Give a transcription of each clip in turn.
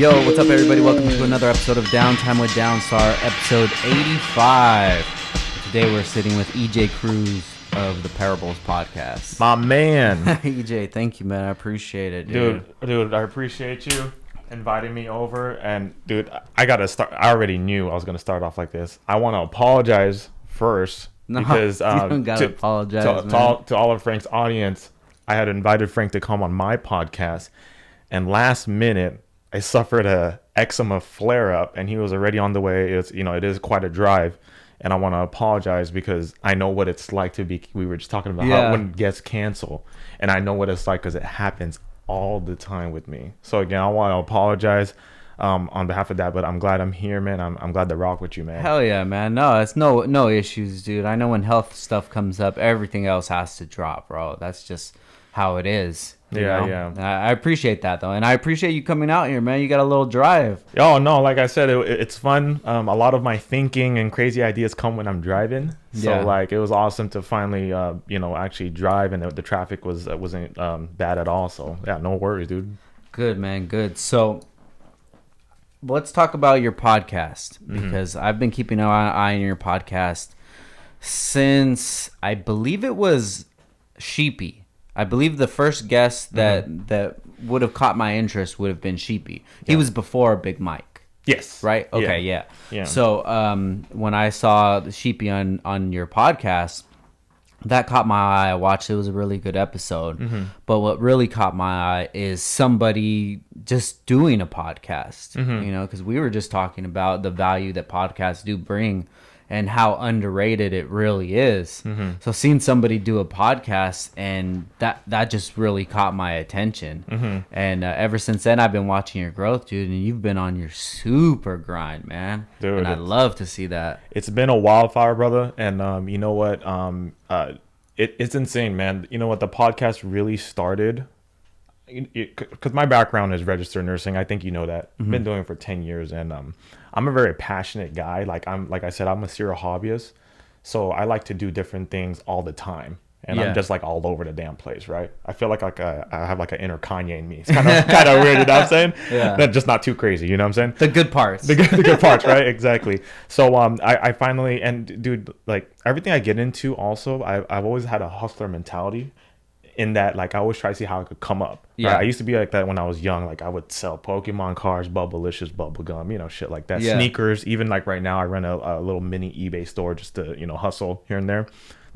Yo, what's up, everybody? Welcome to another episode of Downtime with Downstar, episode 85. Today we're sitting with Ejay Cruz of the Parables podcast. My man. Ejay, thank you, man. I appreciate it, Dude, I appreciate you inviting me over. And, dude, I got to start. I already knew I was going to start off like this. I want to apologize first. No, because, you don't got to apologize, to all of Frank's audience, I had invited Frank to come on my podcast. And last minute, I suffered a eczema flare up, and he was already on the way. It is quite a drive, and I want to apologize because I know what it's like to be. We were just talking about how when guests cancel, and I know what it's like because it happens all the time with me. So again, I want to apologize on behalf of that, but I'm glad I'm here, man. I'm glad to rock with you, man. Hell yeah, man. No, it's no issues, dude. I know when health stuff comes up, everything else has to drop, bro. That's just how it is. Yeah. I appreciate that, though. And I appreciate you coming out here, man. You got a little drive. Oh, no. Like I said, it's fun. A lot of my thinking and crazy ideas come when I'm driving. So, it was awesome to finally, actually drive. And the traffic wasn't bad at all. So, yeah, no worries, dude. Good, man. Good. So, let's talk about your podcast. Because I've been keeping an eye on your podcast since, I believe it was Sheepy. I believe the first guest that would have caught my interest would have been Sheepy. He was before Big Mike. Yes. Right? Okay, yeah. So when I saw the Sheepy on your podcast, that caught my eye. I watched it. It was a really good episode. But what really caught my eye is somebody just doing a podcast, because we were just talking about the value that podcasts do bring and how underrated it really is. So seeing somebody do a podcast, and that just really caught my attention. And ever since then, I've been watching your growth, dude, and you've been on your super grind, man. Dude, and I love to see that. It's been a wildfire, brother. And you know what? It's insane, man. You know what? The podcast really started because my background is registered nursing. I think you know that. I've been doing it for 10 years, and I'm a very passionate guy. Like I said, I'm a serial hobbyist, so I like to do different things all the time, and I'm just like all over the damn place, right? I feel like I have like an inner Kanye in me. It's kind of weird, you know what I'm saying? Yeah, just not too crazy, you know what I'm saying? The good parts, the good parts, right? Exactly. So I finally, and dude, like everything I get into, also I've always had a hustler mentality. In that, like, I always try to see how I could come up. Yeah, right? I used to be like that when I was young. Like, I would sell Pokemon cards, Bubblicious, bubble gum, shit like that. Yeah. Sneakers. Even like right now, I run a little mini eBay store just to hustle here and there, a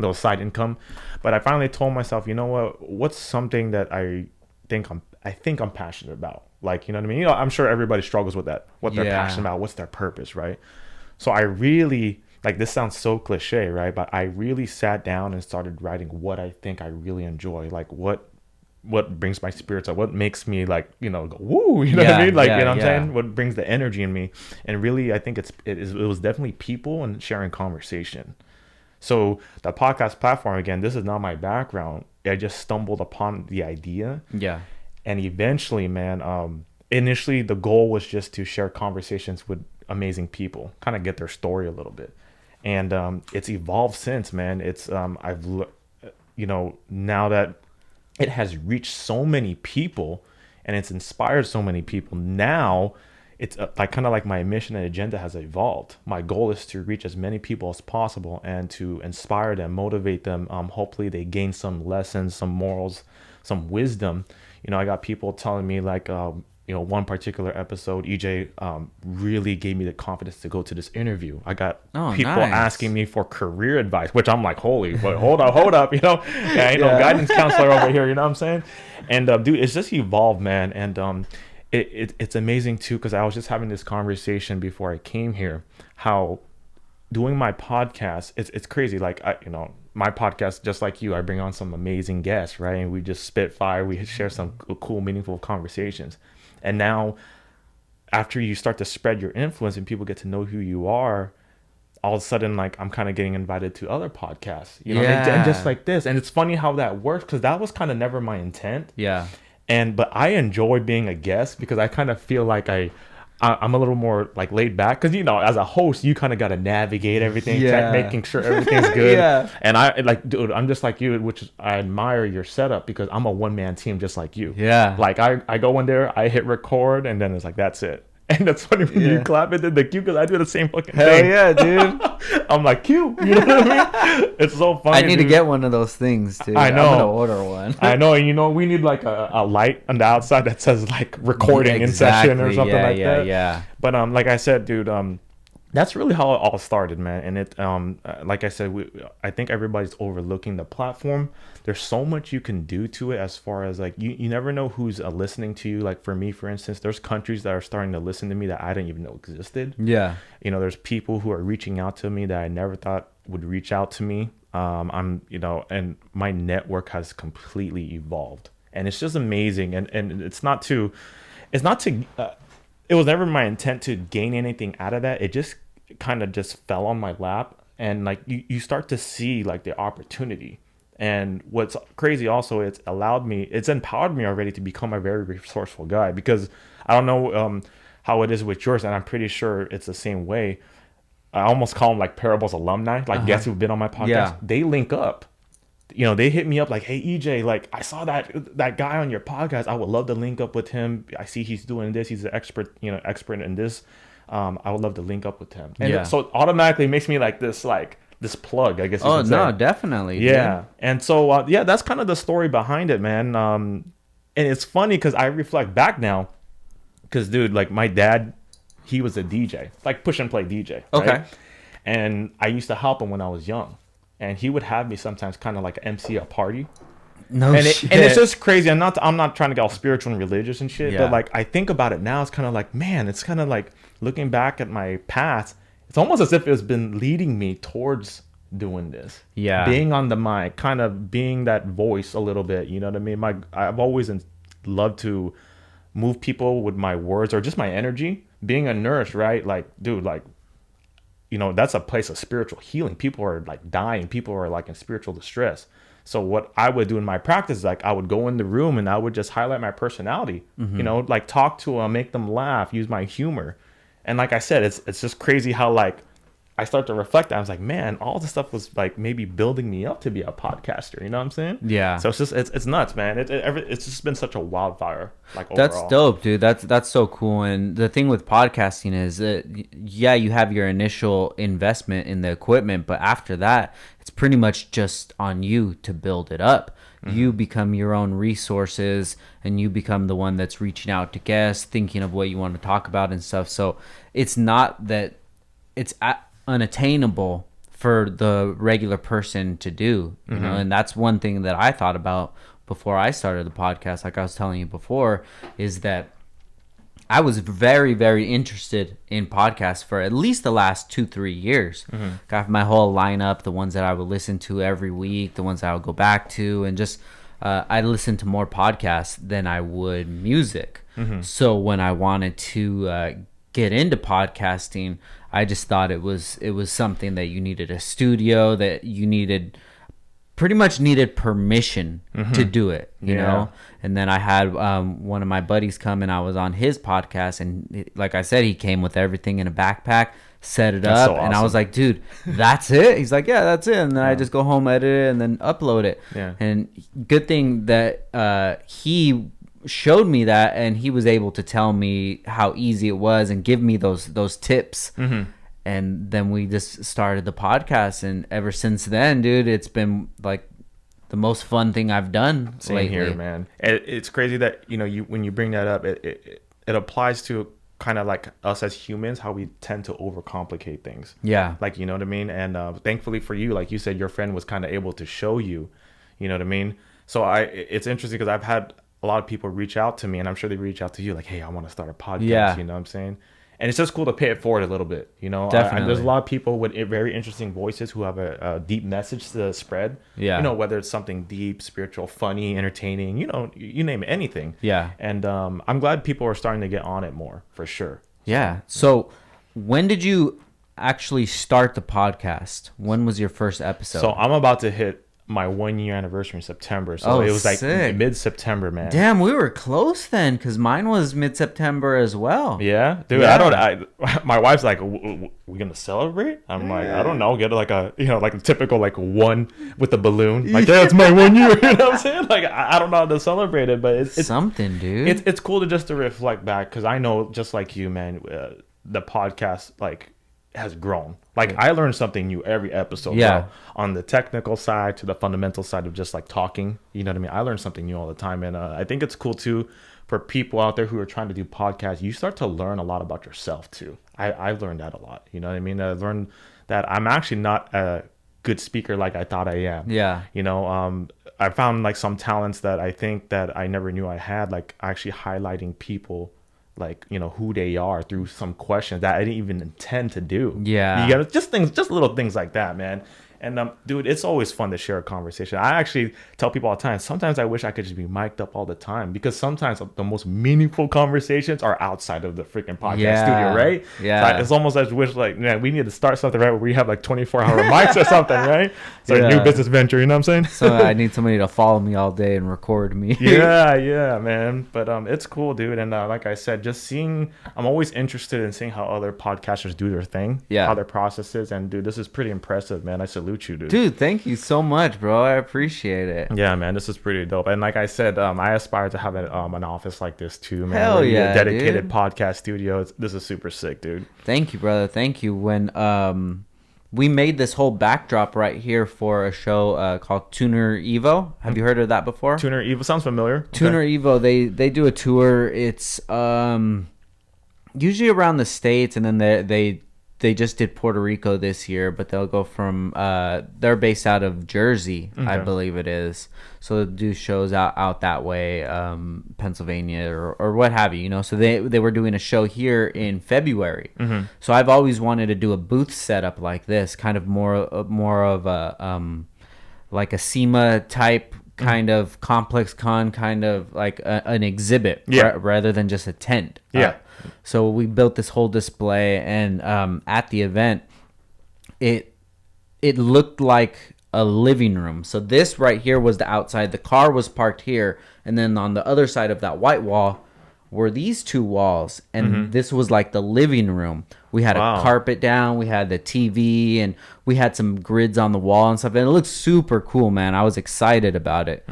little side income. But I finally told myself, you know what? What's something that I think I'm passionate about? Like, you know what I mean? I'm sure everybody struggles with that. What they're passionate about, what's their purpose, right? So I really. Like, this sounds so cliche, right? But I really sat down and started writing what I think I really enjoy. Like, what brings my spirits up? What makes me, like, go, woo, you know what I mean? Like, you know what I'm saying? What brings the energy in me? And really, I think it was definitely people and sharing conversation. So the podcast platform, again, this is not my background. I just stumbled upon the idea. Yeah. And eventually, man, initially the goal was just to share conversations with amazing people, kind of get their story a little bit. And it's evolved since, man. It's I've now that it has reached so many people and it's inspired so many people. Now it's kind of like my mission and agenda has evolved. My goal is to reach as many people as possible and to inspire them, motivate them. Hopefully they gain some lessons, some morals, some wisdom. I got people telling me like, one particular episode, Ejay really gave me the confidence to go to this interview. I got people asking me for career advice, which I'm like, holy, but hold up, guidance counselor over here, you know what I'm saying? And dude, it's just evolved, man. And it's amazing too, because I was just having this conversation before I came here, how doing my podcast, it's crazy. Like my podcast, just like you, I bring on some amazing guests, right? And we just spit fire, we share some cool, meaningful conversations. And now, after you start to spread your influence and people get to know who you are, all of a sudden, like, I'm kind of getting invited to other podcasts, and just like this. And it's funny how that works, because that was kind of never my intent. Yeah. But I enjoy being a guest because I kind of feel like I I'm a little more like laid back because as a host you kind of got to navigate everything, making sure everything's good. And I like, dude, I'm just like you, which I admire your setup because I'm a one-man team just like you. Like I go in there, I hit record, and then it's like that's it. And that's funny when you clap it in the queue because I do the same fucking thing. Hell yeah, dude. I'm like, cue. You know what I mean? It's so funny. I need to get one of those things, too. I know. I'm going to order one. I know. And, we need like a light on the outside that says like recording in session or something like that. Yeah. But like I said, dude, that's really how it all started, man. And it, like I said, I think everybody's overlooking the platform. There's so much you can do to it as far as like, you never know who's listening to you. Like for me, for instance, there's countries that are starting to listen to me that I didn't even know existed. Yeah. There's people who are reaching out to me that I never thought would reach out to me. And my network has completely evolved, and it's just amazing. And it was never my intent to gain anything out of that. It just kind of just fell on my lap, and like you start to see like the opportunity. And what's crazy also, it's empowered me already to become a very resourceful guy, because I don't know how it is with yours, and I'm pretty sure it's the same way. I almost call them like Parables alumni, like guests who've been on my podcast. Yeah. They link up. They hit me up like, hey, EJ, like I saw that guy on your podcast. I would love to link up with him. I see he's doing this. He's an expert in this. I would love to link up with him. And so it automatically makes me like this plug, I guess. Oh, no, definitely. Yeah. Dude. And so, that's kind of the story behind it, man. And it's funny because I reflect back now because, dude, like my dad, he was a DJ, like push and play DJ. Okay. Right? And I used to help him when I was young. And he would have me sometimes kind of like MC a party. Shit. And it's just crazy. I'm not trying to get all spiritual and religious and shit. But like I think about it now, it's kind of like, man, it's kind of like looking back at my past. It's almost as if it's been leading me towards doing this. Yeah. Being on the mic, kind of being that voice a little bit. You know what I mean? I've always loved to move people with my words or just my energy. Being a nurse, right? Like, dude, like, that's a place of spiritual healing. People are like dying. People are like in spiritual distress. So what I would do in my practice is like I would go in the room and I would just highlight my personality, like talk to them, make them laugh, use my humor. And like I said, it's just crazy how like I start to reflect. I was like, man, all this stuff was like maybe building me up to be a podcaster. You know what I'm saying? Yeah. So it's nuts, man. It's just been such a wildfire. Like overall. That's dope, dude. That's so cool. And the thing with podcasting is that you have your initial investment in the equipment, but after that, it's pretty much just on you to build it up. Mm-hmm. You become your own resources, and you become the one that's reaching out to guests, thinking of what you want to talk about and stuff. So it's not that it's unattainable for the regular person to do, you know. And that's one thing that I thought about before I started the podcast, like I was telling you before, is that I was very, very interested in podcasts for at least the last 2-3 years. Got my whole lineup, the ones that I would listen to every week, the ones that I would go back to, and just I listened to more podcasts than I would music. So when I wanted to get into podcasting, I just thought it was something that you needed a studio, that you pretty much needed permission to do it, you know. And then I had one of my buddies come, and I was on his podcast, and like I said, he came with everything in a backpack, set it up, so awesome. And I was like, dude, that's it? He's like, yeah, that's it. And then I just go home, edit it, and then upload it. And good thing that he showed me that, and he was able to tell me how easy it was and give me those tips. And then we just started the podcast, and ever since then, dude, it's been like the most fun thing I've done. Same lately. Here, man. It's crazy that when you bring that up, it applies to kind of like us as humans, how we tend to overcomplicate things. Yeah, like, you know what I mean. And thankfully for you, like you said, your friend was kind of able to show you, you know what I mean. So it's interesting because I've had a lot of people reach out to me, and I'm sure they reach out to you like, hey, I want to start a podcast. Yeah. You know what I'm saying? And it's just cool to pay it forward a little bit, you know. Definitely. There's a lot of people with very interesting voices who have a deep message to spread. Yeah. You know, whether it's something deep, spiritual, funny, entertaining, you know, you name it, anything. Yeah. And I'm glad people are starting to get on it more, for sure. Yeah. So when did you actually start the podcast? When was your first episode? So I'm about to hit my 1 year anniversary in September. So it was like mid-September, man. Damn, we were close then, because mine was mid-September as well. Yeah, dude. Yeah. My wife's like, we gonna celebrate? I'm like, I don't know. Get like a, like a typical like one with a balloon. Like, yeah, it's my 1 year. You know what I'm saying? Like, I don't know how to celebrate it, but it's something, dude. It's cool to reflect back, because I know, just like you, man, the podcast like has grown. Like, I learned something new every episode. Yeah. Bro. On the technical side to the fundamental side of just like talking, you know what I mean? I learn something new all the time. And I think it's cool too for people out there who are trying to do podcasts. You start to learn a lot about yourself too. I learned that a lot. You know what I mean? I learned that I'm actually not a good speaker like I thought I am. Yeah. I found like some talents that I think that I never knew I had, like actually highlighting people, like, who they are through some questions that I didn't even intend to do. Yeah. You got just little things like that, man. And dude, it's always fun to share a conversation. I actually tell people all the time, sometimes I wish I could just be mic'd up all the time, because sometimes the most meaningful conversations are outside of the freaking podcast studio, right? Yeah. So it's almost as wish, like, man, we need to start something, right, where we have like 24-hour mics or something, right? It's like a new business venture, you know what I'm saying? So I need somebody to follow me all day and record me. yeah, man. But it's cool, dude. And like I said, I'm always interested in seeing how other podcasters do their thing, how their process is. And dude, this is pretty impressive, man. I salute you, dude. Dude, thank you so much, bro. I appreciate it. Yeah, man, this is pretty dope. And like I said, I aspire to have an office like this too, man. Hell yeah, a dedicated dude. podcast studio. This is super sick, dude. Thank you, brother. Thank you. When we made this whole backdrop right here for a show called Tuner Evo. Have you heard of that before? Tuner Evo sounds familiar. Tuner Evo. They do a tour. It's usually around the States, and then they just did Puerto Rico this year, but they'll go from they're based out of Jersey, I believe it is. So they'll do shows out that way, Pennsylvania or what have you, So they were doing a show here in February. So I've always wanted to do a booth setup like this, kind of more of a like a SEMA type kind of complex con, kind of like an exhibit rather than just a tent. So we built this whole display, and at the event, it looked like a living room. So this right here was the outside. The car was parked here, and then on the other side of that white wall were these two walls, and this was like the living room. We had a carpet down, we had the TV, and we had some grids on the wall and stuff, and it looked super cool, man. I was excited about it.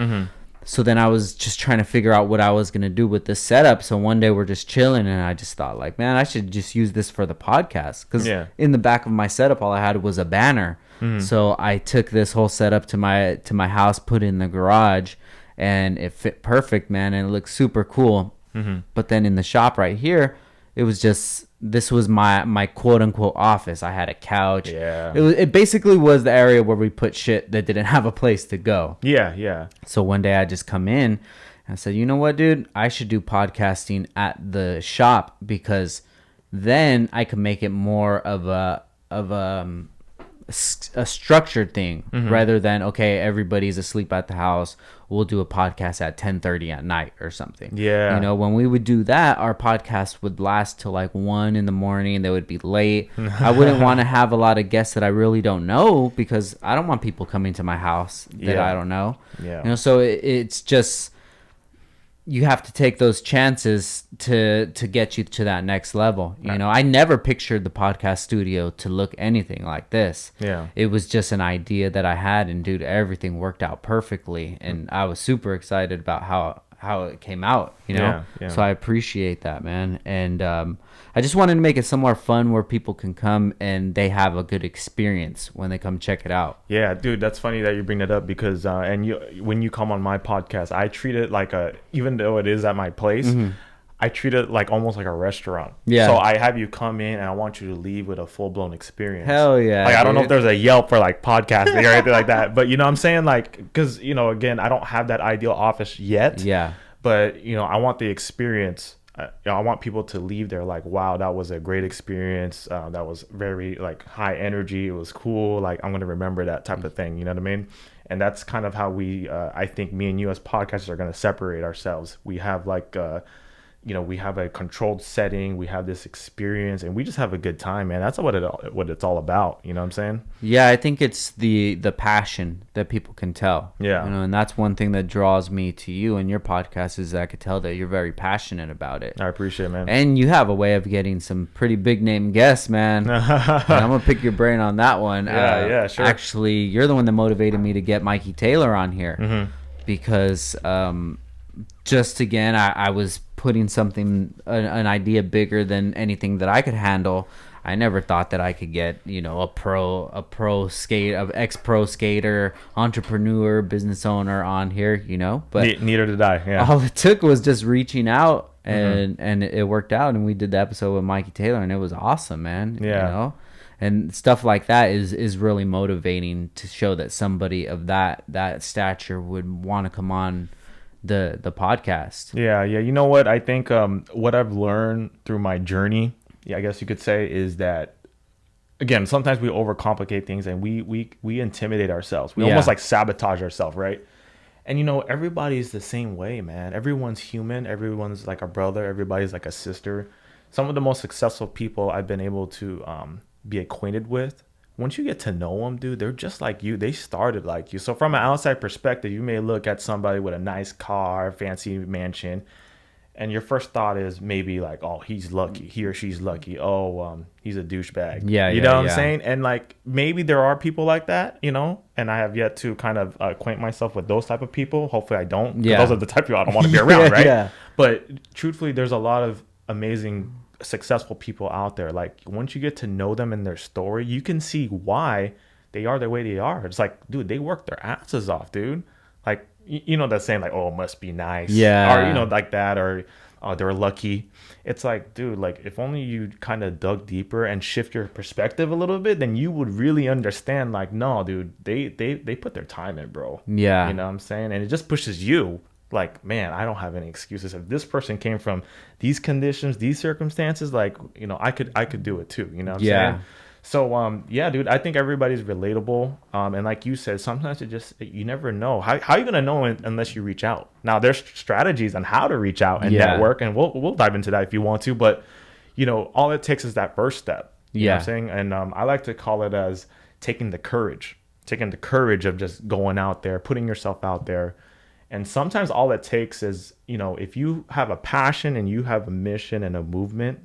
So then I was just trying to figure out what I was going to do with this setup. So one day we're just chilling, and I just thought, like, man, I should just use this for the podcast. Because in the back of my setup, all I had was a banner. So I took this whole setup to my house, put it in the garage, and it fit perfect, man. And it looked super cool. But then in the shop right here, it was just, this was my quote unquote office. I had a couch. It basically was the area where we put shit that didn't have a place to go. So one day I just come in and I said, you know what, dude, I should do podcasting at the shop, because then I could make it more of a structured thing, rather than, okay, everybody's asleep at the house, we'll do a podcast at 10:30 at night or something. When we would do that, our podcast would last till like 1 a.m. They would be late. I wouldn't want to have a lot of guests that I really don't know, because I don't want people coming to my house that I don't know. So it's just, you have to take those chances to get you to that next level. I never pictured the podcast studio to look anything like this. It was just an idea that I had, and dude, everything worked out perfectly, and I was super excited about how it came out, So I appreciate that, man. And I just wanted to make it somewhere fun where people can come and they have a good experience when they come check it out. Yeah, dude, that's funny that you bring that up, because when you come on my podcast, I treat it like even though it is at my place, I treat it like almost like a restaurant. So I have you come in, and I want you to leave with a full-blown experience. Hell yeah. Like, I don't know if there's a Yelp for like podcasting or anything like that, but you know what I'm saying? Like, because, again, I don't have that ideal office yet. But, I want the experience. I want people to leave there like, wow, that was a great experience. That was very like high energy. It was cool. Like, I'm going to remember that type of thing. You know what I mean? And that's kind of how we, I think me and you as podcasters are going to separate ourselves. We have like we have a controlled setting, we have this experience, and we just have a good time, man. That's what it's all about. You know what I'm saying? Yeah, I think it's the passion that people can tell. Yeah. And that's one thing that draws me to you and your podcast is that I could tell that you're very passionate about it. I appreciate it, man. And you have a way of getting some pretty big name guests, man. And I'm gonna pick your brain on that one. Yeah, sure. Actually, you're the one that motivated me to get Mikey Taylor on here because just again, I was putting something, an idea bigger than anything that I could handle. I never thought that I could get, ex-pro skater, entrepreneur, business owner on here, but neither did I. Yeah. All it took was just reaching out and it worked out. And we did the episode with Mikey Taylor and it was awesome, man. Yeah. And stuff like that is really motivating to show that somebody of that stature would want to come on the podcast. Yeah. You know what? I think what I've learned through my journey, I guess you could say, is that again, sometimes we overcomplicate things and we intimidate ourselves. We almost like sabotage ourselves, right? And everybody's the same way, man. Everyone's human. Everyone's like a brother. Everybody's like a sister. Some of the most successful people I've been able to be acquainted with, once you get to know them, dude, they're just like you. They started like you. So from an outside perspective, you may look at somebody with a nice car, fancy mansion, and your first thought is maybe like, oh, he's lucky. He or she's lucky. Oh, he's a douchebag. Yeah, you know what I'm saying? And like maybe there are people like that, and I have yet to kind of acquaint myself with those type of people. Hopefully I don't. Yeah. Those are the type of people I don't want to be around, right? Yeah. But truthfully, there's a lot of amazing successful people out there. Like once you get to know them and their story, you can see why they are the way they are. It's like, dude, they work their asses off, dude. Like that saying like, oh, it must be nice, or like that, or they're lucky. It's like, dude, like if only you kind of dug deeper and shift your perspective a little bit, then you would really understand like, no, dude, they put their time in, bro. Yeah. You know what I'm saying? And it just pushes you like, man, I don't have any excuses. If this person came from these conditions, these circumstances, like, I could do it too. You know what I'm saying? So, dude, I think everybody's relatable. And like you said, sometimes you never know. How are you going to know unless you reach out? Now, there's strategies on how to reach out and network, and we'll dive into that if you want to. But, all it takes is that first step. You know what I'm saying? And I like to call it as taking the courage of just going out there, putting yourself out there. And sometimes all it takes is, if you have a passion and you have a mission and a movement,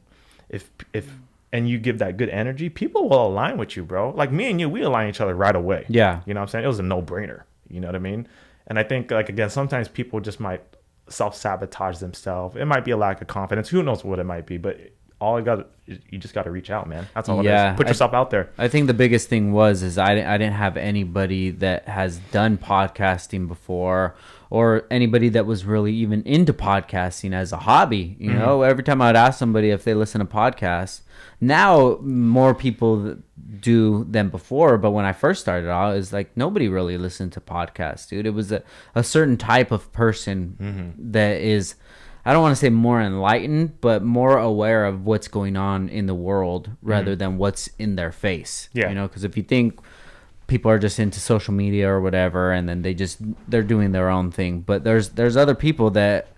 and you give that good energy, people will align with you, bro. Like me and you, we align each other right away. Yeah. You know what I'm saying? It was a no-brainer. You know what I mean? And I think, like, again, sometimes people just might self-sabotage themselves. It might be a lack of confidence. Who knows what it might be? But you just got to reach out, man. That's all it is. Put yourself out there. I think the biggest thing is I didn't have anybody that has done podcasting before, or anybody that was really even into podcasting as a hobby. Every time I'd ask somebody if they listen to podcasts, now more people do than before. But when I first started out, it's like nobody really listened to podcasts, dude. It was a certain type of person that is, I don't want to say more enlightened, but more aware of what's going on in the world rather than what's in their face. Yeah. Because if you think people are just into social media or whatever, and then they're doing their own thing, but there's other people that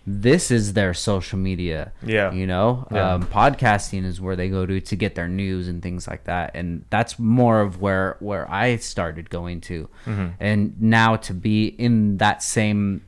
this is their social media. Yeah. Podcasting is where they go to get their news and things like that. And that's more of where I started going to. And now to be in that same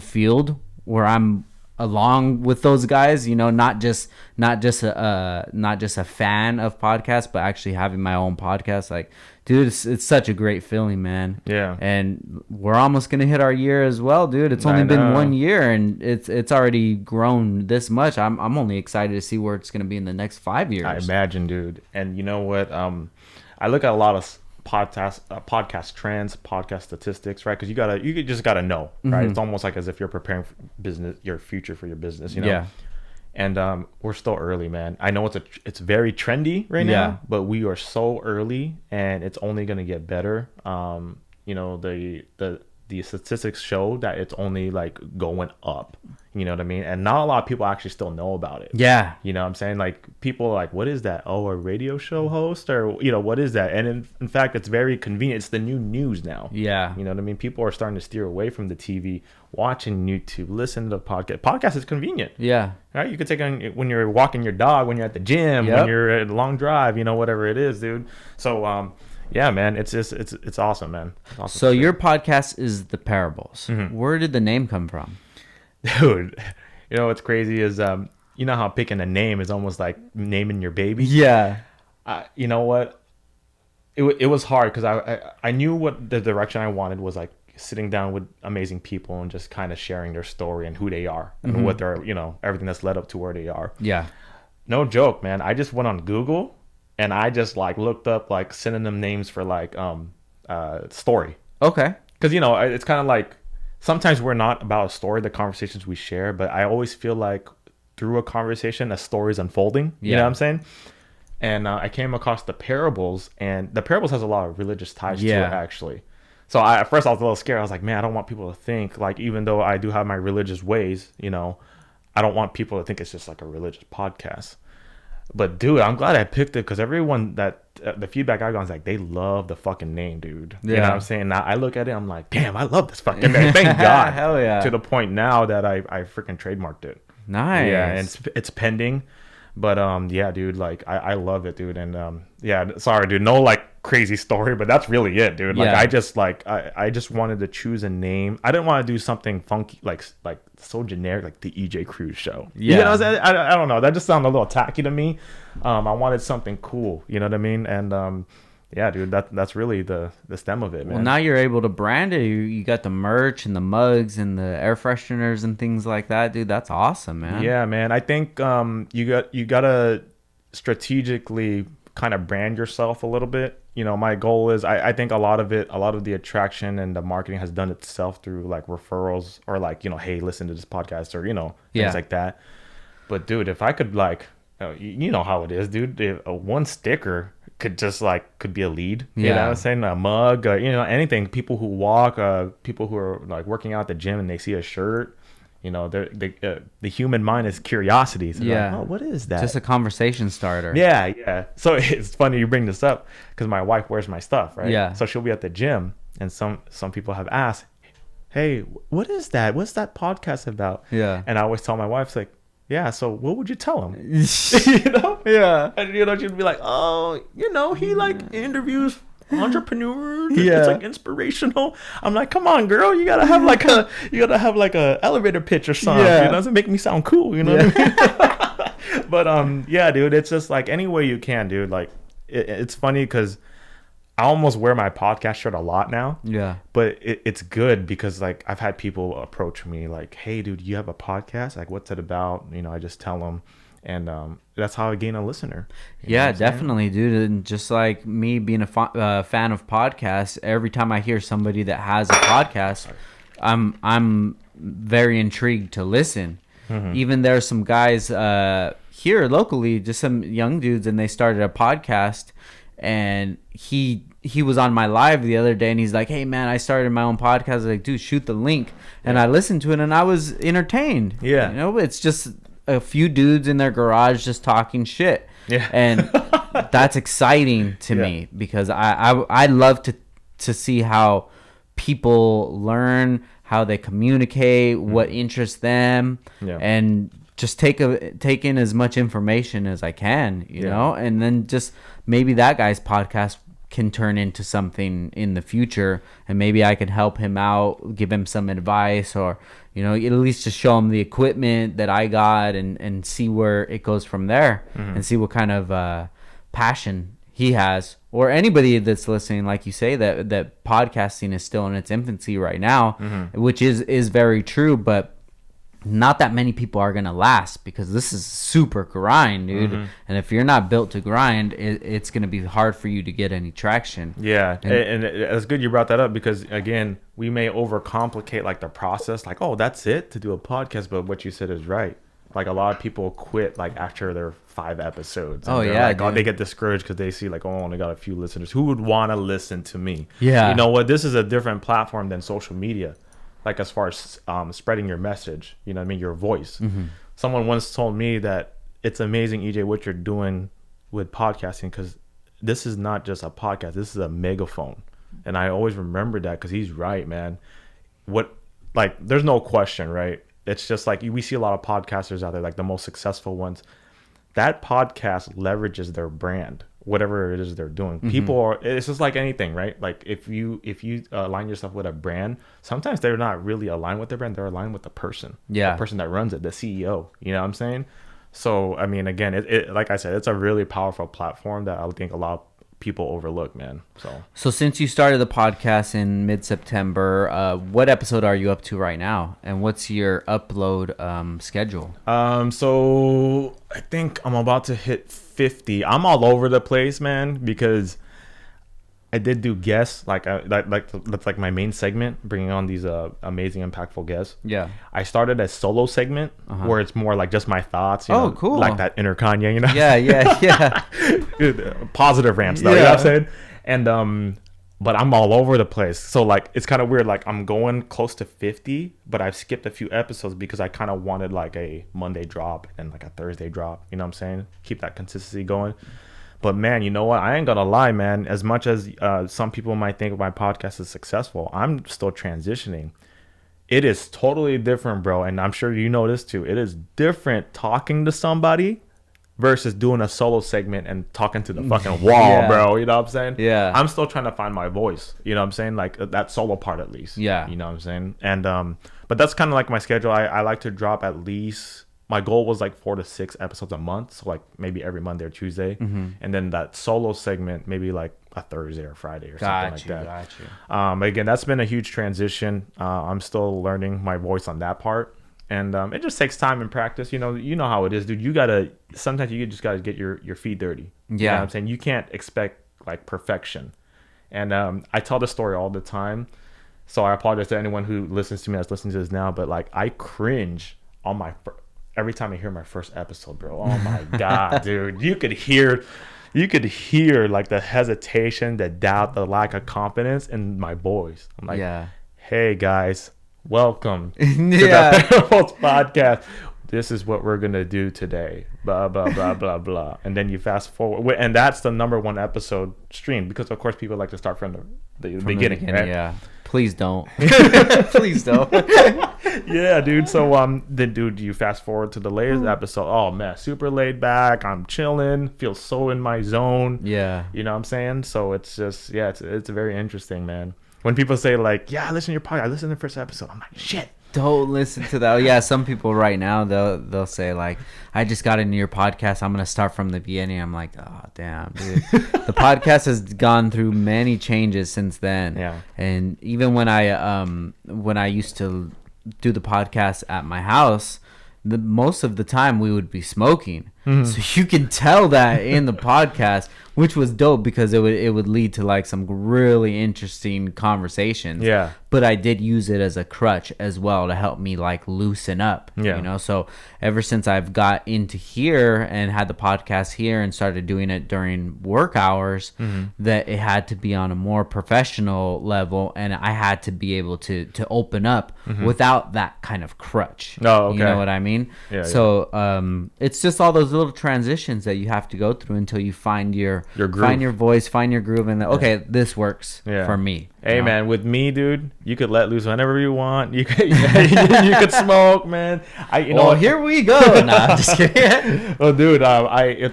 field where I'm along with those guys, not just a fan of podcasts, but actually having my own podcast. Like, dude, it's such a great feeling, man. Yeah. And we're almost gonna hit our year as well, dude. It's only been 1 year and it's already grown this much. I'm only excited to see where it's gonna be in the next 5 years. I imagine, dude. And you know what? I look at a lot of podcast trends, podcast statistics, right? Because you just gotta know, right? It's almost like as if you're preparing for your future for your business, Yeah. And we're still early, man. I know it's very trendy right now, but we are so early, and it's only gonna get better. The the statistics show that it's only like going up. You know what I mean? And not a lot of people actually still know about it. Yeah. You know what I'm saying? Like, people are like, what is that? Oh, a radio show host? Or, you know, what is that? And in fact, it's very convenient. It's the new news now. Yeah. You know what I mean? People are starting to steer away from the TV, watching YouTube, listen to the podcast. Podcast is convenient. Yeah. Right? You could take on when you're walking your dog, when you're at the gym, when you're at a long drive, you know, whatever it is, dude. So, yeah, man, it's awesome, man. It's awesome. So your podcast is The Parables. Mm-hmm. Where did the name come from? Dude, you know what's crazy is you know how picking a name is almost like naming your baby. Yeah. You know what? It was hard because I knew what the direction I wanted was, like sitting down with amazing people and just kind of sharing their story and who they are and what they're, you know, everything that's led up to where they are. Yeah. No joke, man. I just went on Google and I just like looked up like synonym names for like story. Okay. Because, you know, it's kind of like, sometimes we're not about a story, the conversations we share, but I always feel like through a conversation, a story is unfolding. You know what I'm saying? And I came across The Parables, and The Parables has a lot of religious ties to it, actually. So at first I was a little scared. I was like, man, I don't want people to think, like, even though I do have my religious ways, you know, I don't want people to think it's just like a religious podcast. But dude, I'm glad I picked it because everyone that the feedback I got is like, they love the fucking name, dude. You know what I'm saying? Now I look at it, I'm like, damn, I love this fucking name. Thank God. Hell yeah. To the point now that I freaking trademarked it. Nice. Yeah, and it's pending. But yeah, dude, like I love it, dude. And yeah, sorry, dude, no like crazy story, but that's really it, dude. Like I just wanted to choose a name. I didn't want to do something funky like so generic, like the Ejay Cruz show. Yeah, you know what I'm saying? I don't know, that just sounded a little tacky to me. I wanted something cool, you know what I mean? And yeah, dude, that's really the stem of it, man. Well, now you're able to brand it. You got the merch and the mugs and the air fresheners and things like that, dude. That's awesome, man. Yeah, man. I think you gotta strategically kind of brand yourself a little bit. You know, my goal is I think a lot of the attraction and the marketing has done itself through like referrals or like, you know, hey, listen to this podcast or, you know, things like that. But dude, if I could like, you know how it is, dude. If one sticker could be a lead. You know what I'm saying? A mug, you know, anything. People who walk, people who are like working out at the gym and they see a shirt. You know, the human mind is curiosity. So like, oh, what is that? Just a conversation starter. Yeah. So it's funny you bring this up because my wife wears my stuff, right? Yeah. So she'll be at the gym and some people have asked, hey, what is that? What's that podcast about? Yeah. And I always tell my wife, it's like, yeah, so what would you tell him? You know? Yeah. And, you know, she'd be like, oh, you know, he, like, interviews entrepreneurs. Yeah. It's, like, inspirational. I'm like, come on, girl. You got to have, like, a elevator pitch or something. Yeah. You know, to make me sound cool, you know what I mean? But, yeah, dude, it's just, like, any way you can, dude. Like, it's funny because I almost wear my podcast shirt a lot now. Yeah. But it's good because, like, I've had people approach me like, hey, dude, you have a podcast? Like, what's it about? You know, I just tell them. And that's how I gain a listener. Yeah, definitely, dude. And just like me being a fan of podcasts, every time I hear somebody that has a podcast, I'm very intrigued to listen. Mm-hmm. Even there's some guys here locally, just some young dudes, and they started a podcast. And he was on my live the other day and he's like, hey man, I started my own podcast. I was like, dude, shoot the link. And I listened to it and I was entertained. Yeah. You know, it's just a few dudes in their garage just talking shit. Yeah. And that's exciting to me because I love to see how people learn, how they communicate, what interests them, and just take in as much information as I can, you know, and then just maybe that guy's podcast can turn into something in the future, and maybe I could help him out, give him some advice, or, you know, at least to show him the equipment that I got and see where it goes from there, and see what kind of passion he has, or anybody that's listening. Like you say, that podcasting is still in its infancy right now, which is very true, but not that many people are gonna last because this is super grind, dude. And if you're not built to grind, it's gonna be hard for you to get any traction. Yeah, and it's good you brought that up because again, we may overcomplicate like the process, like, oh, that's it to do a podcast, but what you said is right. Like a lot of people quit like after their 5 episodes. Oh yeah, like, they get discouraged because they see like, oh, I only got a few listeners. Who would want to listen to me? Yeah. You know what? This is a different platform than social media. Like as far as spreading your message, you know what I mean, your voice. Someone once told me that it's amazing, EJ, what you're doing with podcasting, because this is not just a podcast. This is a megaphone. And I always remember that because he's right, man. There's no question, right? It's just like we see a lot of podcasters out there, like the most successful ones. That podcast leverages their brand, whatever it is they're doing. It's just like anything, right? Like if you align yourself with a brand, sometimes they're not really aligned with the brand. They're aligned with the person. Yeah. The person that runs it, the CEO. You know what I'm saying? So, I mean, again, it like I said, it's a really powerful platform that I think a lot of people overlook, man. So since you started the podcast in mid-September, what episode are you up to right now, and what's your upload schedule? So I think I'm about to hit 50. I'm all over the place, man, because I did do guests, that's like my main segment, bringing on these amazing, impactful guests. Yeah. I started a solo segment where it's more like just my thoughts. You know, cool. Like that inner Kanye, you know? Yeah. Positive rants, though. You know what I'm saying? And but I'm all over the place. So like it's kind of weird. Like I'm going close to 50, but I've skipped a few episodes because I kind of wanted like a Monday drop and like a Thursday drop. You know what I'm saying? Keep that consistency going. But man, you know what? I ain't gonna lie, man. As much as some people might think my podcast is successful, I'm still transitioning. It is totally different, bro. And I'm sure you know this too. It is different talking to somebody versus doing a solo segment and talking to the fucking wall, bro. You know what I'm saying? Yeah. I'm still trying to find my voice. You know what I'm saying? Like that solo part at least. Yeah. You know what I'm saying? And but that's kind of like my schedule. I like to drop at least. My goal was like 4 to 6 episodes a month, so like maybe every Monday or Tuesday, and then that solo segment maybe like a Thursday or Friday or something like that. Got you. Again, that's been a huge transition. I'm still learning my voice on that part, and it just takes time and practice. You know how it is, dude. Sometimes you just gotta get your feet dirty. Yeah, you know what I'm saying, you can't expect like perfection, and I tell this story all the time, so I apologize to anyone who listens to me that's listening to this now, but like I cringe on my. Every time I hear my first episode, bro. Oh my God, dude. You could hear like the hesitation, the doubt, the lack of confidence in my voice. I'm like, hey guys, welcome to the Therapeut's podcast. This is what we're gonna do today. Blah blah blah blah blah. And then you fast forward, and that's the #1 episode streamed because of course people like to start from the beginning, right? Yeah. Please don't. Please don't. Yeah, dude. So then dude, you fast forward to the latest episode. Oh man, super laid back. I'm chilling. Feel so in my zone. Yeah. You know what I'm saying? So it's just it's very interesting, man. When people say like, yeah, I listen to your podcast, I listen to the first episode. I'm like, shit. Don't listen to that. Yeah, some people right now they'll say like, I just got into your podcast, I'm gonna start from the beginning. I'm like, oh damn, dude. The podcast has gone through many changes since then. Yeah. And even when I used to do the podcast at my house, most of the time we would be smoking. So you can tell that in the podcast, which was dope because it would lead to like some really interesting conversations. Yeah. But I did use it as a crutch as well to help me like loosen up. Yeah. You know, so ever since I've got into here and had the podcast here and started doing it during work hours, that it had to be on a more professional level, and I had to be able to open up without that kind of crutch. Oh, okay. You know what I mean? Yeah. So it's just all those little transitions that you have to go through until you find your groove. Find your voice, find your groove, and okay, this works for me. Hey man, with me, dude, you could let loose whenever you want. You could you could smoke, man. Here we go. Nah, I'm just kidding. Well, dude,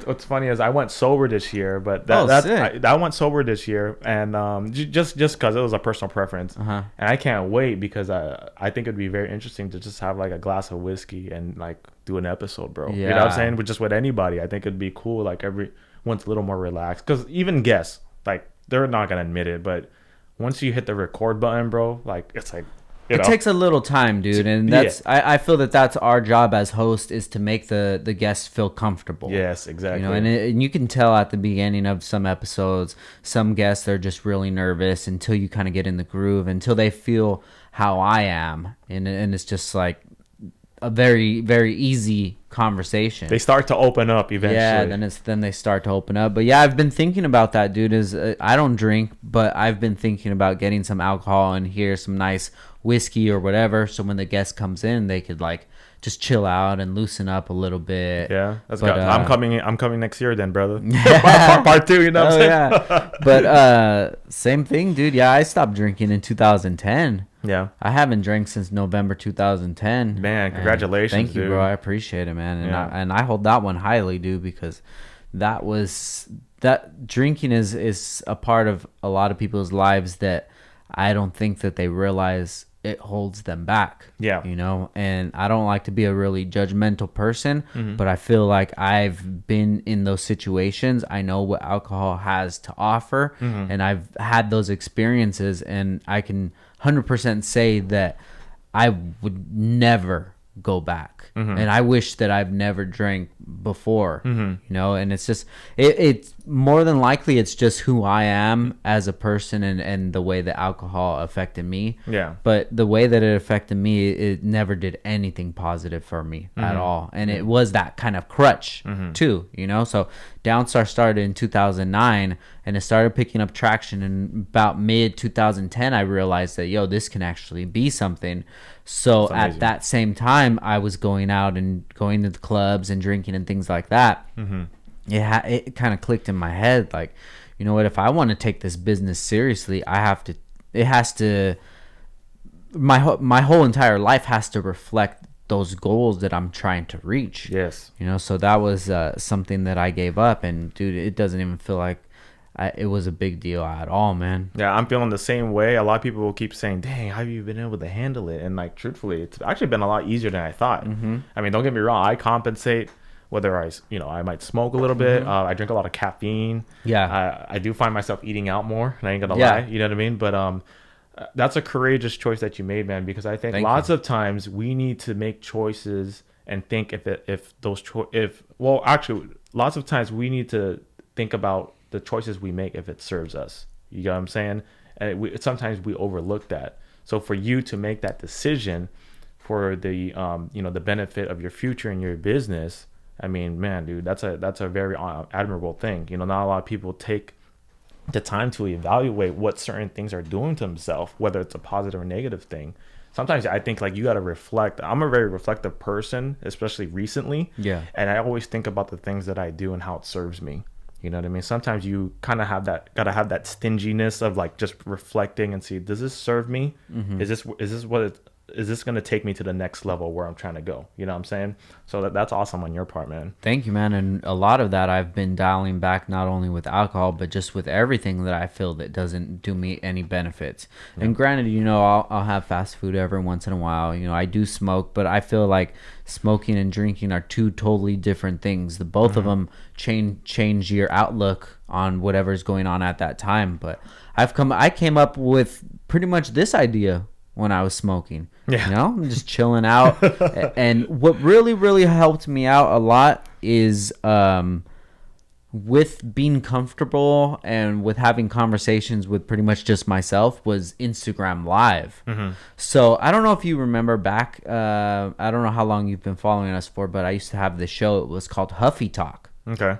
what's funny is I went sober this year, but I went sober this year, and just because it was a personal preference, and I can't wait because I think it'd be very interesting to just have like a glass of whiskey and like do an episode, bro. Yeah. You know what I'm saying? With anybody, I think it'd be cool. Like everyone's a little more relaxed, because even guests, like they're not gonna admit it, but once you hit the record button, bro, like it's like it takes a little time, dude, and that's I feel that's our job as host, is to make the guests feel comfortable. Yes, exactly. You know, and you can tell at the beginning of some episodes, some guests are just really nervous until you kind of get in the groove, until they feel how I am, and it's just like a very, very easy conversation. They start to open up eventually. Yeah, then they start to open up. But yeah, I've been thinking about that, dude. I don't drink, but I've been thinking about getting some alcohol in here, some nice whiskey or whatever, so when the guest comes in, they could like just chill out and loosen up a little bit. Yeah, that's good. I'm coming next year then, brother. part 2, you know what I'm saying? Yeah. But same thing, dude. Yeah, I stopped drinking in 2010. Yeah, I haven't drank since November 2010. Man, congratulations! Thank you, dude. bro. I appreciate it, man. And I hold that one highly, dude, because that drinking is a part of a lot of people's lives that I don't think that they realize it holds them back. Yeah, you know. And I don't like to be a really judgmental person, but I feel like I've been in those situations. I know what alcohol has to offer, and I've had those experiences, and I can 100% say that I would never go back. And I wish that I've never drank before, you know. And it's just it's more than likely it's just who I am as a person, and the way that alcohol affected me. Yeah, but the way that it affected me, it never did anything positive for me at all. And it was that kind of crutch too, you know. So Downstar started in 2009, and it started picking up traction in about mid 2010. I realized that, yo, this can actually be something. So at that same time, I was going out and going to the clubs and drinking and things like that. It kind of clicked in my head, like, you know what, if I want to take this business seriously, my whole entire life has to reflect those goals that I'm trying to reach. Yes. You know, so that was something that I gave up, and dude, it doesn't even feel like it was a big deal at all, man. Yeah, I'm feeling the same way. A lot of people will keep saying, dang, how have you been able to handle it? And like, truthfully, it's actually been a lot easier than I thought. I mean, don't get me wrong, I compensate, whether I might smoke a little bit. I drink a lot of caffeine. Yeah. I do find myself eating out more, and I ain't gonna lie, you know what I mean? But that's a courageous choice that you made, man, because I think lots of times we need to make choices and think lots of times we need to think about the choices we make if it serves us. You know what I'm saying? And sometimes we overlook that. So for you to make that decision for the the benefit of your future and your business, I mean, man, dude, that's a very admirable thing. You know, not a lot of people take the time to evaluate what certain things are doing to themselves, whether it's a positive or negative thing. Sometimes I think like you got to reflect. I'm a very reflective person, especially recently. Yeah. And I always think about the things that I do and how it serves me. You know what I mean? Sometimes you kind of gotta have that stinginess of like just reflecting and see, does this serve me? Is this going to take me to the next level where I'm trying to go? You know what I'm saying? So that's awesome on your part, man. Thank you, man. And a lot of that I've been dialing back, not only with alcohol, but just with everything that I feel that doesn't do me any benefits. Yeah. And granted, you know, I'll have fast food every once in a while. You know, I do smoke, but I feel like smoking and drinking are two totally different things. The both of them change your outlook on whatever's going on at that time. But I came up with pretty much this idea when I was smoking. Yeah. You know, I'm just chilling out. And what really, really helped me out a lot is with being comfortable and with having conversations with pretty much just myself was Instagram Live. So I don't know if you remember back, I don't know how long you've been following us for, but I used to have this show. It was called Huffy Talk. Okay.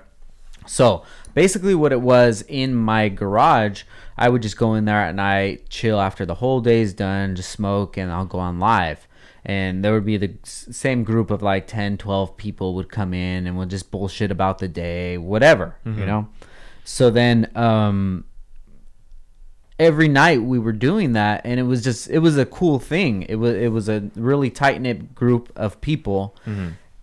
So basically what it was, in my garage, I would just go in there at night, chill after the whole day's done, just smoke, and I'll go on live. And there would be the same group of like 10, 12 people would come in, and we'll just bullshit about the day, whatever, you know? So then every night we were doing that, and it was a cool thing. It was a really tight-knit group of people.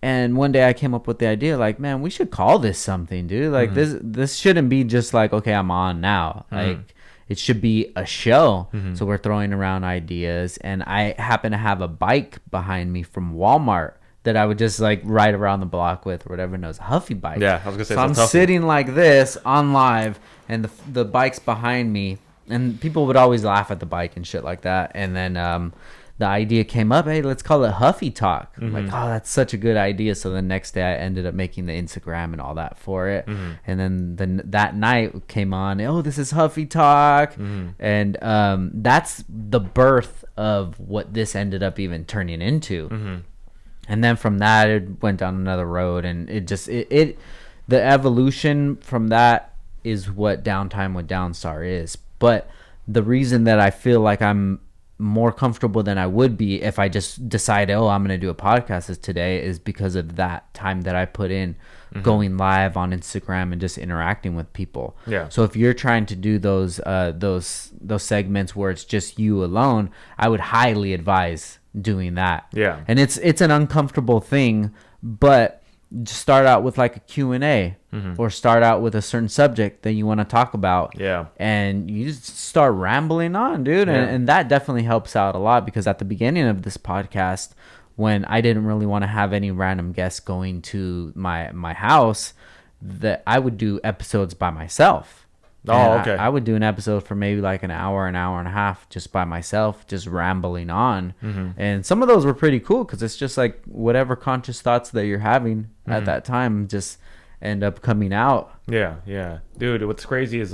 And one day I came up with the idea, like, man, we should call this something, dude. Like, this shouldn't be just like, okay, I'm on now. Like, it should be a show. So we're throwing around ideas. And I happen to have a bike behind me from Walmart that I would just, like, ride around the block with or whatever. And it was a Huffy bike. Yeah, I was going to say, so I'm sitting like this on live, and the bike's behind me. And people would always laugh at the bike and shit like that. And then the idea came up, hey, let's call it Huffy Talk. I'm like, oh, that's such a good idea. So the next day I ended up making the Instagram and all that for it. And then that night came on, oh, this is Huffy Talk. And that's the birth of what this ended up even turning into. And then from that, it went down another road, and the evolution from that is what Downtime with Downstar is. But the reason that I feel like I'm more comfortable than I would be if I just decide, I'm going to do a podcast today, is because of that time that I put in going live on Instagram and just interacting with people. Yeah. So if you're trying to do those segments where it's just you alone, I would highly advise doing that. Yeah. And it's an uncomfortable thing, but just start out with like a Q&A or start out with a certain subject that you want to talk about. Yeah. And you just start rambling on, dude. Yeah. And that definitely helps out a lot, because at the beginning of this podcast, when I didn't really want to have any random guests going to my house, that I would do episodes by myself. Oh, okay. I would do an episode for maybe like an hour and a half just by myself, just rambling on. And some of those were pretty cool, because it's just like whatever conscious thoughts that you're having at that time just end up coming out. Yeah. Dude, what's crazy is,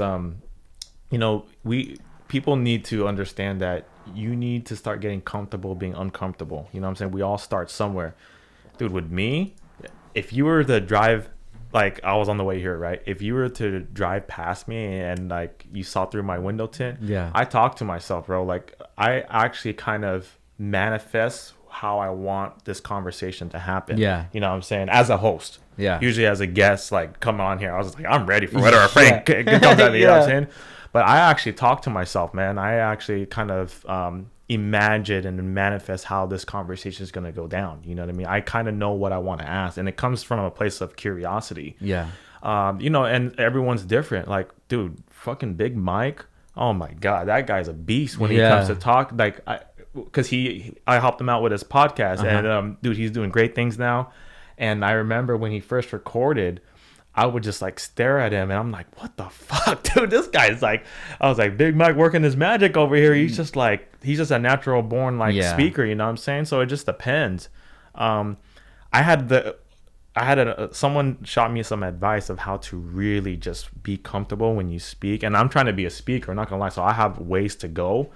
people need to understand that you need to start getting comfortable being uncomfortable. You know what I'm saying? We all start somewhere. Dude, with me, if you were to drive, like I was on the way here, right? If you were to drive past me and like you saw through my window tint, I talk to myself, bro. Like I actually kind of manifest how I want this conversation to happen. Yeah. You know what I'm saying? As a host. Yeah. Usually as a guest, like come on here, I was like, I'm ready for whatever Frank comes at me, you know what I'm saying? But I actually talk to myself, man. I actually kind of imagine and manifest how this conversation is going to go down. You know what I mean? I kind of know what I want to ask, and it comes from a place of curiosity. Yeah. And everyone's different. Like, dude, fucking Big Mike. Oh my God, that guy's a beast when he comes to talk. Like, because I helped him out with his podcast, and dude, he's doing great things now. And I remember when he first recorded, I would just like stare at him, and I'm like, what the fuck, dude? This guy's like, I was like, Big Mike working his magic over here. He's just a natural born speaker, you know what I'm saying? So it just depends. Someone shot me some advice of how to really just be comfortable when you speak. And I'm trying to be a speaker, not gonna lie. So I have ways to go.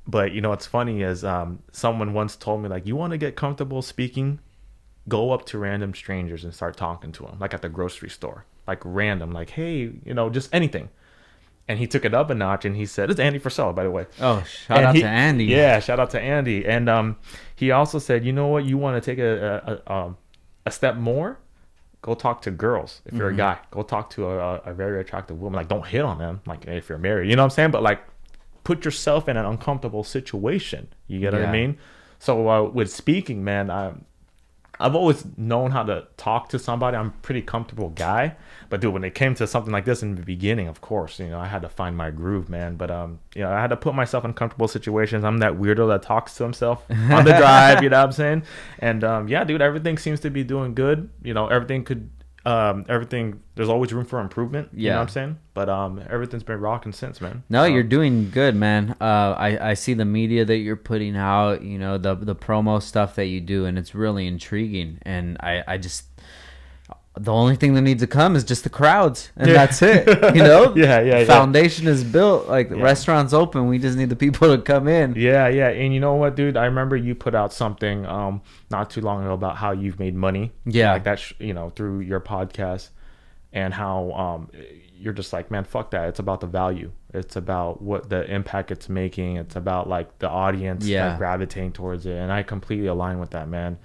But what's funny is someone once told me, like, you want to get comfortable speaking, go up to random strangers and start talking to them, like at the grocery store, like random, like, hey, just anything. And he took it up a notch, and he said, it's Andy Frisella, by the way. Oh, shout out to Andy. Yeah, shout out to Andy. And he also said, you know what, you want to take a step more, go talk to girls. If you're a guy, go talk to a very attractive woman. Like, don't hit on them, like, if you're married, you know what I'm saying? But like, put yourself in an uncomfortable situation. You get what I mean? So with speaking, man, I've always known how to talk to somebody. I'm a pretty comfortable guy. But dude, when it came to something like this in the beginning, of course, I had to find my groove, man. But I had to put myself in comfortable situations. I'm that weirdo that talks to himself on the drive, you know what I'm saying? And dude, everything seems to be doing good. Everything, there's always room for improvement, you know what I'm saying? But everything's been rocking since, man. No, you're doing good, man. I see the media that you're putting out, the promo stuff that you do, and it's really intriguing. And I just, the only thing that needs to come is just the crowds, and that's it. Foundation is built, like the restaurant's open, we just need the people to come in. And you know what, dude, I remember you put out something not too long ago about how you've made money, like that, through your podcast, and how you're just like, man, fuck that, it's about the value, it's about what the impact it's making, it's about like the audience like, gravitating towards it. And I completely align with that, man.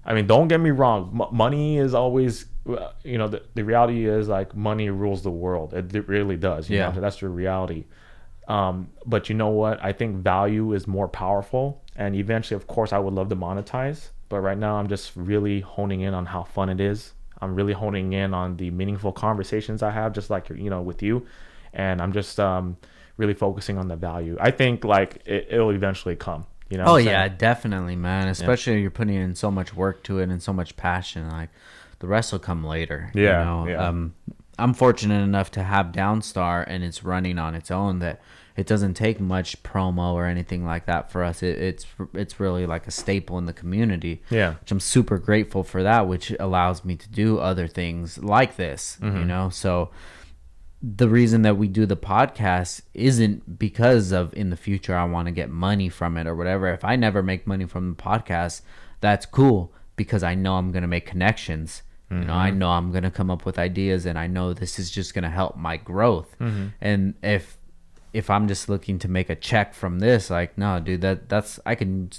I mean, don't get me wrong. Money is always, the reality is like money rules the world. It really does. You know? So that's the reality. But you know what? I think value is more powerful. And eventually, of course, I would love to monetize. But right now, I'm just really honing in on how fun it is. I'm really honing in on the meaningful conversations I have, just like, with you. And I'm just really focusing on the value. I think like it'll eventually come. Oh yeah, definitely, man. Especially you're putting in so much work to it and so much passion. Like the rest will come later. I'm fortunate enough to have Downstar, and it's running on its own, that it doesn't take much promo or anything like that for us. It's really like a staple in the community. Which I'm super grateful for that, which allows me to do other things like this. So the reason that we do the podcast isn't because of in the future I want to get money from it or whatever. If I never make money from the podcast, that's cool. because I know I'm going to make connections. You know, I know I'm going to come up with ideas, and I know this is just going to help my growth. And if I'm just looking to make a check from this, like, no, dude, that's I can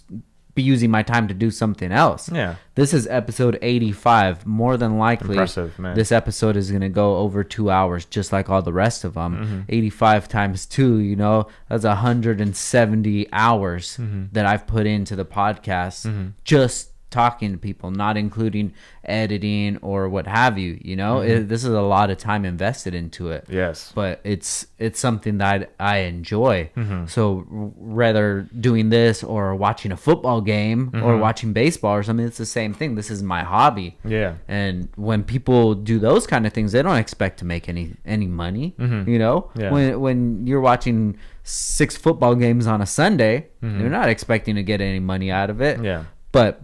be using my time to do something else. Yeah. This is episode 85. More than likely, impressive, man. This episode is going to go over 2 hours, just like all the rest of them. 85 times 2, you know, that's 170 hours that I've put into the podcast, just talking to people, not including editing or what have you. You know, this is a lot of time invested into it. Yes, but it's something that I enjoy. So whether doing this or watching a football game or watching baseball or something, it's the same thing. This is my hobby. Yeah. And when people do those kind of things, they don't expect to make any money. You know, when you're watching 6 football games on a Sunday, you're not expecting to get any money out of it. Yeah. But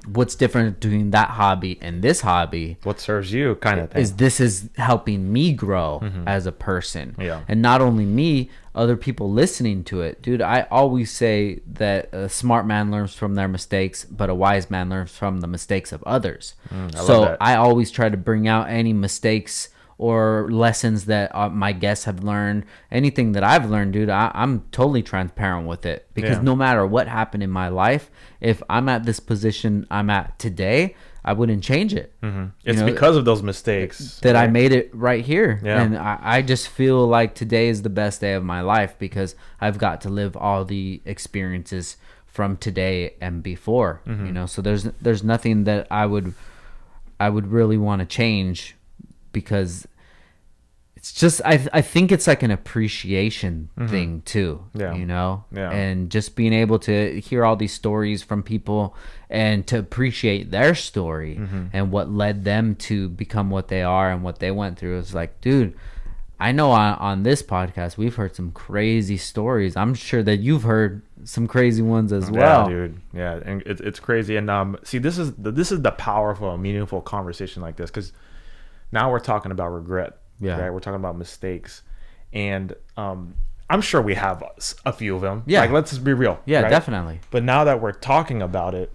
what's different between that hobby and this hobby, what serves you, kind of thing, is this is helping me grow as a person. Yeah. And not only me, other people listening to it. Dude, I always say that a smart man learns from their mistakes, but a wise man learns from the mistakes of others. So I always try to bring out any mistakes or lessons that my guests have learned. Anything that I've learned, dude, I'm totally transparent with it, because no matter what happened in my life, if I'm at this position I'm at today, I wouldn't change it. It's because of those mistakes that I made it right here. And I just feel like today is the best day of my life, because I've got to live all the experiences from today and before. You know, so there's nothing that I would really want to change, because it's just I think it's like an appreciation thing too. You know, and just being able to hear all these stories from people and to appreciate their story and what led them to become what they are and what they went through. It's like, dude, I know on this podcast we've heard some crazy stories. I'm sure that you've heard some crazy ones as well. Yeah, dude. Yeah, and it's crazy. And see, this is the power of a meaningful conversation like this, because now we're talking about regret. Right? We're talking about mistakes, and I'm sure we have a few of them. Like, let's just be real. Right? Definitely. But now that we're talking about it,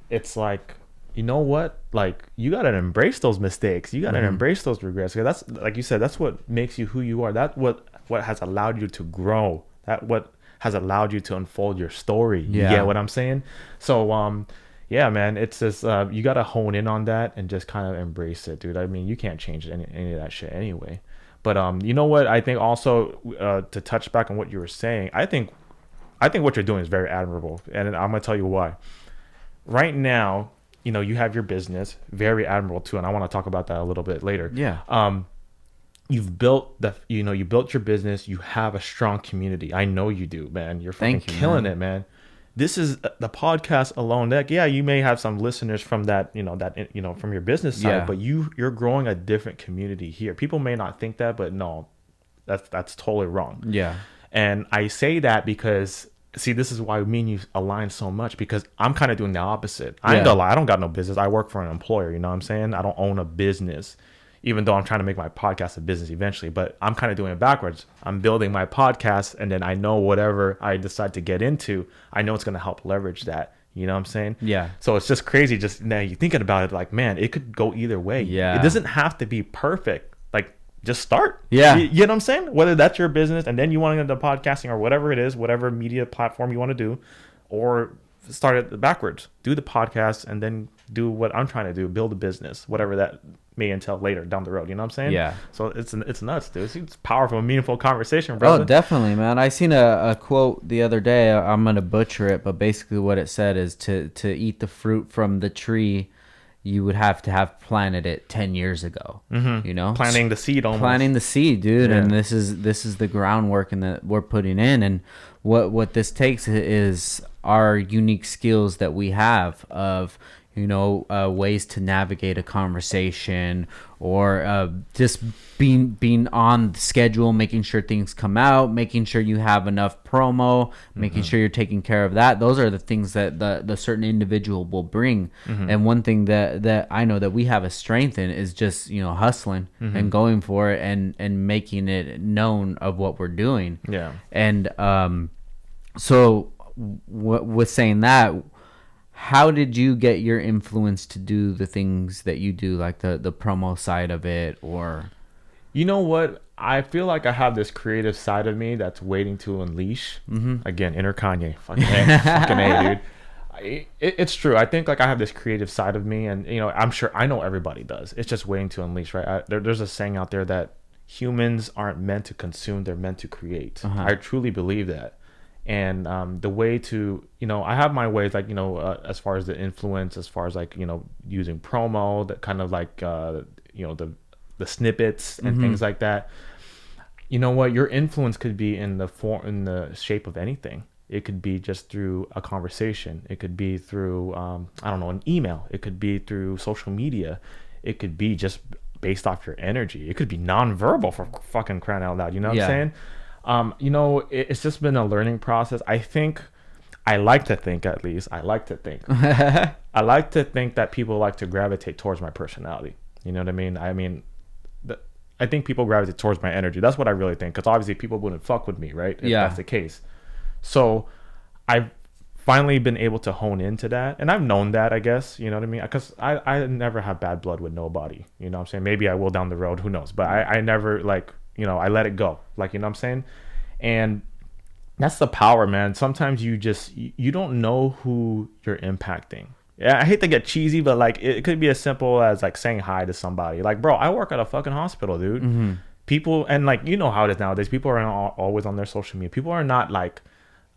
it's like, you know what? Like, you gotta embrace those mistakes. You gotta embrace those regrets. Because that's, like you said, that's what makes you who you are. That's what has allowed you to grow. That what has allowed you to unfold your story. You get what I'm saying? So yeah, man, it's just you gotta hone in on that and just kind of embrace it, dude. I mean, you can't change any of that shit anyway. But you know what? I think also to touch back on what you were saying, I think what you're doing is very admirable, and I'm gonna tell you why. Right now, you know, you have your business, very admirable too, and I want to talk about that a little bit later. You've built you built your business. You have a strong community. I know you do, man. You're fucking killing it, man. This is the podcast alone. That you may have some listeners from that from your business side, but you're growing a different community here. People may not think that, but no, that's totally wrong. And I say that because, see, this is why me and you align so much, because I'm kind of doing the opposite. I ain't gonna lie, I don't got no business. I work for an employer, you know what I'm saying? I don't own a business, even though I'm trying to make my podcast a business eventually, but I'm kind of doing it backwards. I'm building my podcast, and then I know whatever I decide to get into, I know it's going to help leverage that. You know what I'm saying? So it's just crazy. Just now you thinking about it, like, man, it could go either way. It doesn't have to be perfect. Like, just start. You know what I'm saying? Whether that's your business and then you want to get into podcasting or whatever it is, whatever media platform you want to do, or start it backwards. Do the podcast and then do what I'm trying to do, build a business, whatever that may entail later down the road. You know what I'm saying? So it's nuts, dude. It's powerful, meaningful conversation, brother. Oh, definitely, man. I seen a quote the other day. I'm gonna butcher it, but basically what it said is to eat the fruit from the tree, you would have to have planted it 10 years ago. You know, planting the seed, dude. And this is the groundwork and that we're putting in. And what this takes is our unique skills that we have of, ways to navigate a conversation, or just being on the schedule, making sure things come out, making sure you have enough promo, making sure you're taking care of that. Those are the things that the certain individual will bring. And one thing that I know that we have a strength in is just, hustling and going for it and making it known of what we're doing. And so with saying that, how did you get your influence to do the things that you do, like the promo side of it? Or you know what, I feel like I have this creative side of me that's waiting to unleash. Again, inner Kanye. Fucking A, dude. It's true. I think like I have this creative side of me, and you know, I'm sure I know everybody does. It's just waiting to unleash, right? There's a saying out there that humans aren't meant to consume; they're meant to create. I truly believe that. And the way to, you know, I have my ways, like, you know, as far as the influence, as far as like, you know, using promo, that kind of like, you know, the snippets and things like that. You know what? Your influence could be in the shape of anything. It could be just through a conversation. It could be through, I don't know, an email. It could be through social media. It could be just based off your energy. It could be nonverbal, for fucking crying out loud. You know what I'm saying? You know, it's just been a learning process. I like to think that people like to gravitate towards my personality. You know what I mean? I think people gravitate towards my energy. That's what I really think. Because obviously people wouldn't fuck with me, right? If that's the case. So I've finally been able to hone into that. And I've known that, I guess. You know what I mean? Because I never have bad blood with nobody. You know what I'm saying? Maybe I will down the road. Who knows? But I never, like, you know, I let it go. Like, you know what I'm saying? And that's the power, man. Sometimes you don't know who you're impacting. Yeah, I hate to get cheesy, but like it could be as simple as like saying hi to somebody. Like, bro, I work at a fucking hospital, dude. People, and like, you know how it is nowadays. People are always on their social media. People are not like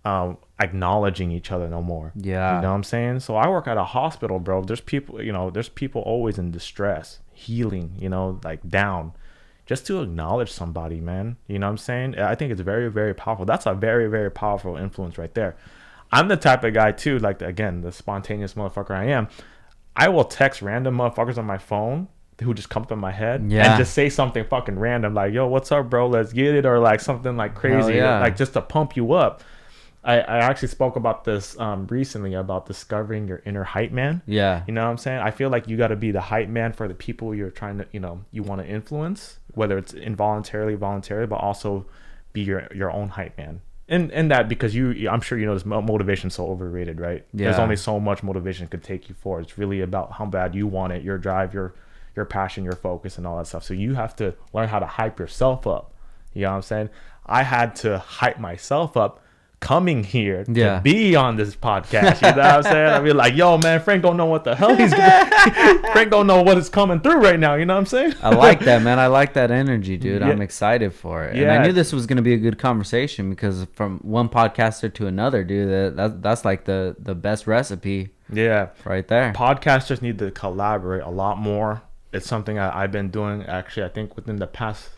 acknowledging each other no more. Yeah. You know what I'm saying? So I work at a hospital, bro. There's people, you know, there's people always in distress, healing, you know, like down. Just to acknowledge somebody, man. You know what I'm saying? I think it's very, very powerful. That's a very, very powerful influence right there. I'm the type of guy too, like, again, the spontaneous motherfucker I am. I will text random motherfuckers on my phone who just come up in my head and just say something fucking random, like, yo, what's up, bro? Let's get it. Or like something like crazy, like just to pump you up. I actually spoke about this recently, about discovering your inner hype man. Yeah. You know what I'm saying? I feel like you got to be the hype man for the people you're trying to, you know, you want to influence, whether it's involuntarily, voluntarily, but also be your own hype man. And that, because I'm sure you know this, motivation's so overrated, right? Yeah. There's only so much motivation could take you forward. It's really about how bad you want it, your drive, your passion, your focus, and all that stuff. So you have to learn how to hype yourself up. You know what I'm saying? I had to hype myself up coming here to be on this podcast. You know what I'm saying? I mean, like, yo, man, Frank don't know what the hell he's doing. Frank don't know what is coming through right now. You know what I'm saying? I like that, man. I like that energy, dude. I'm excited for it. And I knew this was going to be a good conversation, because from one podcaster to another, dude, that's like the best recipe. Yeah. Right there. Podcasters need to collaborate a lot more. It's something I've been doing, actually. I think within the past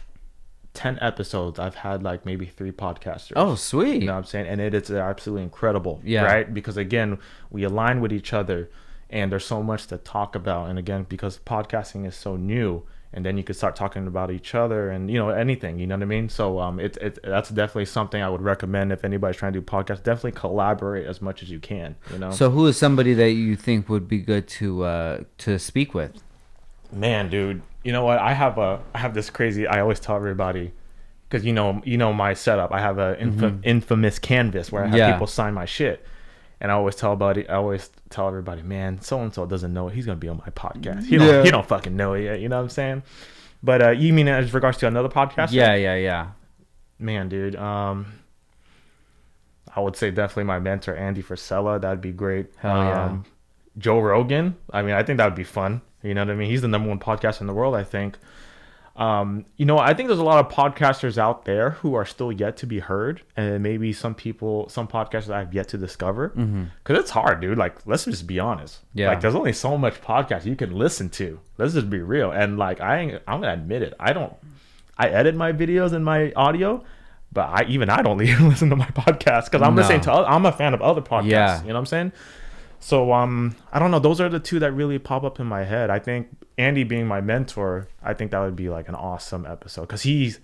10 episodes, I've had like maybe 3 podcasters. Oh, sweet. You know what I'm saying? And it's absolutely incredible. Yeah. Right? Because again, we align with each other, and there's so much to talk about. And again, because podcasting is so new, and then you could start talking about each other and, you know, anything, you know what I mean? So that's definitely something I would recommend if anybody's trying to do podcasts. Definitely collaborate as much as you can, you know? So who is somebody that you think would be good to speak with? Man, dude, you know what? I have this crazy. I always tell everybody, because you know my setup. I have a infamous canvas where I have people sign my shit, and I always tell everybody, man, so and so doesn't know it. He's gonna be on my podcast. He don't fucking know it yet. You know what I'm saying? But you mean as regards to another podcast? Yeah. Man, dude, I would say definitely my mentor Andy Frisella. That'd be great. Hell yeah. Joe Rogan. I mean, I think that would be fun. You know what I mean? He's the #1 podcast in the world, I think. You know, I think there's a lot of podcasters out there who are still yet to be heard, and maybe some podcasters I've yet to discover. Because it's hard, dude. Like, let's just be honest. Yeah. Like, there's only so much podcast you can listen to. Let's just be real. And like, I'm gonna admit it. I edit my videos and my audio, but I don't even listen to my podcast, because I'm listening to. I'm a fan of other podcasts. Yeah. You know what I'm saying? So, I don't know. Those are the 2 that really pop up in my head. I think Andy being my mentor, I think that would be like an awesome episode, because he's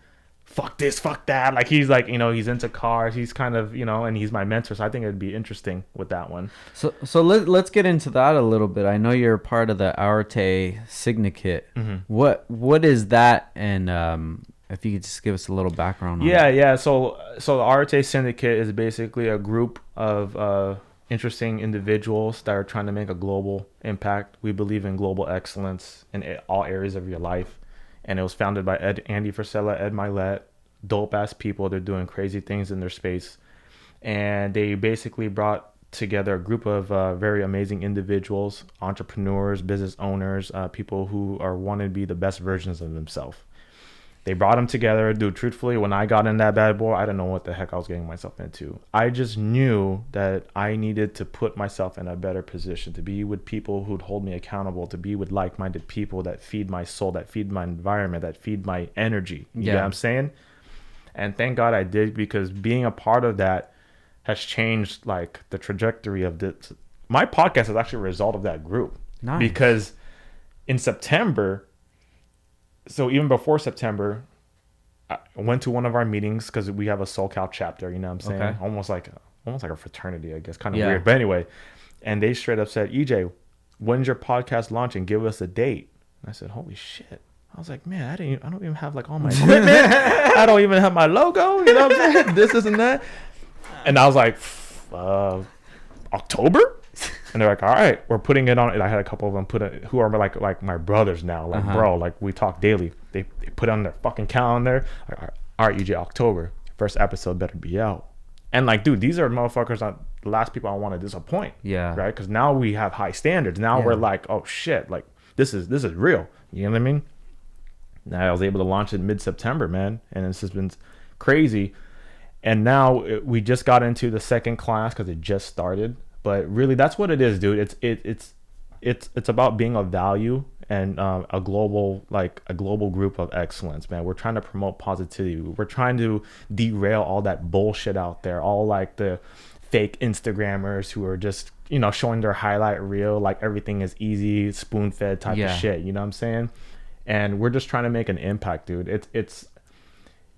fuck this, fuck that. Like, he's like, you know, he's into cars. He's kind of, you know, and he's my mentor. So I think it'd be interesting with that one. So let's get into that a little bit. I know you're part of the Arte Syndicate. What is that? And if you could just give us a little background on it. Yeah. So the Arte Syndicate is basically a group of interesting individuals that are trying to make a global impact. We believe in global excellence in all areas of your life. And it was founded by Andy Frisella, Ed Milet, dope ass people. They're doing crazy things in their space. And they basically brought together a group of very amazing individuals, entrepreneurs, business owners, people who are wanting to be the best versions of themselves. They brought them together. Dude, truthfully, when I got in that bad boy, I didn't know what the heck I was getting myself into. I just knew that I needed to put myself in a better position, to be with people who'd hold me accountable, to be with like-minded people that feed my soul, that feed my environment, that feed my energy. You know what I'm saying? And thank God I did, because being a part of that has changed like the trajectory of this. My podcast is actually a result of that group. Nice. Because in September, so even before September, I went to one of our meetings because we have a SoCal chapter, you know what I'm saying? Okay. Almost like a fraternity, I guess. Kind of weird. But anyway, and they straight up said, EJ, when's your podcast launching? Give us a date. And I said, holy shit. I was like, man, I don't even have like all my equipment. I don't even have my logo. You know what I'm saying? This isn't that. And I was like, October? And they're like, all right, we're putting it on. And I had a couple of them who are like my brothers now. Like, bro, like we talk daily. They put it on their fucking calendar. Like, all right, EJ, October. First episode better be out. And like, dude, these are motherfuckers, the last people I want to disappoint. Yeah. Right? Because now we have high standards. Now we're like, oh shit, like this is real. You know what I mean? Now I was able to launch it mid-September, man. And this has been crazy. And now we just got into the second class because it just started. But really, that's what it is, dude. It's about being of value and a global group of excellence, man. We're trying to promote positivity. We're trying to derail all that bullshit out there, all like the fake Instagrammers who are just, you know, showing their highlight reel like everything is easy, spoon-fed type of shit. You know what I'm saying? And we're just trying to make an impact, dude.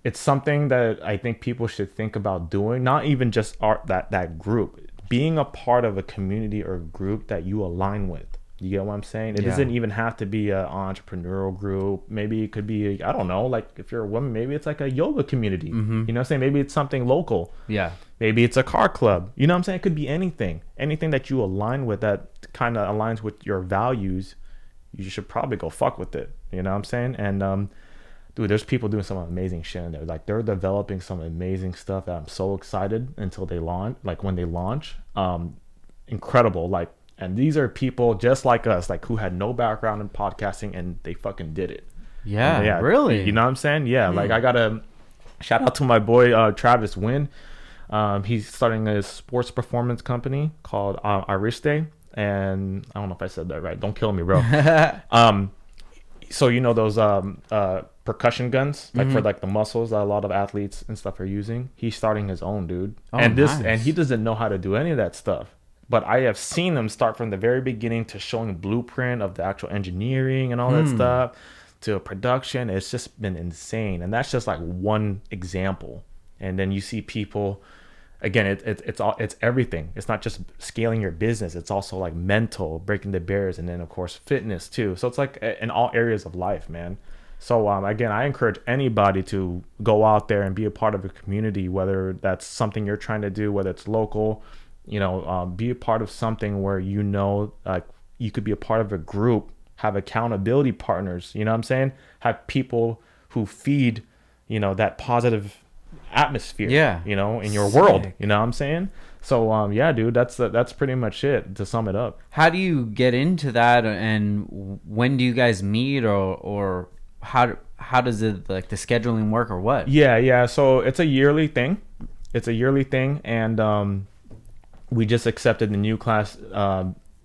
It's something that I think people should think about doing. Not even just that group. Being a part of a community or group that you align with. You get what I'm saying? It doesn't even have to be an entrepreneurial group. Maybe it could be, I don't know, like if you're a woman, maybe it's like a yoga community. You know what I'm saying? Maybe it's something local. Yeah. Maybe it's a car club. You know what I'm saying? It could be anything. Anything that you align with that kind of aligns with your values, you should probably go fuck with it. You know what I'm saying? And dude, there's people doing some amazing shit in there. Like they're developing some amazing stuff that I'm so excited until they launch. Like when they launch, incredible. Like, and these are people just like us, like who had no background in podcasting and they fucking did it. Yeah, really. You know what I'm saying? Yeah. Like I gotta shout out to my boy Travis Wynn. He's starting a sports performance company called Ariste, and I don't know if I said that right. Don't kill me, bro. So you know those percussion guns, like for like the muscles that a lot of athletes and stuff are using. He's starting his own, dude. And he doesn't know how to do any of that stuff. But I have seen him start from the very beginning to showing a blueprint of the actual engineering and all that stuff to production. It's just been insane. And that's just like one example. And then you see people, again, it's everything. It's not just scaling your business. It's also like mental, breaking the barriers, and then of course fitness too. So it's like in all areas of life, man. So again, I encourage anybody to go out there and be a part of a community, whether that's something you're trying to do, whether it's local, you know, be a part of something where, you know, like you could be a part of a group, have accountability partners, you know what I'm saying? Have people who feed, you know, that positive atmosphere, you know, in your world, you know what I'm saying? So yeah, dude, that's pretty much it to sum it up. How do you get into that, and when do you guys meet, or how does it, like, the scheduling work, or what? Yeah, so it's a yearly thing, and we just accepted the new class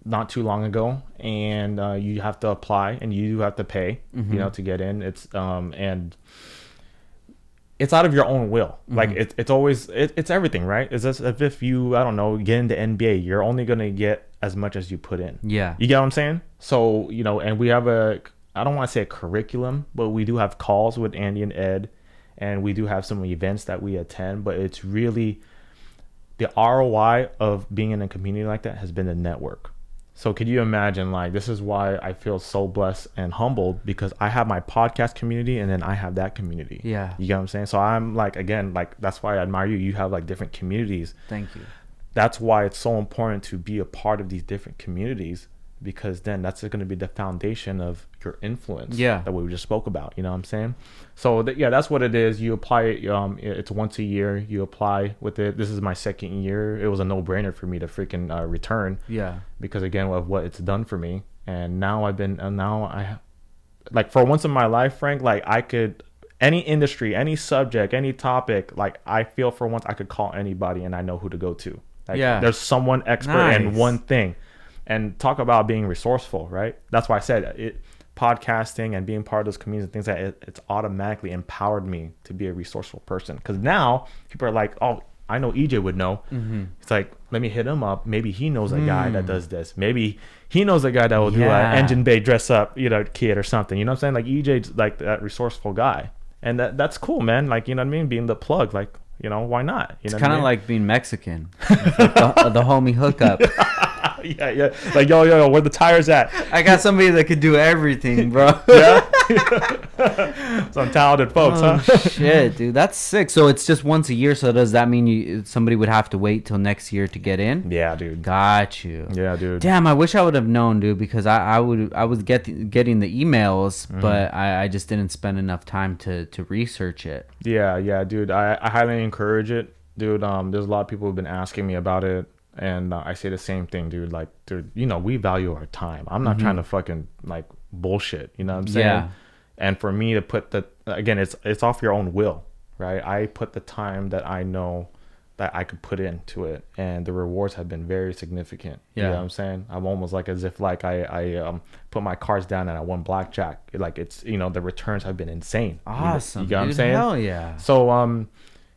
not too long ago, and you have to apply and you have to pay, you know, to get in. It's and it's out of your own will. Like it's always it's everything, right? It's as if you, I don't know, get into NBA, you're only gonna get as much as you put in. Yeah, you get what I'm saying? So, you know, and we have I don't want to say a curriculum, but we do have calls with Andy and Ed, and we do have some events that we attend. But it's really the ROI of being in a community like that has been the network. So could you imagine, like, this is why I feel so blessed and humbled, because I have my podcast community and then I have that community. Yeah. You get what I'm saying? So I'm like, again, like, that's why I admire you. You have like different communities. Thank you. that's why it's so important to be a part of these different communities, because then that's going to be the foundation of your influence that we just spoke about. You know what I'm saying? So that's what it is. You apply it. It's once a year. You apply with it. This is my second year. It was a no-brainer for me to freaking return. Yeah. Because again, of what it's done for me, and now I like, for once in my life, Frank, like, I could, any industry, any subject, any topic, like, I feel for once I could call anybody and I know who to go to. Like, there's someone expert in one thing. And talk about being resourceful, right? That's why I said it. Podcasting and being part of those communities and things like that, it's automatically empowered me to be a resourceful person. Because now people are like, oh, I know EJ would know. It's like, let me hit him up. Maybe he knows a guy that does this. Maybe he knows a guy that will do an engine bay dress up, kid or something. You know what I'm saying? Like, EJ's like that resourceful guy, and that's cool, man. Like, you know what I mean? Being the plug, like, why not? It's kind of like being Mexican, like the homie hookup. Yeah. Like, yo, where the tires at? I got somebody that could do everything, bro. Some talented folks, huh? Shit, dude, that's sick. So it's just once a year. So does that mean somebody would have to wait till next year to get in? Yeah, dude. Got you. Yeah, dude. Damn, I wish I would have known, dude, because I was getting the emails, but I just didn't spend enough time to research it. Yeah, dude. I highly encourage it, dude. There's a lot of people who've been asking me about it. And I say the same thing, dude. Like, dude, we value our time. I'm not trying to fucking, like, bullshit. You know what I'm saying? Yeah. And for me to put again, it's off your own will, right? I put the time that I know that I could put into it, and the rewards have been very significant. Yeah. You know what I'm saying? I'm almost like as if like I put my cards down and I won blackjack. Like, it's, the returns have been insane. Awesome. You know what I'm saying? Hell yeah. So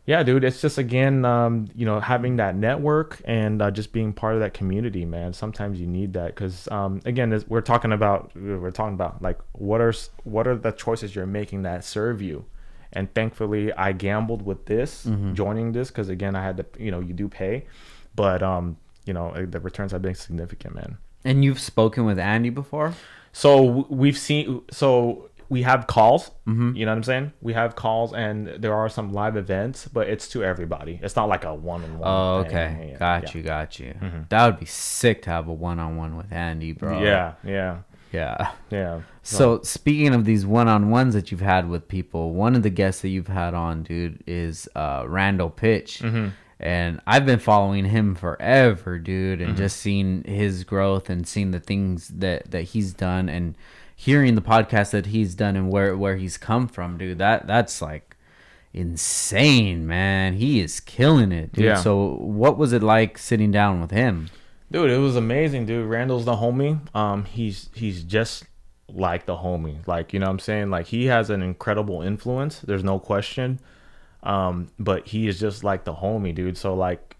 yeah, dude, it's just, again, having that network and just being part of that community, man. Sometimes you need that because, again, we're talking about like, what are the choices you're making that serve you? And thankfully, I gambled with this, joining this, because, again, I had to, you do pay, but the returns have been significant, man. And you've spoken with Andy before? So we have calls, you know what I'm saying? We have calls, and there are some live events, but it's to everybody. It's not like a one-on-one. Oh, okay. Got you. That would be sick to have a one-on-one with Andy, bro. Yeah. So speaking of these one-on-ones that you've had with people, one of the guests that you've had on, dude, is Randall Pitch. And I've been following him forever, dude, and just seeing his growth and seeing the things that he's done and hearing the podcast that he's done and where he's come from, dude. That's like insane, man. He is killing it, dude. Yeah. So what was it like sitting down with him? Dude, it was amazing, dude. Randall's the homie. He's just like the homie. Like, you know what I'm saying? Like, he has an incredible influence. There's no question. But he is just like the homie, dude. So, like,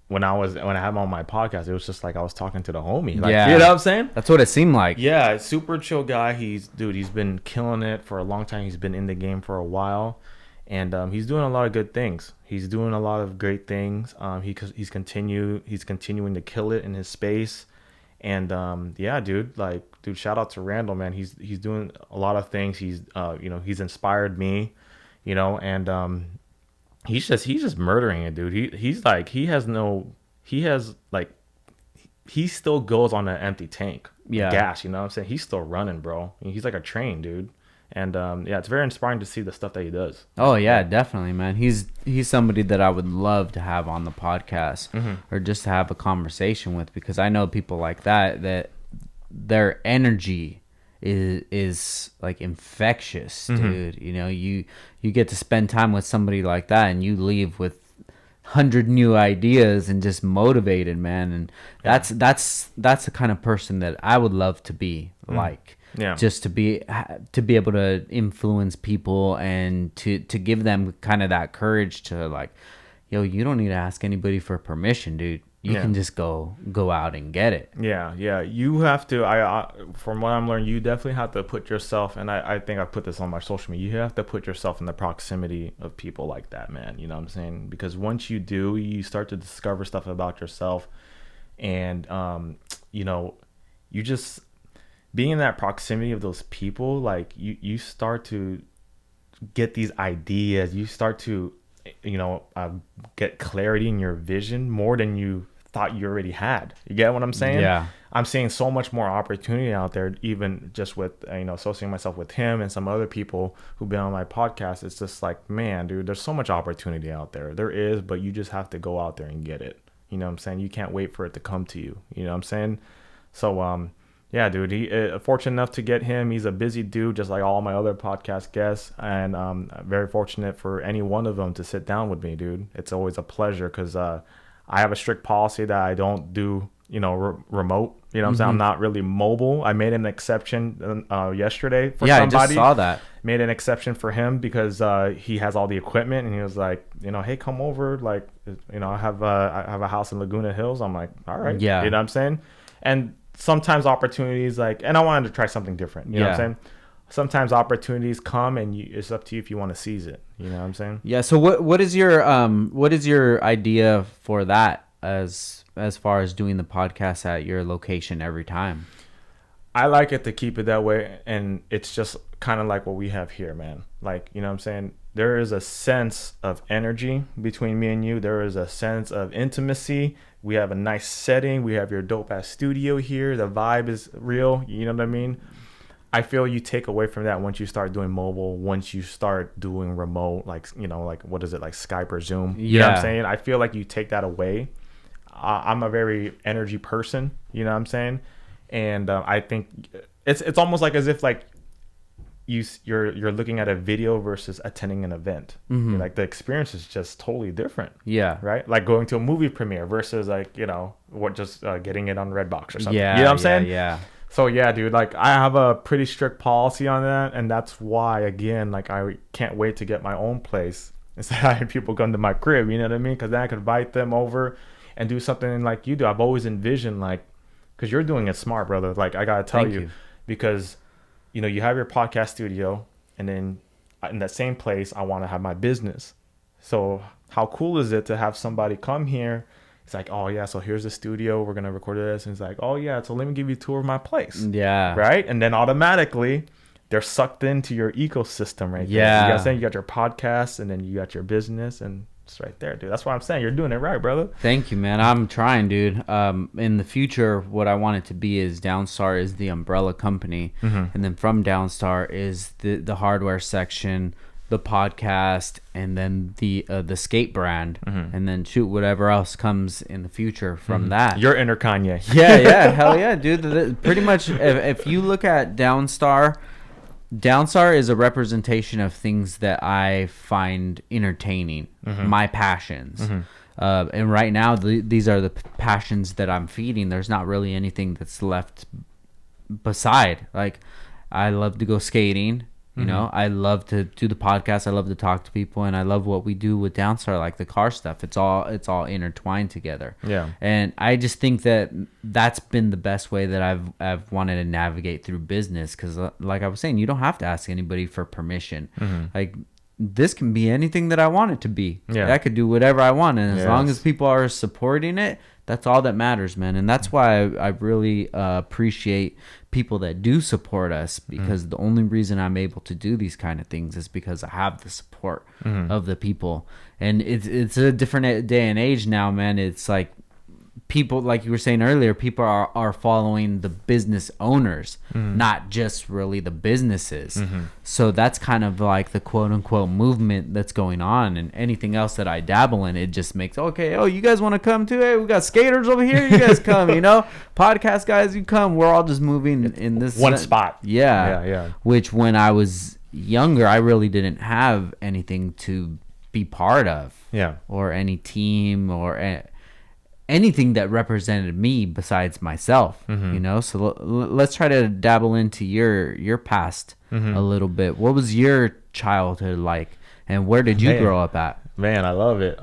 when I had him on my podcast, it was just like I was talking to the homie. Like, you know what I'm saying? That's what it seemed like. Yeah, super chill guy. He's been killing it for a long time. He's been in the game for a while, and he's doing a lot of good things. He's doing a lot of great things. He's continuing to kill it in his space, and yeah, dude. Like, dude, shout out to Randall, man. He's doing a lot of things. He's he's inspired me, and he's just murdering it, dude. He still goes on an empty tank. Yeah. Gas, you know what I'm saying? He's still running, bro. He's like a train, dude. And yeah, it's very inspiring to see the stuff that he does. Oh yeah, definitely, man. He's somebody that I would love to have on the podcast or just to have a conversation with, because I know people like that their energy is like infectious, dude. You get to spend time with somebody like that, and you leave with 100 new ideas and just motivated, man. And that's the kind of person that I would love to be like. Yeah. Just to be able to influence people and to give them kind of that courage to, like, yo, you don't need to ask anybody for permission, dude. You can just go out and get it. Yeah. You have to. From what I'm learning, you definitely have to put yourself. And I think I put this on my social media. You have to put yourself in the proximity of people like that, man. You know what I'm saying? Because once you do, you start to discover stuff about yourself, and you just being in that proximity of those people, like you start to get these ideas. You start to get clarity in your vision more than you thought you already had. You get what I'm saying? Yeah. I'm seeing so much more opportunity out there, even just with, associating myself with him and some other people who've been on my podcast. It's just like, man, dude, there's so much opportunity out there. There is, but you just have to go out there and get it. You know what I'm saying? You can't wait for it to come to you. You know what I'm saying? So, yeah, dude, he fortunate enough to get him. He's a busy dude, just like all my other podcast guests. And very fortunate for any one of them to sit down with me, dude. It's always a pleasure because I have a strict policy that I don't do, remote. You know what I'm saying? I'm not really mobile. I made an exception yesterday for somebody. I just saw that. Made an exception for him because he has all the equipment, and he was like, hey, come over. Like, I have a house in Laguna Hills. I'm like, all right. Yeah. You know what I'm saying? And sometimes opportunities and I wanted to try something different. You know what I'm saying? Sometimes opportunities come, and it's up to you if you want to seize it. You know what I'm saying? Yeah. So what is your idea for that as far as doing the podcast at your location every time? I like it to keep it that way, and it's just kind of like what we have here, man. Like, you know what I'm saying? There is a sense of energy between me and you. There is a sense of intimacy. We have a nice setting. We have your dope-ass studio here. The vibe is real. You know what I mean? I feel you take away from that once you start doing mobile, once you start doing remote, like what is it, like Skype or Zoom? You know what I'm saying? I feel like you take that away. I'm a very energy person, you know what I'm saying? And I think it's almost like as if like you're looking at a video versus attending an event. Mm-hmm. Like the experience is just totally different. Yeah. Right? Like going to a movie premiere versus like, getting it on Redbox or something. Yeah. You know what I'm saying? Yeah. So yeah, dude, like I have a pretty strict policy on that, and that's why, again, like I can't wait to get my own place instead of having people come to my crib. You know what I mean? Because then I could invite them over and do something like you do. I've always envisioned, like, because you're doing it smart, brother. Like I gotta tell you, because you have your podcast studio, and then in that same place, I want to have my business. So how cool is it to have somebody come here? It's like, oh yeah, so here's the studio, we're gonna record this, and it's like, oh yeah, so let me give you a tour of my place. Yeah. Right? And then automatically they're sucked into your ecosystem right there. Yeah. You got your podcast, and then you got your business, and it's right there, dude. That's why I'm saying you're doing it right, brother. Thank you, man. I'm trying, dude. In the future, what I want it to be is Downstar is the umbrella company, and then from Downstar is the hardware section, the podcast, and then the skate brand, and then shoot whatever else comes in the future from that. You're inner Kanye. Yeah, hell yeah, dude. Pretty much, if you look at Downstar is a representation of things that I find entertaining, my passions. And right now, these are the passions that I'm feeding. There's not really anything that's left beside. Like, I love to go skating. You know, I love to do the podcast. I love to talk to people, and I love what we do with Downstar, like the car stuff. It's all intertwined together. Yeah. And I just think that that's been the best way that I've wanted to navigate through business, because like I was saying, you don't have to ask anybody for permission. Like, this can be anything that I want it to be. Yeah. I could do whatever I want, and as long as people are supporting it, that's all that matters, man. And that's why I really appreciate people that do support us, because the only reason I'm able to do these kind of things is because I have the support of the people. And it's a different day and age now, man. It's like people, like you were saying earlier, people are following the business owners, not just really the businesses. So that's kind of like the quote unquote movement that's going on, and anything else that I dabble in, it just makes, okay, oh, you guys want to come too? Hey, we got skaters over here, you guys come, podcast guys, you come. We're all just moving in this one spot. Yeah. Which when I was younger, I really didn't have anything to be part of. Yeah. Or any team or anything that represented me besides myself, so let's try to dabble into your past a little bit. What was your childhood like, and where did you grow up at? Man, I love it.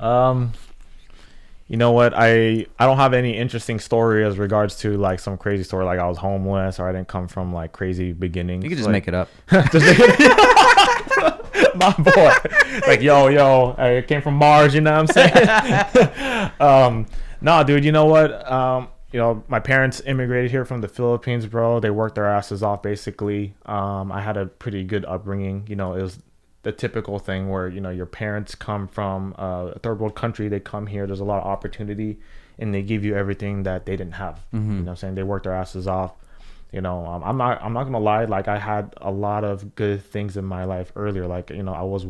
You know what, I don't have any interesting story as regards to like some crazy story, like I was homeless or I didn't come from like crazy beginnings. You can just make it up. My boy, like yo, I came from Mars, you know what I'm saying? No, dude, you know what? My parents immigrated here from the Philippines, bro. They worked their asses off, basically. I had a pretty good upbringing. It was the typical thing where, you know, your parents come from a third world country, they come here, there's a lot of opportunity, and they give you everything that they didn't have. You know what I'm saying? They work their asses off. You know, I'm not gonna lie, like I had a lot of good things in my life earlier. Like, you know, I was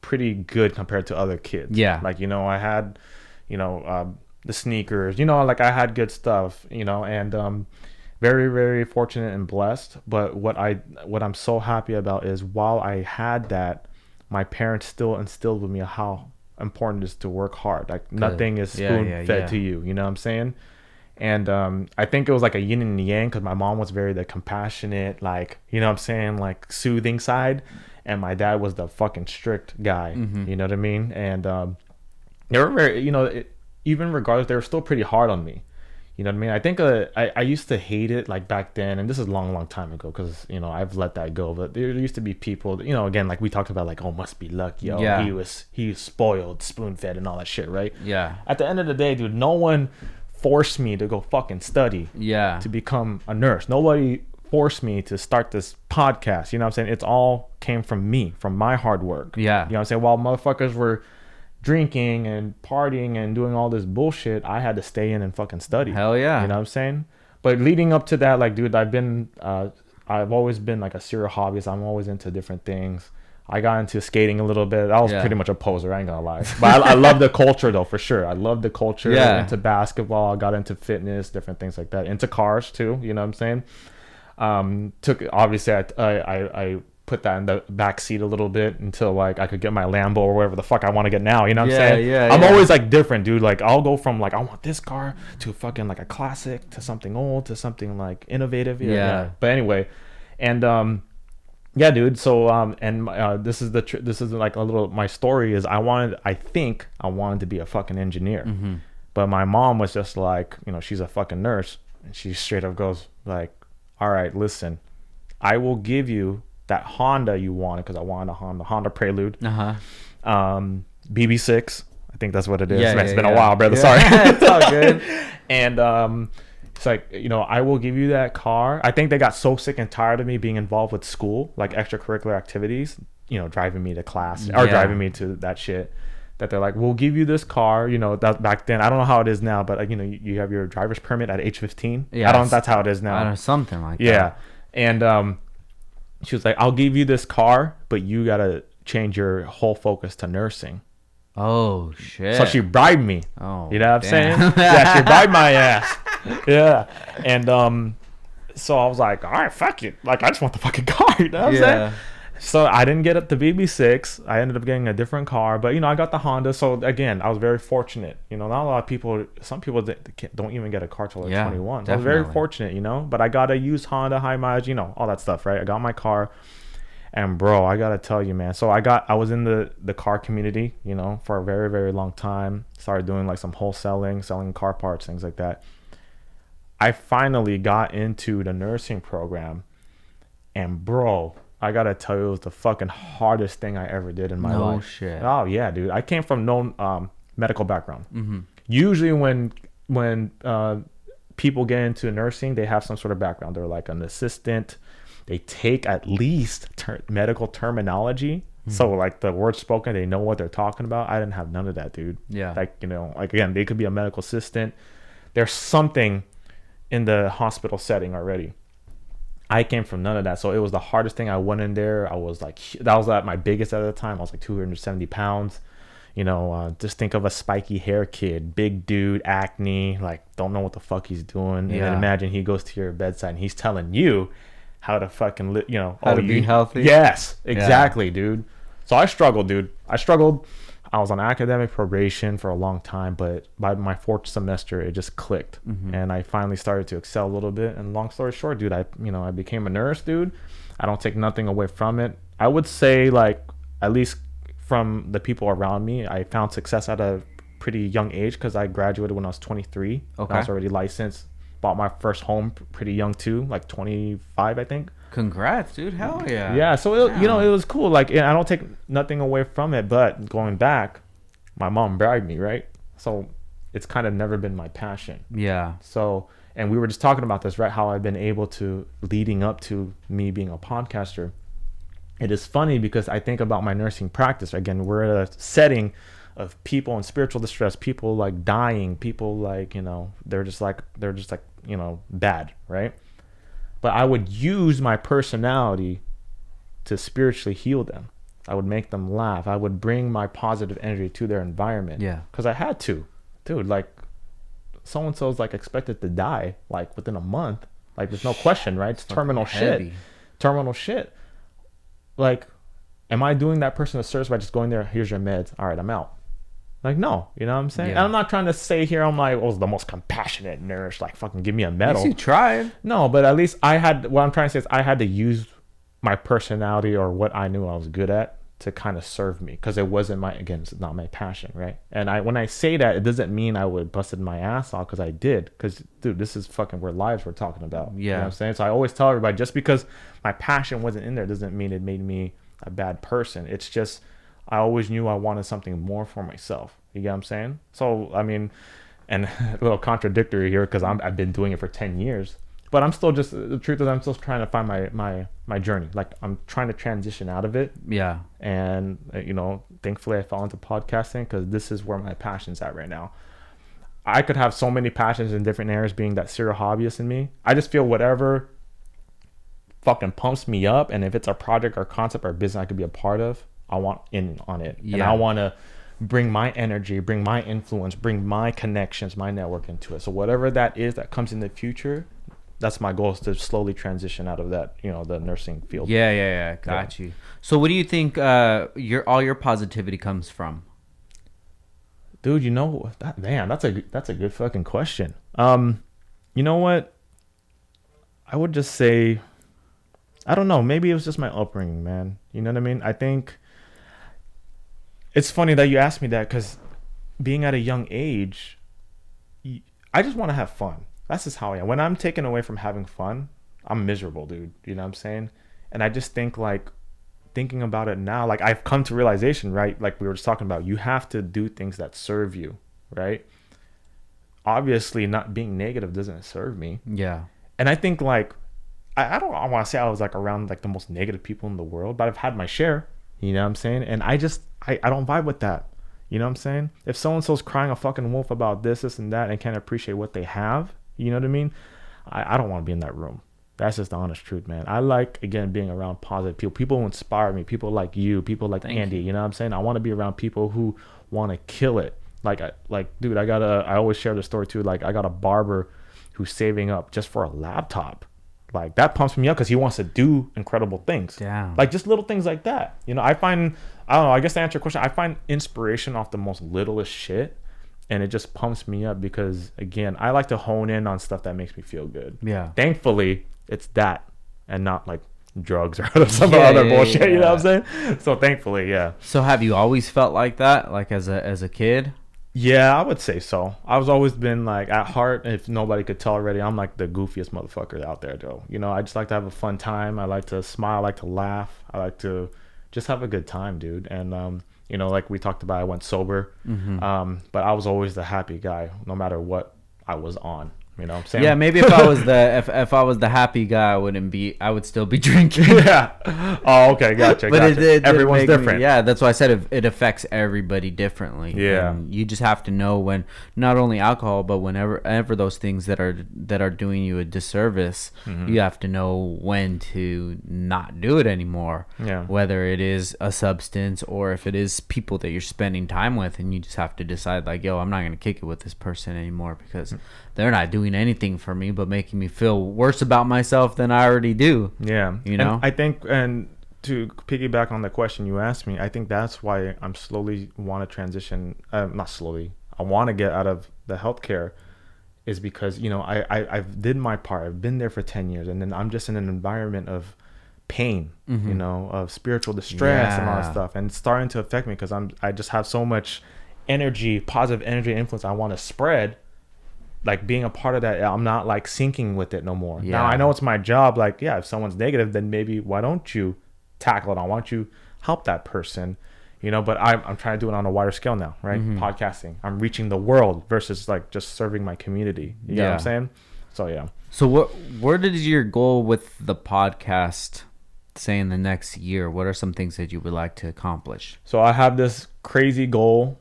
pretty good compared to other kids. Yeah. Like, you know, I had, you know, the sneakers, you know, like I had good stuff, you know, and very, very fortunate and blessed. But what I'm so happy about is while I had that, my parents still instilled with me how important it is to work hard. Like nothing is spoon fed to you. You know what I'm saying? And I think it was like a yin and yang, because my mom was very the compassionate, like, you know what I'm saying, like soothing side, and my dad was the fucking strict guy. You know what I mean? And they were very, you know, even regardless, they were still pretty hard on me. You know what I mean? I think I used to hate it like back then, and this is a long, long time ago, because, you know, I've let that go. But there used to be people, you know, again, like we talked about, like, oh, must be luck, yo. Yeah. He was spoiled, spoon fed, and all that shit, right? Yeah. At the end of the day, dude, no one forced me to go fucking study. Yeah. To become a nurse. Nobody forced me to start this podcast. You know what I'm saying? It's all came from me, from my hard work. Yeah. You know what I'm saying? While motherfuckers were drinking and partying and doing all this bullshit, I had to stay in and fucking study. Hell yeah. You know what I'm saying? But leading up to that, like, dude, I've always been like a serial hobbyist. I'm always into different things. I got into skating a little bit. I was pretty much a poser, I ain't gonna lie. But I love the culture though, for sure. I love the culture. Yeah. Into basketball, I got into fitness, different things like that. Into cars too, you know what I'm saying? Obviously I put that in the back seat a little bit until like I could get my Lambo or whatever the fuck I want to get now. You know what I'm saying? Yeah, I'm always like different, dude. Like I'll go from like I want this car to fucking like a classic to something old to something like innovative. Yeah. But anyway, and yeah, dude. So this is like a little, my story is I think I wanted to be a fucking engineer, but my mom was just like, you know, she's a fucking nurse, and she straight up goes like, all right, listen, I will give you that Honda you wanted, because I wanted a Honda Prelude, BB6, I think that's what it is. It's been a while, brother. Sorry. It's all good. And it's like, you know, I will give you that car. I think they got so sick and tired of me being involved with school, like extracurricular activities, you know, driving me to class or driving me to that shit, that they're like, we'll give you this car. You know, that back then, I don't know how it is now, but you know, you have your driver's permit at age 15. Yeah, I don't know if that's how it is now. I don't know, something like that. Yeah. And she was like, I'll give you this car, but you gotta change your whole focus to nursing. Oh shit. So she bribed me. Oh, you know what I'm saying? Yeah, she bribed my ass. Yeah. And so I was like, all right, fuck it. Like, I just want the fucking car. You know what I'm saying? So I didn't get the BB6. I ended up getting a different car, but you know, I got the Honda. So again, I was very fortunate. You know, not a lot of people, some people don't even get a car till like 21. So I was very fortunate, you know, but I got a used Honda, high mileage, you know, all that stuff, right? I got my car, and bro, I gotta tell you, man. So I was in the car community, you know, for a very, very long time. Started doing like some wholesaling, selling car parts, things like that. I finally got into the nursing program, and bro, I gotta tell you, it was the fucking hardest thing I ever did in my life. No shit. Oh yeah, dude. I came from no medical background. Usually when people get into nursing, they have some sort of background. They're like an assistant. They take at least medical terminology. So like the words spoken, they know what they're talking about. I didn't have none of that, dude. Yeah. Like, you know, like again, they could be a medical assistant. There's something in the hospital setting already. I came from none of that. So it was the hardest thing. I went in there. I was like, that was at my biggest at the time. I was like 270 pounds. You know, just think of a spiky hair kid, big dude, acne, like don't know what the fuck he's doing. And then imagine he goes to your bedside and he's telling you how to fucking live, you know, how to be healthy. Yes, exactly, dude. So I struggled, dude. I was on academic probation for a long time, but by my fourth semester, it just clicked, and I finally started to excel a little bit. And long story short, dude, I became a nurse, dude. I don't take nothing away from it. I would say, like, at least from the people around me, I found success at a pretty young age, because I graduated when I was 23. Okay. I was already licensed. Bought my first home pretty young too, like 25, I think. Congrats, dude. Hell yeah. Yeah, so it was cool. Like, I don't take nothing away from it, but going back, my mom bribed me, right? So it's kind of never been my passion. Yeah. So, and we were just talking about this, right? How I've been able to, leading up to me being a podcaster, it is funny because I think about my nursing practice. Again, we're at a setting of people in spiritual distress, people like dying, people like, they're just like, bad, right? But I would use my personality to spiritually heal them. I would make them laugh. I would bring my positive energy to their environment. Yeah. Because I had to. Dude, like, so-and-so's like expected to die like within a month. Like, there's no question, right? It's terminal shit. Terminal shit. Like, am I doing that person a service by just going there, here's your meds, all right, I'm out? Like, no, you know what I'm saying? Yeah. And I'm not trying to say here I'm like, the most compassionate nurse, like, fucking give me a medal. At least you tried. No, but at least what I'm trying to say is I had to use my personality or what I knew I was good at to kind of serve me, because it wasn't it's not my passion, right? And when I say that, it doesn't mean I would busted my ass off, because I did, because dude, this is fucking where lives we're talking about. Yeah. You know what I'm saying? So I always tell everybody, just because my passion wasn't in there doesn't mean it made me a bad person. It's just I always knew I wanted something more for myself. You get what I'm saying? So I mean, and a little contradictory here, because I've been doing it for 10 years. But I'm still the truth is I'm still trying to find my journey. Like, I'm trying to transition out of it. Yeah. And, thankfully I fell into podcasting, because this is where my passion's at right now. I could have so many passions in different areas, being that serial hobbyist in me. I just feel whatever fucking pumps me up. And if it's a project or concept or business I could be a part of, I want in on it. Yeah. And I want to bring my energy, bring my influence, bring my connections, my network into it. So whatever that is that comes in the future, that's my goal, is to slowly transition out of that, the nursing field. Yeah. Got you. So what do you think all your positivity comes from? Dude, that's a good fucking question. You know what? I would just say, I don't know, maybe it was just my upbringing, man. You know what I mean? I think it's funny that you asked me that, because being at a young age, I just want to have fun. That's just how I am. When I'm taken away from having fun, I'm miserable, dude. You know what I'm saying? And I just think, like, thinking about it now, like, I've come to realization, right? Like we were just talking about, you have to do things that serve you, right? Obviously, not being negative doesn't serve me. Yeah. And I think, like, I want to say I was, like, around, like, the most negative people in the world, but I've had my share. You know what I'm saying? And I don't vibe with that. You know what I'm saying? If so-and-so's crying a fucking wolf about this and that, and can't appreciate what they have, you know what I mean? I don't want to be in that room. That's just the honest truth, man. I like, again, being around positive people. People who inspire me. People like you. People like Andy. You know what I'm saying? I want to be around people who want to kill it. Dude, I always share the story too. Like, I got a barber who's saving up just for a laptop. Like, that pumps me up, because he wants to do incredible things. Damn. Like, just little things like that. I find, I don't know, I guess to answer your question, I find inspiration off the most littlest shit. And it just pumps me up, because, again, I like to hone in on stuff that makes me feel good. Yeah. Thankfully, it's that, and not like drugs or some other bullshit. Yeah. You know what I'm saying? So thankfully, yeah. So have you always felt like that, like as a kid? Yeah, I would say so. I've always been, like, at heart, if nobody could tell already, I'm like the goofiest motherfucker out there, though. I just like to have a fun time. I like to smile. I like to laugh. I like to just have a good time, dude. And like we talked about, I went sober. Mm-hmm. But I was always the happy guy, no matter what I was on. You know what I'm saying? Yeah, maybe if I was if I was the happy guy, I would still be drinking. Yeah. Oh, okay, gotcha. But it everyone's different. Yeah, that's why I said it affects everybody differently. Yeah. And you just have to know when, not only alcohol, but whenever those things that are doing you a disservice, mm-hmm. you have to know when to not do it anymore. Yeah. Whether it is a substance or if it is people that you're spending time with, and you just have to decide, like, yo, I'm not gonna kick it with this person anymore, because they're not doing anything for me but making me feel worse about myself than I already do. Yeah. And I think, and to piggyback on the question you asked me, I think that's why I'm slowly want to transition, not slowly, I want to get out of the healthcare, is because, I've did my part. I've been there for 10 years, and then I'm just in an environment of pain, mm-hmm. Of spiritual distress and all that stuff. And it's starting to affect me, because I just have so much energy, positive energy influence I want to spread. Like, being a part of that, I'm not, like, syncing with it no more. Yeah. Now I know it's my job. Like, yeah, if someone's negative, then maybe why don't you tackle it? Why don't you help that person? But I'm trying to do it on a wider scale now, right? Mm-hmm. Podcasting. I'm reaching the world versus, like, just serving my community. You know what I'm saying? So, yeah. So where did your goal with the podcast say in the next year? What are some things that you would like to accomplish? So I have this crazy goal.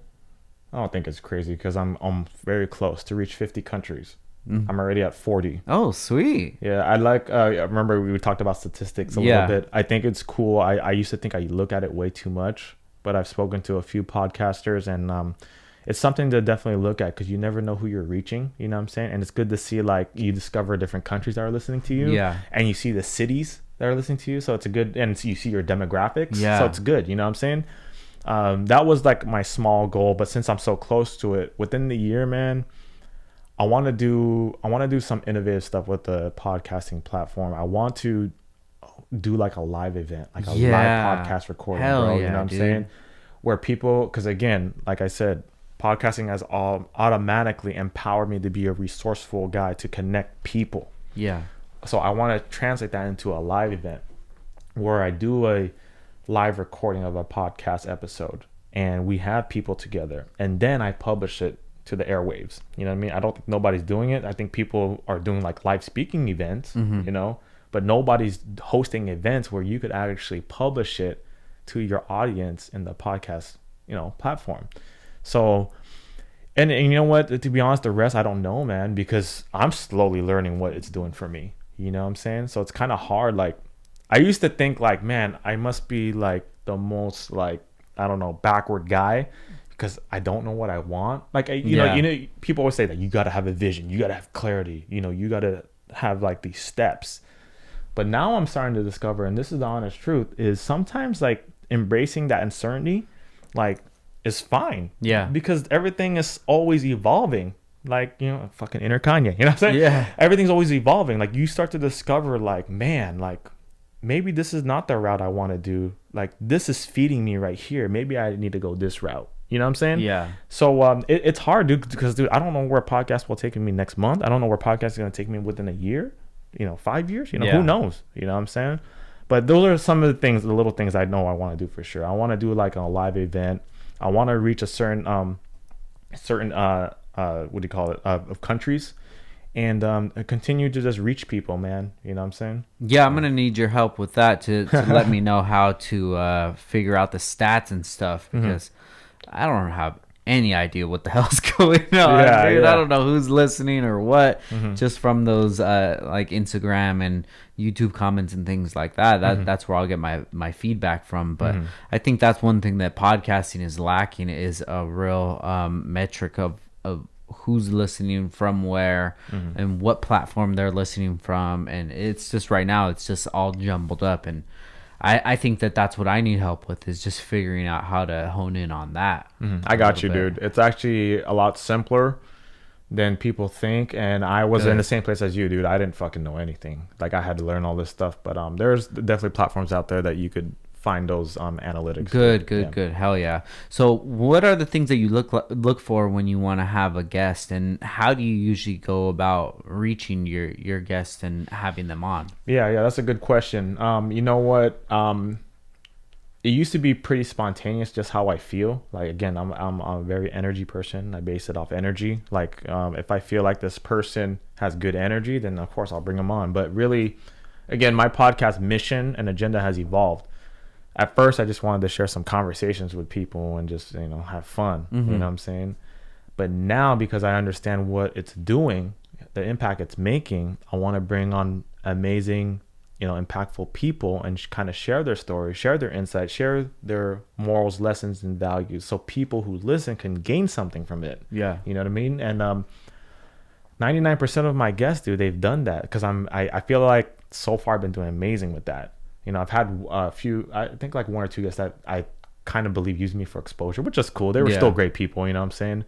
I don't think it's crazy because I'm very close to reach 50 countries. I'm already at 40. Oh, sweet. Yeah, I remember we talked about statistics a little bit. I think it's cool. I used to think I look at it way too much, but I've spoken to a few podcasters, and it's something to definitely look at because you never know who you're reaching. You know what I'm saying? And it's good to see, like, you discover different countries that are listening to you. Yeah. And you see the cities that are listening to you. So it's a good, and you see your demographics. Yeah. So it's good. You know what I'm saying? That was like my small goal, but since I'm so close to it, within the year, man, I want to do some innovative stuff with the podcasting platform. I want to do like a live event, like a live podcast recording, bro. You know what I'm saying? Where people, because again, like I said, podcasting has all automatically empowered me to be a resourceful guy to connect people. Yeah. So I want to translate that into a live event where I do a live recording of a podcast episode and we have people together, and then I publish it to the airwaves. You know what I mean? I don't think nobody's doing it. I think people are doing like live speaking events, you know, but nobody's hosting events where you could actually publish it to your audience in the podcast, you know, platform. So, and you know what, to be honest, the rest, I don't know, man, because I'm slowly learning what it's doing for me. You know what I'm saying? So it's kind of hard. Like, I used to think like, man, I must be like the most, like, I don't know, backward guy because I don't know what I want. Like, you know, people always say that you got to have a vision, you got to have clarity, you know, you got to have like these steps. But now I'm starting to discover, and this is the honest truth, is sometimes like embracing that uncertainty, like, is fine. Yeah. Because everything is always evolving. Like, you know, fucking inner Kanye, you know what I'm saying? Yeah. Everything's always evolving. Like, you start to discover, like, man, like, maybe this is not the route I want to do. Like, this is feeding me right here. Maybe I need to go this route. You know what I'm saying? Yeah. So it's hard, dude, because, dude, I don't know where podcast will take me next month. I don't know where podcast is going to take me within a year, you know, 5 years. You know, who knows? You know what I'm saying? But those are some of the things, the little things I know I want to do for sure. I want to do like a live event. I want to reach a certain what do you call it, of countries, and continue to just reach people, man. You know what I'm saying? Yeah, I'm gonna need your help with that to let me know how to figure out the stats and stuff, because I don't have any idea what the hell's going on. Yeah, dude. I don't know who's listening or what. Just from those like Instagram and YouTube comments and things like that. That's where I'll get my feedback from. But I think that's one thing that podcasting is lacking, is a real metric of who's listening from where and what platform they're listening from. And it's just right now, it's just all jumbled up. And I think that's what I need help with, is just figuring out how to hone in on that. I got you, dude. It's actually a lot simpler than people think. And I was in the same place as you, dude. I didn't fucking know anything. Like, I had to learn all this stuff. But there's definitely platforms out there that you could find those analytics. Good. Hell yeah. So what are the things that you look for when you want to have a guest, and how do you usually go about reaching your guests and having them on? Yeah, that's a good question. You know what, it used to be pretty spontaneous, just how I feel. Like, again, I'm a very energy person. I base it off energy. Like, if I feel like this person has good energy, then of course I'll bring them on. But really, again, my podcast mission and agenda has evolved. At first, I just wanted to share some conversations with people and just, you know, have fun. You know what I'm saying? But now, because I understand what it's doing, the impact it's making, I want to bring on amazing, you know, impactful people and kind of share their story, share their insights, share their morals, lessons, and values, so people who listen can gain something from it. Yeah. You know what I mean? And 99% of my guests, dude, they've done that, because I feel like so far I've been doing amazing with that. You know, I've had a few, I think like one or two guests that I kind of believe used me for exposure, which is cool. They were still great people, you know what I'm saying?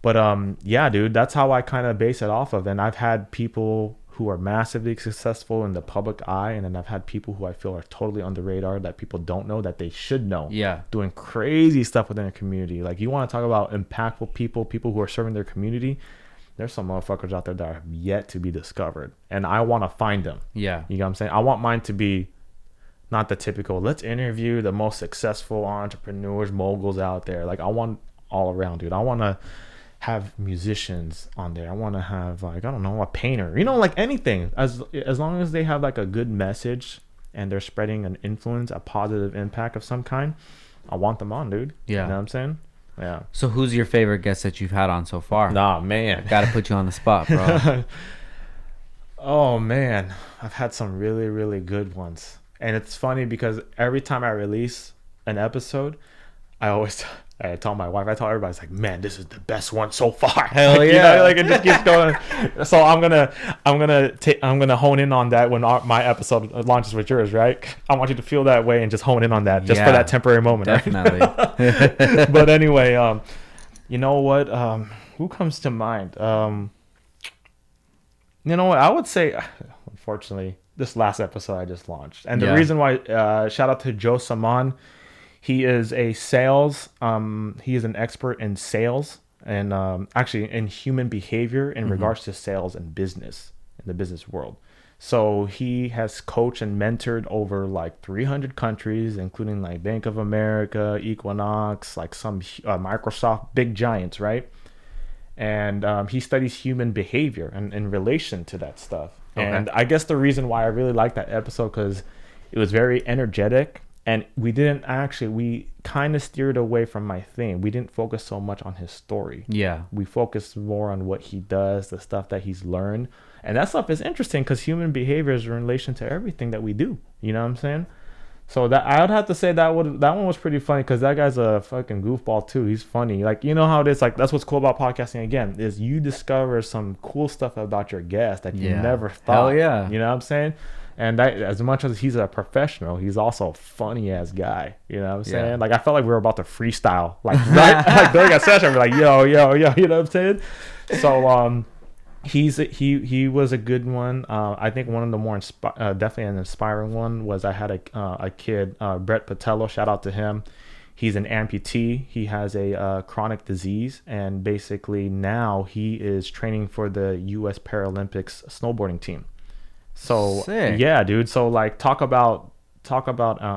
But yeah, dude, that's how I kind of base it off of. And I've had people who are massively successful in the public eye, and then I've had people who I feel are totally on the radar that people don't know that they should know. Yeah. Doing crazy stuff within a community. Like, you want to talk about impactful people who are serving their community. There's some motherfuckers out there that are yet to be discovered, and I want to find them. Yeah. You know what I'm saying? I want mine to be not the typical, let's interview the most successful entrepreneurs, moguls out there. Like, I want all around, dude. I want to have musicians on there. I want to have, like, I don't know, a painter, you know, like anything, as long as they have like a good message and they're spreading an influence, a positive impact of some kind, I want them on, dude. Yeah. You know what I'm saying? Yeah. So who's your favorite guest that you've had on so far? Nah, man. Gotta put you on the spot, bro. Oh, man. I've had some really, really good ones. And it's funny because every time I release an episode, I tell my wife, I tell everybody, it's like, man, this is the best one so far. Hell like, yeah. You know, like it just keeps going. So I'm gonna hone in on that when my episode launches with yours, right? I want you to feel that way and just hone in on that just for that temporary moment. Definitely. Right? But anyway, you know what? Who comes to mind? You know what? I would say, unfortunately, this last episode I just launched, and the reason why, shout out to Joe Saman. He is a sales. He is an expert in sales and actually in human behavior in regards to sales and business in the business world. So he has coached and mentored over like 300 countries, including like Bank of America, Equinox, like some Microsoft big giants, right? And he studies human behavior and in relation to that stuff. Okay. And I guess the reason why I really like that episode because it was very energetic. And we kind of steered away from my theme. We didn't focus so much on his story. Yeah. We focused more on what he does, the stuff that he's learned. And that stuff is interesting because human behavior is in relation to everything that we do. You know what I'm saying? So that I would have to say that one was pretty funny because that guy's a fucking goofball too. He's funny. Like, you know how it is? Like, that's what's cool about podcasting again, is you discover some cool stuff about your guest that you never thought. Hell yeah. You know what I'm saying? And that, as much as he's a professional, he's also a funny ass guy. You know what I'm saying? Like, I felt like we were about to freestyle, like right like during a session, we're like, yo, you know what I'm saying? So he was a good one. I think one of the more definitely an inspiring one was I had a kid, Brett Patello. Shout out to him. He's an amputee. He has a chronic disease, and basically now he is training for the U.S. Paralympics snowboarding team. So sick. Yeah, dude. So like talk about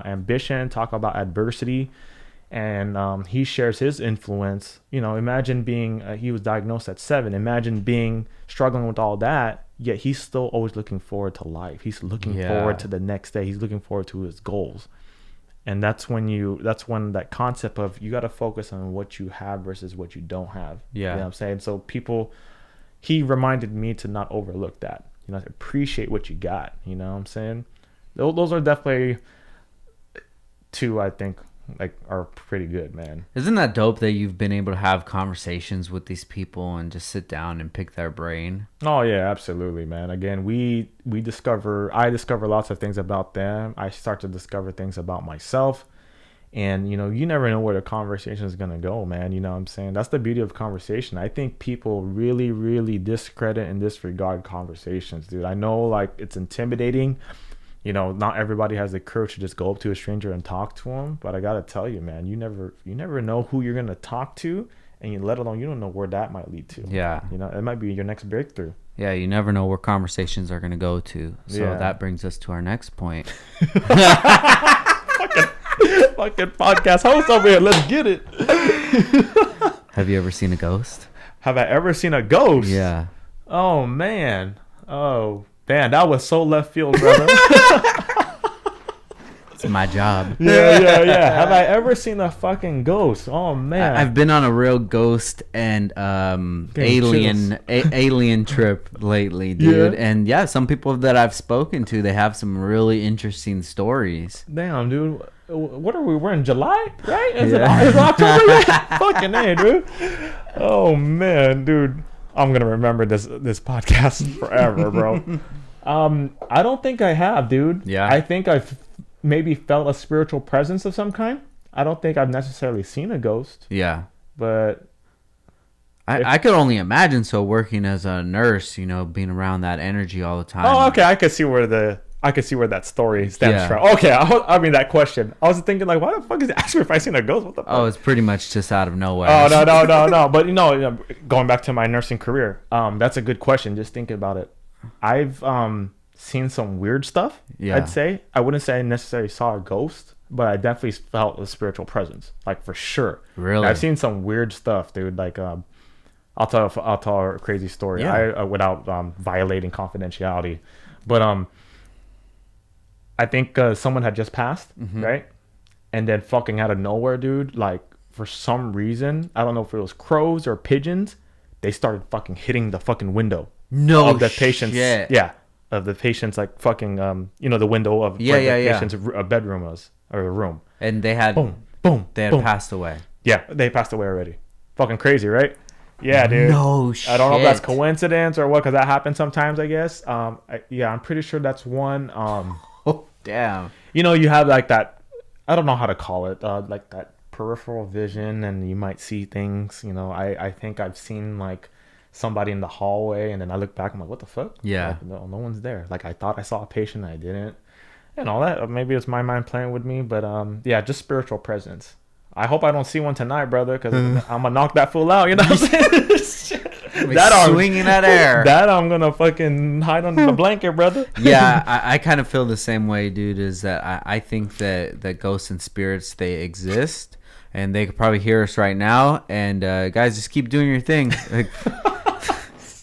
ambition, talk about adversity, and he shares his influence. You know, imagine being he was diagnosed at 7. Imagine being struggling with all that, yet he's still always looking forward to life. He's looking forward to the next day. He's looking forward to his goals. And that's when that concept of you got to focus on what you have versus what you don't have. Yeah. You know what I'm saying? So he reminded me to not overlook that. You know, appreciate what you got. You know what I'm saying? Those are definitely two I think like are pretty good, man. Isn't that dope that you've been able to have conversations with these people and just sit down and pick their brain? Oh yeah, absolutely, man. Again, I discover lots of things about them. I start to discover things about myself. And, you know, you never know where the conversation is going to go, man. You know what I'm saying? That's the beauty of conversation. I think people really, really discredit and disregard conversations, dude. I know, like, it's intimidating. You know, not everybody has the courage to just go up to a stranger and talk to them. But I got to tell you, man, you never know who you're going to talk to. And you don't know where that might lead to. Yeah. You know, it might be your next breakthrough. Yeah, you never know where conversations are going to go to. So that brings us to our next point. Fucking podcast host over here. Let's get it. Have you ever seen a ghost? Have I ever seen a ghost? Yeah. Oh, man. Oh, man. That was so left field, brother. It's my job. Yeah. Have I ever seen a fucking ghost? Oh, man. I've been on a real ghost and alien trip lately, dude. Yeah. And yeah, some people that I've spoken to, they have some really interesting stories. Damn, dude. What are we? We're in July, right? Is it October yet? Fucking A, dude. Oh man, dude. I'm gonna remember this podcast forever, bro. I don't think I have, dude. Yeah. I think I've maybe felt a spiritual presence of some kind. I don't think I've necessarily seen a ghost. Yeah. But I could only imagine working as a nurse, you know, being around that energy all the time. Oh, okay. I could see where that story stems from. Okay, I mean that question. I was thinking like, why the fuck is it asking if I seen a ghost? What the fuck? Oh, it's pretty much just out of nowhere. Oh no. But you know, going back to my nursing career, that's a good question. Just think about it. I've seen some weird stuff. Yeah. I'd say I wouldn't say I necessarily saw a ghost, but I definitely felt a spiritual presence, like for sure. Really, I've seen some weird stuff, dude. Like I'll tell a crazy story. Yeah. Without violating confidentiality, but I think someone had just passed, right? And then fucking out of nowhere, dude, like for some reason, I don't know if it was crows or pigeons, they started fucking hitting the fucking window. No of the patient's, shit. yeah, of the patient's like fucking the window of where the patient's bedroom was, or a room. And they had they had passed away. Yeah, they passed away already. Fucking crazy, right? Yeah, dude. No shit. I don't know if that's coincidence or what, because that happens sometimes, I guess. I'm pretty sure that's one. Oh, damn. You have like that, I don't know how to call it, like that peripheral vision, and you might see things. I think I've seen like somebody in the hallway, and then I look back, I'm like, what the fuck? Yeah. Like, no one's there. Like I thought I saw a patient, I didn't. And all that. Maybe it's my mind playing with me, but just spiritual presence. I hope I don't see one tonight, brother, because I'm gonna knock that fool out. You know what I'm saying? That swinging that air. That I'm gonna fucking hide under the blanket, brother. Yeah, I kind of feel the same way, dude. Is that I think that ghosts and spirits, they exist, and they could probably hear us right now. And guys, just keep doing your thing. Like,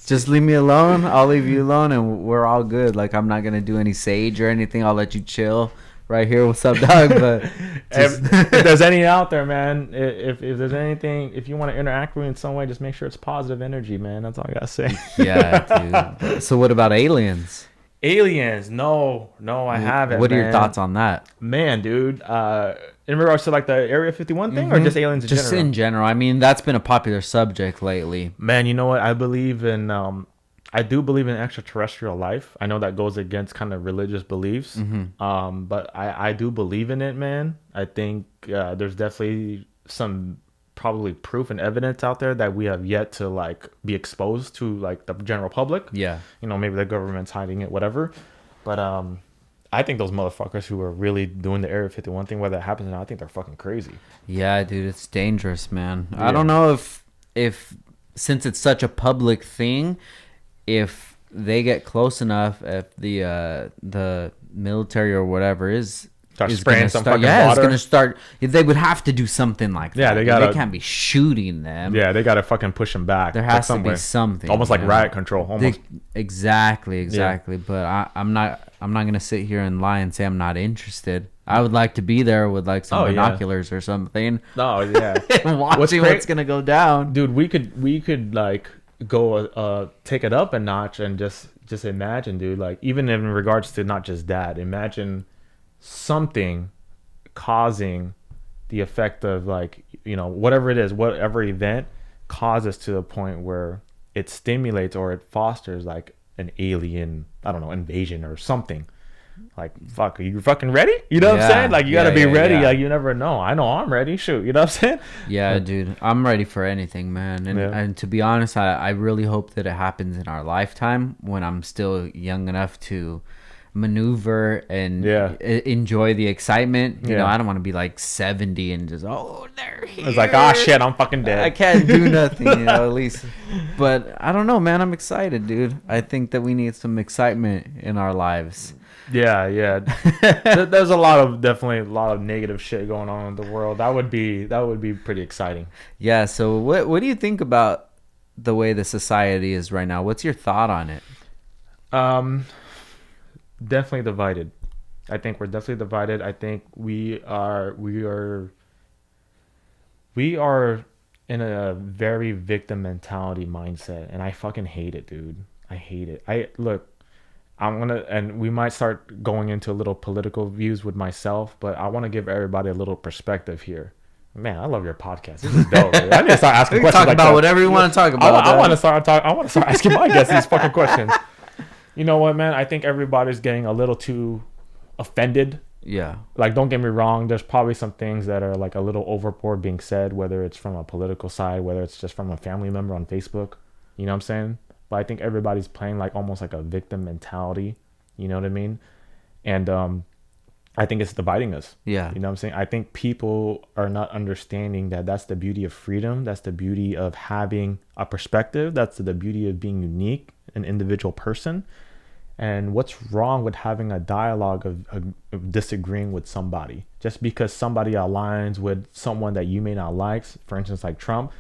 just leave me alone. I'll leave you alone, and we're all good. Like, I'm not gonna do any sage or anything. I'll let you chill right here. What's up, dog? But if there's any out there, man, if there's anything, if you want to interact with me in some way, just make sure it's positive energy, man. That's all I gotta say. Yeah, dude. So what about aliens? Aliens? No, I haven't. What are your thoughts on that? Man, dude, in regards to like the Area 51 thing, or just aliens in general? Just in general. I mean, that's been a popular subject lately. Man, you know what? I do believe in extraterrestrial life. I know that goes against kind of religious beliefs, but I do believe in it, man. I think there's definitely some probably proof and evidence out there that we have yet to like be exposed to like the general public. Yeah, maybe the government's hiding it, whatever. But I think those motherfuckers who are really doing the Area 51 thing, whether it happens or not, I think they're fucking crazy. Yeah, dude, it's dangerous, man. Yeah. I don't know if since it's such a public thing, if they get close enough, if the military or whatever is spraying some fucking water. it's gonna start. They would have to do something like that. Yeah, they can't be shooting them. Yeah, they gotta fucking push them back. There has to be something, almost like riot control. Almost. Exactly. Yeah. But I'm not gonna sit here and lie and say I'm not interested. I would like to be there with like some binoculars or something. Oh yeah, watching what's gonna go down, dude. We could like go take it up a notch and just imagine, dude, like even in regards to not just that, imagine something causing the effect of like whatever it is, whatever event causes to the point where it stimulates or it fosters like an alien, I don't know, invasion or something. Like, fuck, are you fucking ready? You know what I'm saying? Like, you gotta be ready. Like, you never know. I know I'm ready. Shoot, you know what I'm saying? Yeah, dude, I'm ready for anything, man. And to be honest, I really hope that it happens in our lifetime when I'm still young enough to maneuver and enjoy the excitement. You know, I don't want to be like 70 and just they're here. It's like, oh shit, I'm fucking dead. I can't do nothing, at least. But I don't know, man. I'm excited, dude. I think that we need some excitement in our lives. Yeah. There's definitely a lot of negative shit going on in the world. That would be pretty exciting. Yeah. So what do you think about the way the society is right now? What's your thought on it? Definitely divided. I think we're definitely divided. I think we are in a very victim mentality mindset, and I fucking hate it, dude. I hate it. And we might start going into a little political views with myself, but I want to give everybody a little perspective here. Man, I love your podcast. This is dope. Dude. I need to start asking questions. Talk about whatever you want to talk about. I want to start asking my guests these fucking questions. You know what, man? I think everybody's getting a little too offended. Yeah. Like, don't get me wrong. There's probably some things that are like a little overboard being said, whether it's from a political side, whether it's just from a family member on Facebook. You know what I'm saying? But I think everybody's playing like almost like a victim mentality. You know what I mean? And I think it's dividing us. Yeah. You know what I'm saying? I think people are not understanding that that's the beauty of freedom. That's the beauty of having a perspective. That's the beauty of being unique, an individual person. And what's wrong with having a dialogue of disagreeing with somebody? Just because somebody aligns with someone that you may not like, for instance, like Trump,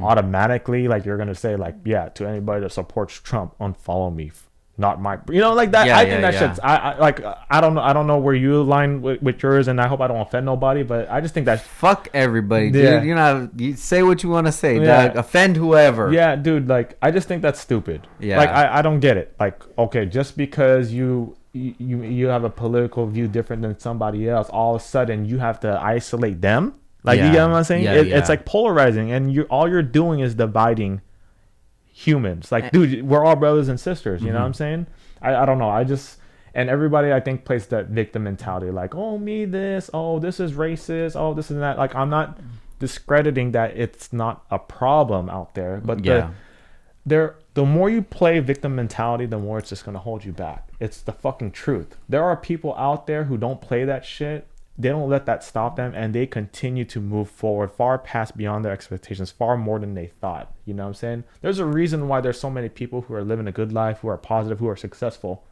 automatically, like you're going to say like, yeah, to anybody that supports Trump, unfollow me. not my, like that. I think that shit's, I don't know where you align with yours, and I hope I don't offend nobody, but I just think that fuck everybody, dude. You say what you want to say, dog. Offend whoever. Yeah, dude. Like, I just think that's stupid. Yeah. Like, I don't get it. Like, okay, just because you have a political view different than somebody else, all of a sudden you have to isolate them. Like, you get what I'm saying? It's like polarizing, and all you're doing is dividing humans. Like, dude, we're all brothers and sisters. You know what I'm saying? I don't know. And everybody, I think, plays that victim mentality. Like, oh, me this. Oh, this is racist. Oh, this and that. Like, I'm not discrediting that it's not a problem out there, but the more you play victim mentality, the more it's just going to hold you back. It's the fucking truth. There are people out there who don't play that shit. They don't let that stop them, and they continue to move forward far past beyond their expectations, far more than they thought. You know what I'm saying? There's a reason why there's so many people who are living a good life, who are positive, who are successful.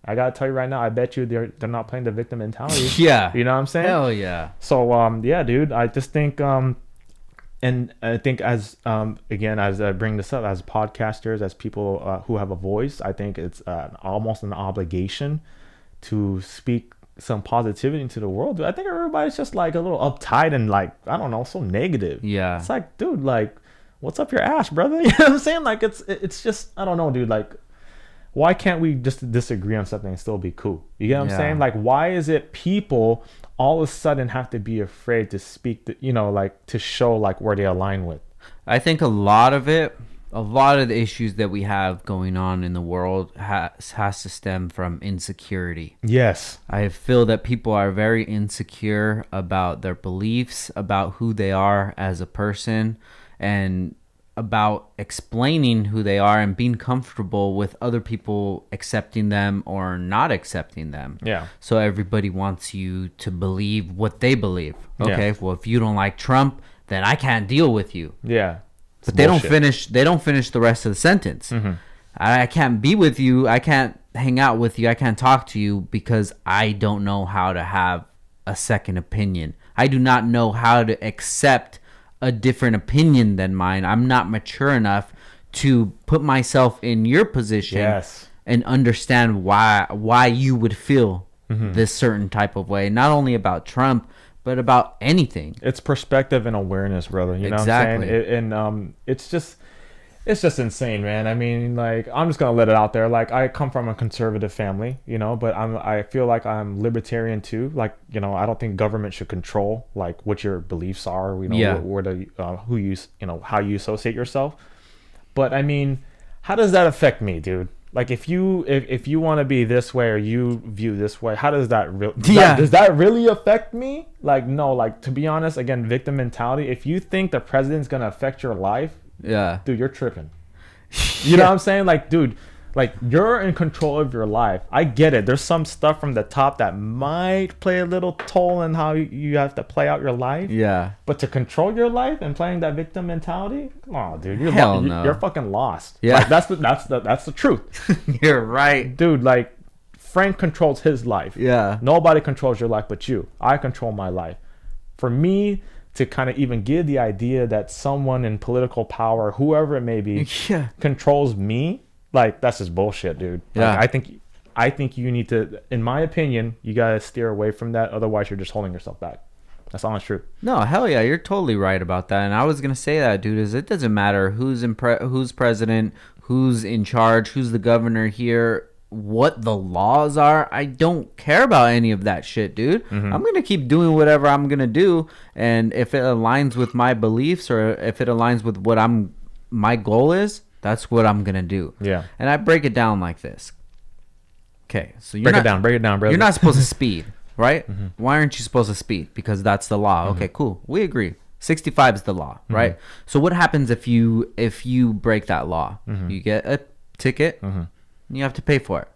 I gotta tell you right now, I bet you they're not playing the victim mentality. Yeah. You know what I'm saying? Hell yeah. So yeah, dude, I just think and I think as again, as I bring this up, as podcasters, as people who have a voice, I think it's almost an obligation to speak some positivity into the world. I think everybody's just like a little uptight and like, I don't know, so negative. Yeah. It's like, dude, like, what's up your ass, brother? You know what I'm saying? Like, it's just, I don't know, dude. Like, why can't we just disagree on something and still be cool? You get what I'm saying? Like, why is it people all of a sudden have to be afraid to speak, like, to show like where they align with? I think a lot of the issues that we have going on in the world has to stem from insecurity. Yes. I feel that people are very insecure about their beliefs, about who they are as a person, and about explaining who they are and being comfortable with other people accepting them or not accepting them. Yeah. So everybody wants you to believe what they believe. Okay, well, if you don't like Trump, then I can't deal with you. Yeah. But they don't finish the rest of the sentence. Mm-hmm. I can't be with you. I can't hang out with you. I can't talk to you because I don't know how to have a second opinion. I do not know how to accept a different opinion than mine. I'm not mature enough to put myself in your position and understand why you would feel this certain type of way. Not only about Trump, but about anything. It's perspective and awareness, brother. You know what I'm saying? It's just insane, man. I mean, like, I'm just gonna let it out there. Like, I come from a conservative family, but I feel like I'm libertarian too. Like, I don't think government should control like what your beliefs are. Where the who you how you associate yourself. But I mean, how does that affect me, dude? Like, if you want to be this way or you view this way, how does that does that really affect me? Like, no. Like, to be honest, again, victim mentality. If you think the president's gonna affect your life, dude, you're tripping. You know what I'm saying? Like, dude, like, you're in control of your life. I get it. There's some stuff from the top that might play a little toll in how you have to play out your life. Yeah. But to control your life and playing that victim mentality, come on, dude, you're fucking lost. Yeah. Like, that's the truth. You're right, dude. Like, Frank controls his life. Yeah. Nobody controls your life but you. I control my life. For me to kind of even give the idea that someone in political power, whoever it may be, controls me, like, that's just bullshit, dude. Yeah. Like, I think you need to, in my opinion, you gotta steer away from that. Otherwise, you're just holding yourself back. That's honest truth. No, hell yeah, you're totally right about that. And I was gonna say that, dude. It doesn't matter who's president, who's in charge, who's the governor here, what the laws are. I don't care about any of that shit, dude. Mm-hmm. I'm gonna keep doing whatever I'm gonna do, and if it aligns with my beliefs or if it aligns with what my goal is, that's what I'm gonna do. Yeah. And I break it down like this. Okay, so break it down, brother. You're not supposed to speed, right? Mm-hmm. Why aren't you supposed to speed? Because that's the law. Mm-hmm. Okay, cool. We agree. 65 is the law, right? Mm-hmm. So what happens if you break that law? Mm-hmm. You get a ticket. Mm-hmm. You have to pay for it.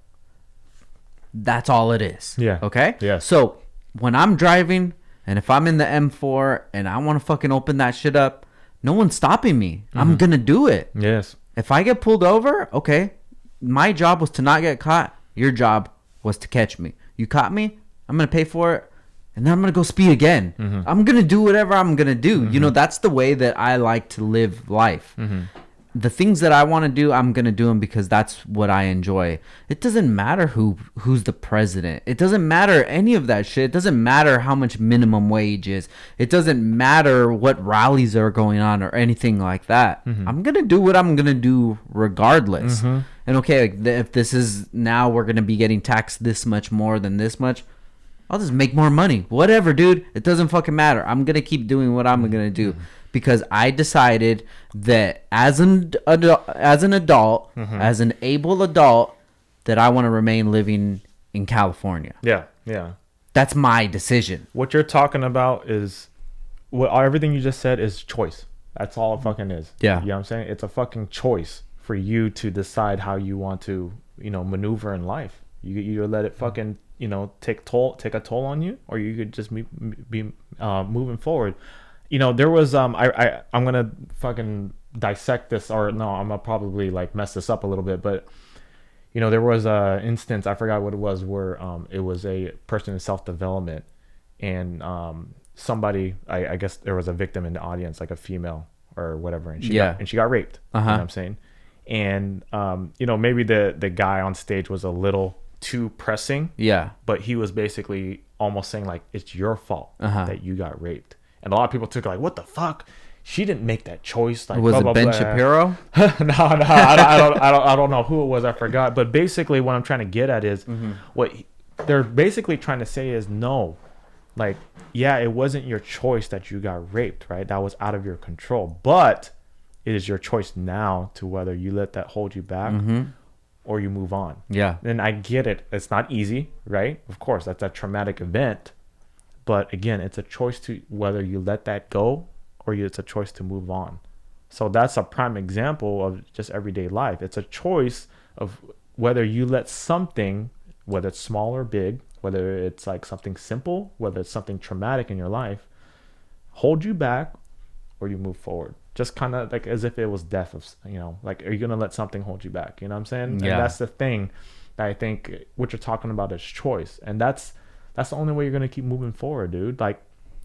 That's all it is. Yeah. Okay? Yeah. So when I'm driving and if I'm in the M4 and I want to fucking open that shit up, no one's stopping me. Mm-hmm. I'm going to do it. Yes. If I get pulled over, okay, my job was to not get caught. Your job was to catch me. You caught me, I'm going to pay for it, and then I'm going to go speed again. Mm-hmm. I'm going to do whatever I'm going to do. Mm-hmm. That's the way that I like to live life. Mm-hmm. the things that I want to do, I'm going to do them because that's what I enjoy. It doesn't matter who's the president. It doesn't matter any of that shit. It doesn't matter how much minimum wage is. It doesn't matter what rallies are going on or anything like that. I'm going to do what I'm going to do regardless. And okay, if this is now we're going to be getting taxed this much more than this much, I'll just make more money. Whatever, dude. It doesn't fucking matter. I'm going to keep doing what I'm going to do. Because I decided that as an adult, as an able adult, that I want to remain living in California. Yeah. That's my decision. What you're talking about is everything you just said is choice. That's all it fucking is. Yeah. You know what I'm saying? It's a fucking choice for you to decide how you want to, maneuver in life. You either let it fucking, take a toll on you, or you could just be moving forward. There was I'm gonna fucking dissect this, or no, I'm gonna probably like mess this up a little bit, but there was a instance, I forgot what it was, where it was a person in self-development, and somebody, I guess there was a victim in the audience, like a female or whatever, and she got raped. You know what I'm saying? And maybe the guy on stage was a little too pressing, but he was basically almost saying like, it's your fault that you got raped. And a lot of people took like, what the fuck? She didn't make that choice. Like, was it Ben Shapiro? No, I don't know who it was. I forgot. But basically, what I'm trying to get at is what they're basically trying to say is no. Like, yeah, it wasn't your choice that you got raped, right? That was out of your control. But it is your choice now to whether you let that hold you back or you move on. Yeah. And I get it. It's not easy, right? Of course, that's a traumatic event. But again, it's a choice to whether you let that go or it's a choice to move on. So that's a prime example of just everyday life. It's a choice of whether you let something, whether it's small or big, whether it's like something simple, whether it's something traumatic in your life, hold you back or you move forward. Just kind of like as if it was death of, like, are you going to let something hold you back? You know what I'm saying? Yeah. And that's the thing that I think what you're talking about is choice. And that's the only way you're going to keep moving forward, dude. Like,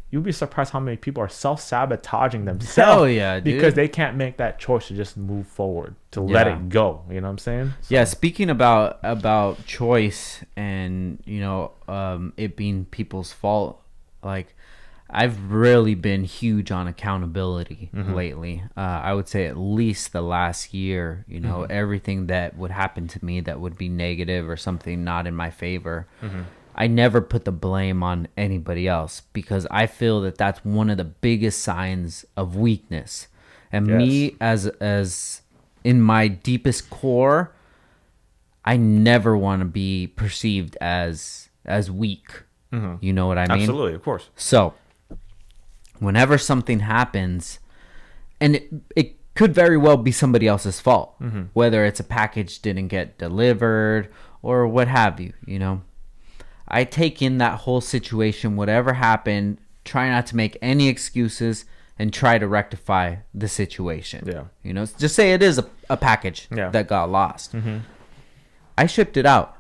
you'll be surprised how many people are self-sabotaging themselves. Hell yeah, dude. Because they can't make that choice to just move forward, to let it go. You know what I'm saying? So. Yeah, speaking about choice and, it being people's fault, like, I've really been huge on accountability lately. I would say at least the last year, everything that would happen to me that would be negative or something not in my favor, I never put the blame on anybody else because I feel that that's one of the biggest signs of weakness. And me as in my deepest core, I never want to be perceived as weak. You know what I mean? Absolutely, of course. So whenever something happens, and it could very well be somebody else's fault, whether it's a package didn't get delivered or what have you, I take in that whole situation, whatever happened, try not to make any excuses and try to rectify the situation. Yeah. Just say it is a package that got lost. I shipped it out.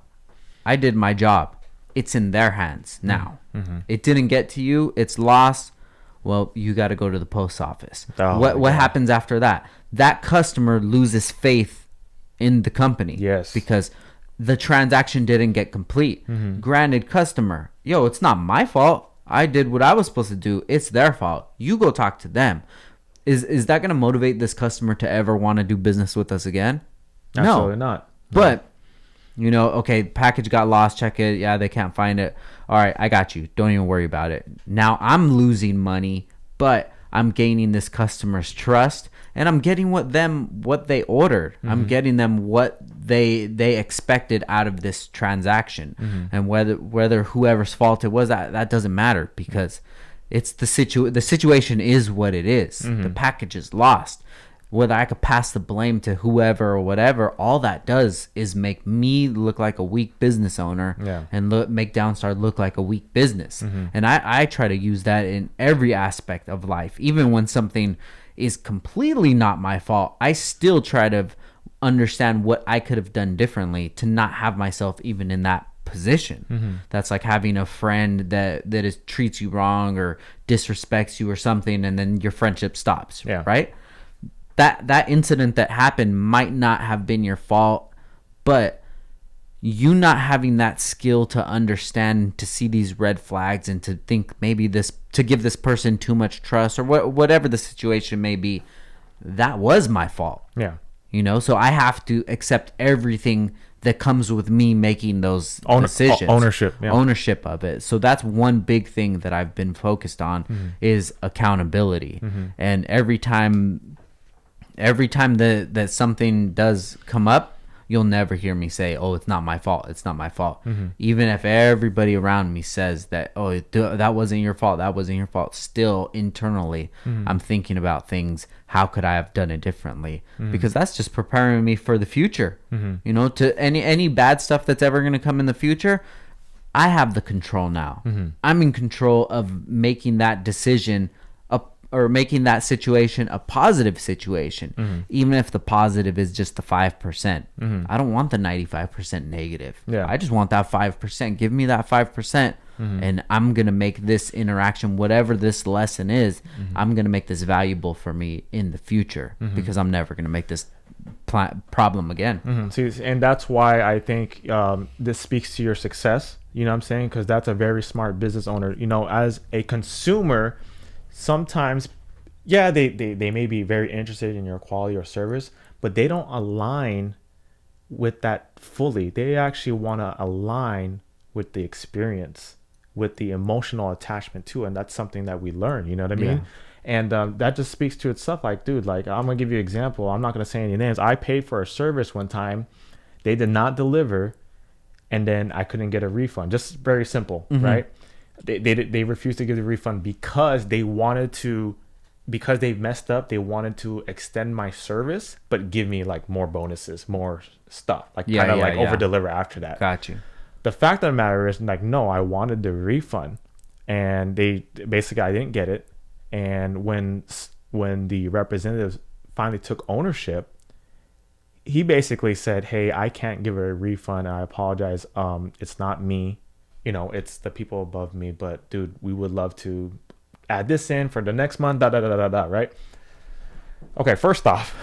I did my job. It's in their hands now. It didn't get to you. It's lost. Well, you got to go to the post office. What happens after that? That customer loses faith in the company. Yes. Because the transaction didn't get complete. Granted, customer, it's not my fault. I did what I was supposed to do. It's their fault. You go talk to them. Is that going to motivate this customer to ever want to do business with us again? Absolutely not. But, okay, package got lost. Check it. Yeah, they can't find it. All right, I got you. Don't even worry about it. Now I'm losing money, but I'm gaining this customer's trust, and I'm getting what they ordered. I'm getting them what they expected out of this transaction. And whether whoever's fault it was, that doesn't matter because it's the situation is what it is. The package is lost. Whether I could pass the blame to whoever or whatever, all that does is make me look like a weak business owner and make Downstar look like a weak business. And I try to use that in every aspect of life. Even when something is completely not my fault, I still try to understand what I could have done differently to not have myself even in that position. That's like having a friend that treats you wrong or disrespects you or something, and then your friendship stops, right? that incident that happened might not have been your fault, but you not having that skill to understand, to see these red flags and to think maybe to give this person too much trust or whatever the situation may be, that was my fault. Yeah. So I have to accept everything that comes with me making those decisions. Ownership of it. So that's one big thing that I've been focused on is accountability. And every time that something does come up, you'll never hear me say, oh, it's not my fault. It's not my fault. Even if everybody around me says that, oh, that wasn't your fault. That wasn't your fault. Still internally, I'm thinking about things. How could I have done it differently? Because that's just preparing me for the future. To any bad stuff that's ever going to come in the future, I have the control now. I'm in control of making that decision or making that situation a positive situation, even if the positive is just the 5%. I don't want the 95% negative. I just want that 5%. Give me that 5%, and I'm going to make this interaction, whatever this lesson is, I'm going to make this valuable for me in the future, because I'm never going to make this problem again. See, and that's why I think this speaks to your success. You know what I'm saying? Because that's a very smart business owner. As a consumer, sometimes, yeah, they may be very interested in your quality or service, but they don't align with that fully. They actually want to align with the experience, with the emotional attachment too. And that's something that we learn, you know what I mean? And that just speaks to itself. Like, dude, like, I'm going to give you an example. I'm not going to say any names. I paid for a service one time. They did not deliver. And then I couldn't get a refund. Just very simple, right? They refused to give the refund because they messed up. They wanted to extend my service, but give me like more bonuses, more stuff, like kind of over deliver after that. Got you. The fact of the matter is, like, no, I wanted the refund, and I didn't get it. And when the representatives finally took ownership, he basically said, hey, I can't give her a refund. I apologize. It's not me. It's the people above me. But, dude, we would love to add this in for the next month, right? Okay, first off,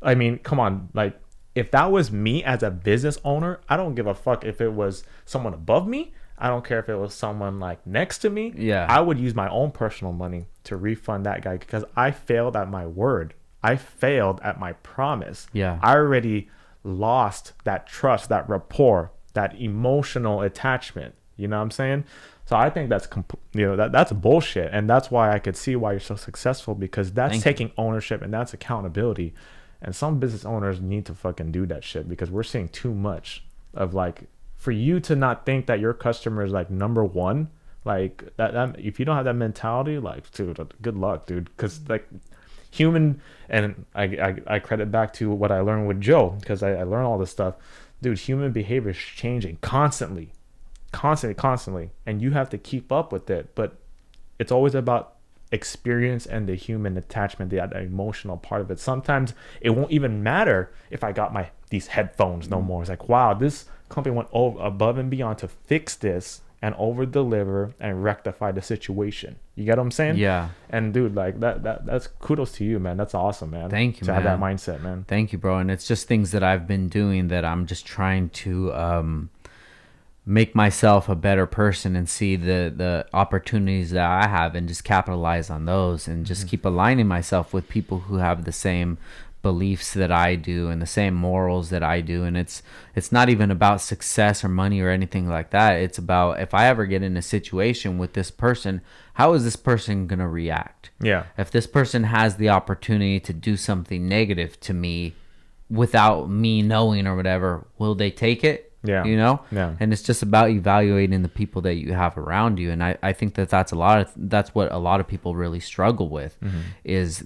I mean, come on. Like, if that was me as a business owner, I don't give a fuck if it was someone above me. I don't care if it was someone like next to me. Yeah. I would use my own personal money to refund that guy because I failed at my word. I failed at my promise. Yeah. I already lost that trust, that rapport, that emotional attachment. You know what I'm saying? So I think that's that's bullshit, and that's why I could see why you're so successful, because that's taking ownership and that's accountability. And some business owners need to fucking do that shit, because we're seeing too much of, like, for you to not think that your customer is like number one, like that if you don't have that mentality, like, dude, good luck, dude. Because, like, human, and I credit back to what I learned with Joe, because I learned all this stuff, dude. Human behavior is changing constantly, and you have to keep up with it. But it's always about experience and the human attachment, the emotional part of it. Sometimes it won't even matter if I got these headphones no more. It's like, wow, this company went above and beyond to fix this and over deliver and rectify the situation. You get what I'm saying? Yeah. And, dude, like, that's kudos to you, man. That's awesome, man. Thank you, to man. have that mindset, man. Thank you, bro. And it's just things that I've been doing that I'm just trying to make myself a better person and see the opportunities that I have and just capitalize on those, and just keep aligning myself with people who have the same beliefs that I do and the same morals that I do. And it's not even about success or money or anything like that. It's about, if I ever get in a situation with this person, how is this person going to react? Yeah. If this person has the opportunity to do something negative to me without me knowing or whatever, will they take it? Yeah. Yeah. And it's just about evaluating the people that you have around you. And I think that's what a lot of people really struggle with, is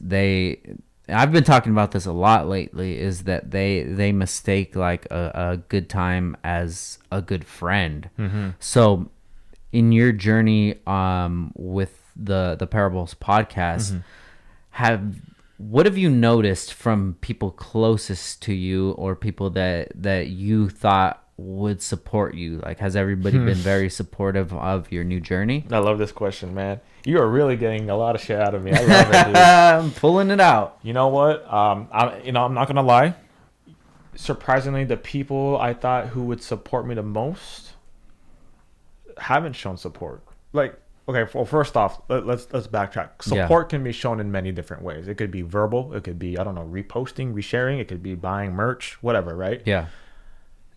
I've been talking about this a lot lately, is that they mistake like a good time as a good friend. So in your journey with the Parables podcast, what have you noticed from people closest to you, or people that you thought would support you? Like, has everybody been very supportive of your new journey? I love this question, man. You are really getting a lot of shit out of me. I love it, dude. I'm pulling it out. You know what? I'm not gonna lie. Surprisingly, the people I thought who would support me the most haven't shown support. Like, okay, well, first off, let's backtrack. Support can be shown in many different ways. It could be verbal. It could be, I don't know, reposting, resharing. It could be buying merch, whatever, right? Yeah.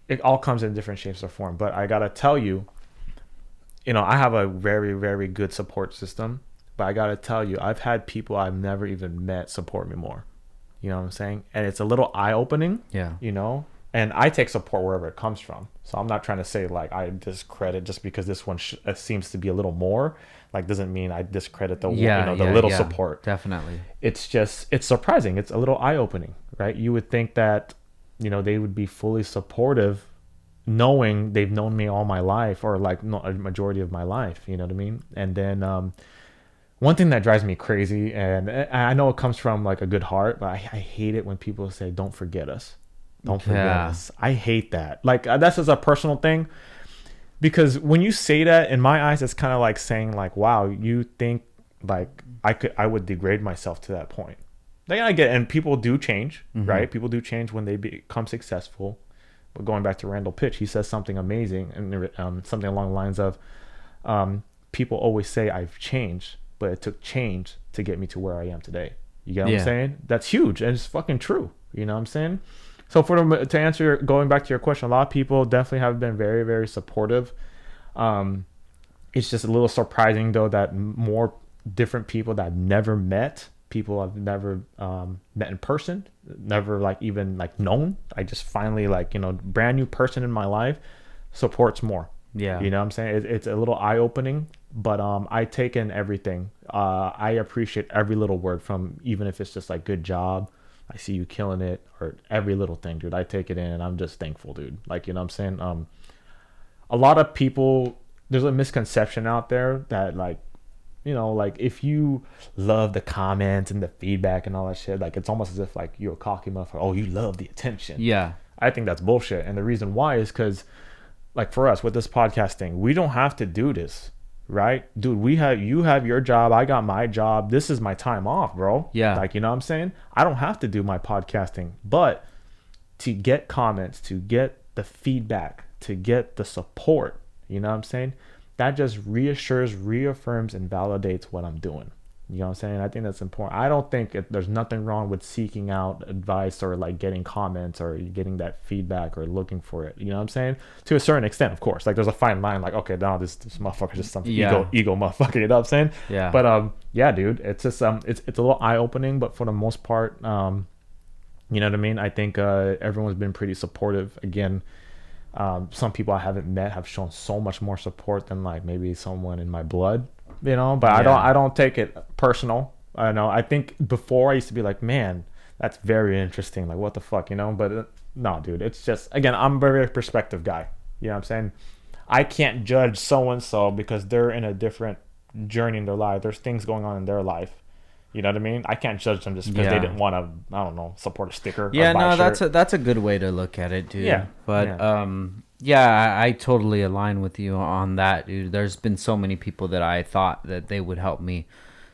It all comes in different shapes or form. But I gotta tell you, I have a very, very good support system. But I gotta tell you, I've had people I've never even met support me more. You know what I'm saying? And it's a little eye-opening. Yeah. And I take support wherever it comes from. So I'm not trying to say like I discredit just because this one seems to be a little more. Like, doesn't mean I discredit the little support. Definitely. It's surprising. It's a little eye-opening, right? You would think that they would be fully supportive, knowing they've known me all my life, or like a majority of my life. You know what I mean? And then one thing that drives me crazy, and I know it comes from like a good heart, but I hate it when people say, "Don't forget us." Don't forget us. I hate that. Like, that's just a personal thing, because when you say that, in my eyes, it's kind of like saying like, wow, you think like I would degrade myself to that point. Like, I get it, and people do change, right? People do change when they become successful. But going back to Randall Pitch, he says something amazing, and something along the lines of, people always say I've changed, but it took change to get me to where I am today. You get what I'm saying? That's huge, and it's fucking true. You know what I'm saying? So to answer, going back to your question, a lot of people definitely have been very, very supportive. It's just a little surprising though that more different people that I've never met, people I've never met in person, never like even like known. I just finally like, brand new person in my life supports more. Yeah. You know what I'm saying? It's a little eye opening, but I take in everything. I appreciate every little word from, even if it's just like good job, I see you killing it, or every little thing, dude. I take it in and I'm just thankful, dude. Like, you know what I'm saying? A lot of people, there's a misconception out there that like, like if you love the comments and the feedback and all that shit, like it's almost as if like you're a cocky motherfucker. Oh, you love the attention. Yeah. I think that's bullshit. And the reason why is because like for us with this podcast thing, we don't have to do this. Right, dude, you have your job, I got my job. This is my time off, bro. Yeah. Like, you know what I'm saying? I don't have to do my podcasting, but to get comments, to get the feedback, to get the support, you know what I'm saying? That just reaffirms and validates what I'm doing. You know what I'm saying? I think that's important. I don't think there's nothing wrong with seeking out advice or like getting comments or getting that feedback or looking for it. You know what I'm saying? To a certain extent, of course. Like, there's a fine line. Like, okay, now this motherfucker just some ego motherfucker. You know what I'm saying? Yeah. But yeah, dude, it's just it's a little eye opening, but for the most part, you know what I mean? I think everyone's been pretty supportive. Again, some people I haven't met have shown so much more support than like maybe someone in my blood. But I don't take it personal. I know. I think before I used to be like, man, that's very interesting. Like, what the fuck, But no, dude, it's just, again, I'm a very perspective guy. You know what I'm saying? I can't judge so-and-so because they're in a different journey in their life. There's things going on in their life. You know what I mean? I can't judge them just because they didn't want to, I don't know, support a sticker. Yeah, no, that's a good way to look at it, dude. Yeah. But, yeah, I totally align with you on that, dude. There's been so many people that I thought that they would help me,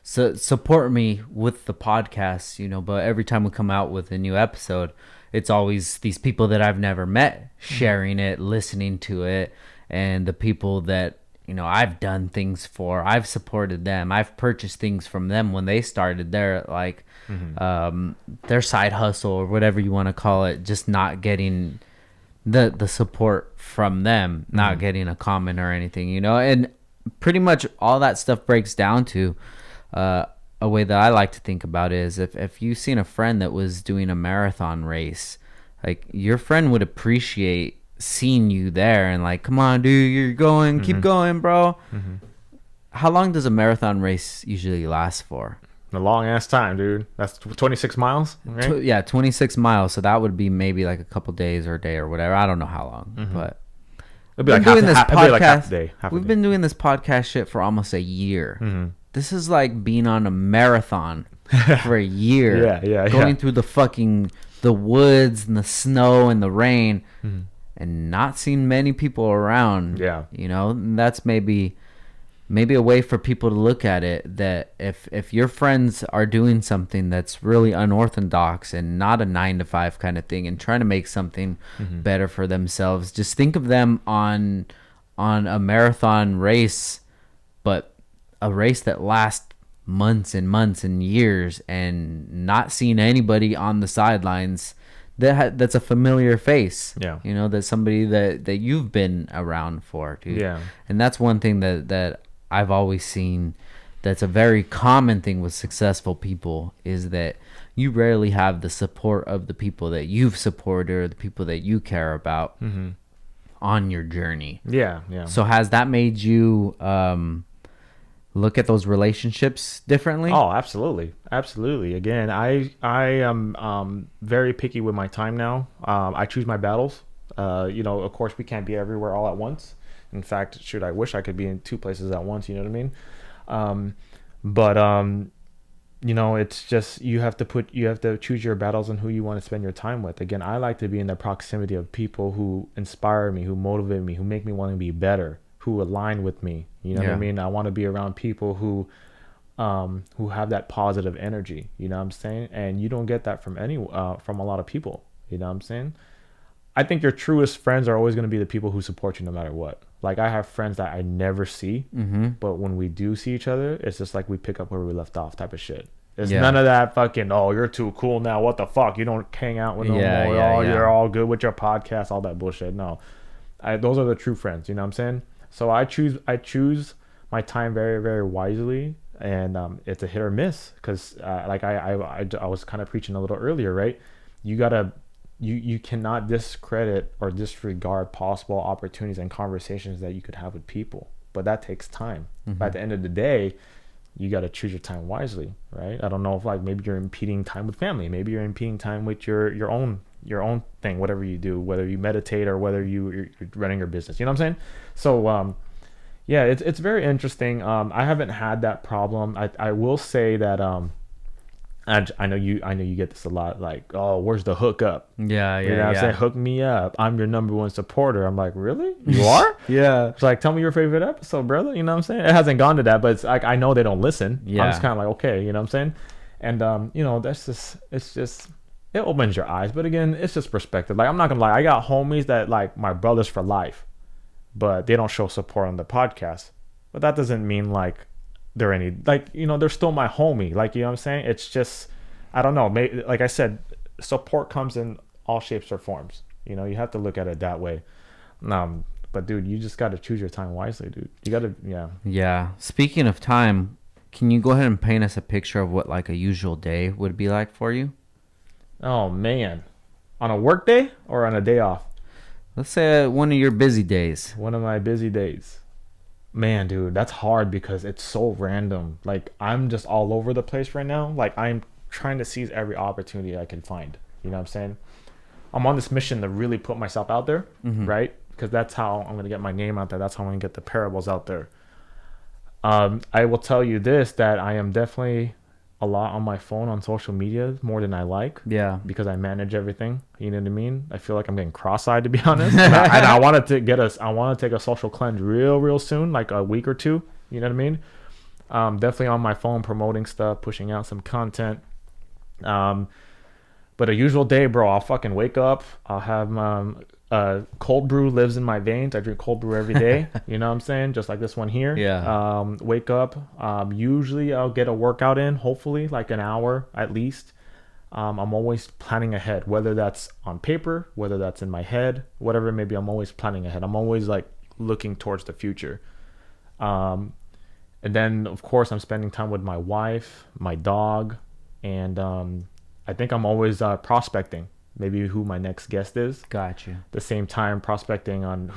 support me with the podcast, but every time we come out with a new episode, it's always these people that I've never met sharing it, listening to it, and the people that, I've done things for. I've supported them. I've purchased things from them when they started their, like, their side hustle or whatever you want to call it, just not getting the support from them, not getting a comment or anything, and pretty much all that stuff breaks down to a way that I like to think about is if you've seen a friend that was doing a marathon race, like, your friend would appreciate seeing you there and like, come on, dude, you're going, keep going, bro. How long does a marathon race usually last for? A long ass time, dude. That's 26 miles, right? 26 miles. So that would be maybe like a couple days or a day or whatever. I don't know how long, but it'd be like half a day. We've been doing this podcast shit for almost a year. This is like being on a marathon for a year. Yeah. Going through the woods and the snow and the rain. and not seen many people around. Yeah. You know, and that's maybe a way for people to look at it, that if your friends are doing something that's really unorthodox and not a 9 to 5 kind of thing and trying to make something better for themselves, just think of them on a marathon race, but a race that lasts months and months and years, and not seeing anybody on the sidelines that's a familiar face. Yeah. You know, that's somebody that you've been around for, dude. Yeah. And that's one thing that I've always seen that's a very common thing with successful people, is that you rarely have the support of the people that you've supported or the people that you care about on your journey. Yeah, yeah. So has that made you look at those relationships differently? Oh, absolutely. Absolutely. Again, I am very picky with my time now. I choose my battles. You know, of course, we can't be everywhere all at once. In fact, I wish I could be in 2 places at once, you know what I mean? You know, it's just you have to choose your battles and who you want to spend your time with. Again, I like to be in the proximity of people who inspire me, who motivate me, who make me want to be better, who align with me. You know what I mean? I want to be around people who have that positive energy, you know what I'm saying? And you don't get that from from a lot of people, you know what I'm saying? I think your truest friends are always going to be the people who support you no matter what. Like, I have friends that I never see, but when we do see each other, it's just like we pick up where we left off type of shit. It's none of that fucking, oh, you're too cool now, what the fuck? You don't hang out with no more. You're all good with your podcast, all that bullshit. No, those are the true friends, you know what I'm saying? So I choose my time very, very wisely, and it's a hit or miss, because like I was kind of preaching a little earlier, right? You cannot discredit or disregard possible opportunities and conversations that you could have with people, but that takes time. By the end of the day, you got to choose your time wisely, right? I don't know if, like, maybe you're impeding time with family, maybe you're impeding time with your own thing, whatever you do, whether you meditate or whether you're running your business, you know what I'm saying? So yeah, it's very interesting. I haven't had that problem. I will say that I know you get this a lot, like, oh, where's the hookup? Yeah. You know what I'm saying? Hook me up. I'm your number one supporter. I'm like, really? You are? Yeah. It's like, tell me your favorite episode, brother. You know what I'm saying? It hasn't gone to that, but it's like, I know they don't listen. Yeah. I'm just kind of like, okay, you know what I'm saying? And you know, it opens your eyes. But again, it's just perspective. Like, I'm not gonna lie, I got homies that, like, my brothers for life, but they don't show support on the podcast. But that doesn't mean, like, they're any, like, you know, they're still my homie. Like, you know what I'm saying? It's just, I don't know. Maybe, like I said, support comes in all shapes or forms. You know, you have to look at it that way. But dude, you just got to choose your time wisely, dude. You got to, yeah. Yeah. Speaking of time, can you go ahead and paint us a picture of what, like, a usual day would be like for you? Oh man, on a work day or on a day off? Let's say one of your busy days. One of my busy days. Man, dude, that's hard because it's so random. Like, I'm just all over the place right now. Like, I'm trying to seize every opportunity I can find. You know what I'm saying? I'm on this mission to really put myself out there, right? Because that's how I'm going to get my name out there. That's how I'm going to get the parables out there. I will tell you this, that I am definitely a lot on my phone on social media, more than I like. Yeah. Because I manage everything. You know what I mean? I feel like I'm getting cross-eyed, to be honest. and I wanted to take a social cleanse real soon, like a week or two. You know what I mean? Definitely on my phone, promoting stuff, pushing out some content. But a usual day, bro, I'll fucking wake up. I'll have cold brew lives in my veins. I drink cold brew every day. You know what I'm saying? Just like this one here. Yeah. Wake up. Usually I'll get a workout in, hopefully like an hour at least. I'm always planning ahead, whether that's on paper, whether that's in my head, whatever it may be. I'm always planning ahead. I'm always like looking towards the future. And then of course I'm spending time with my wife, my dog, and I think I'm always prospecting. Maybe who my next guest is. Gotcha. The same time prospecting on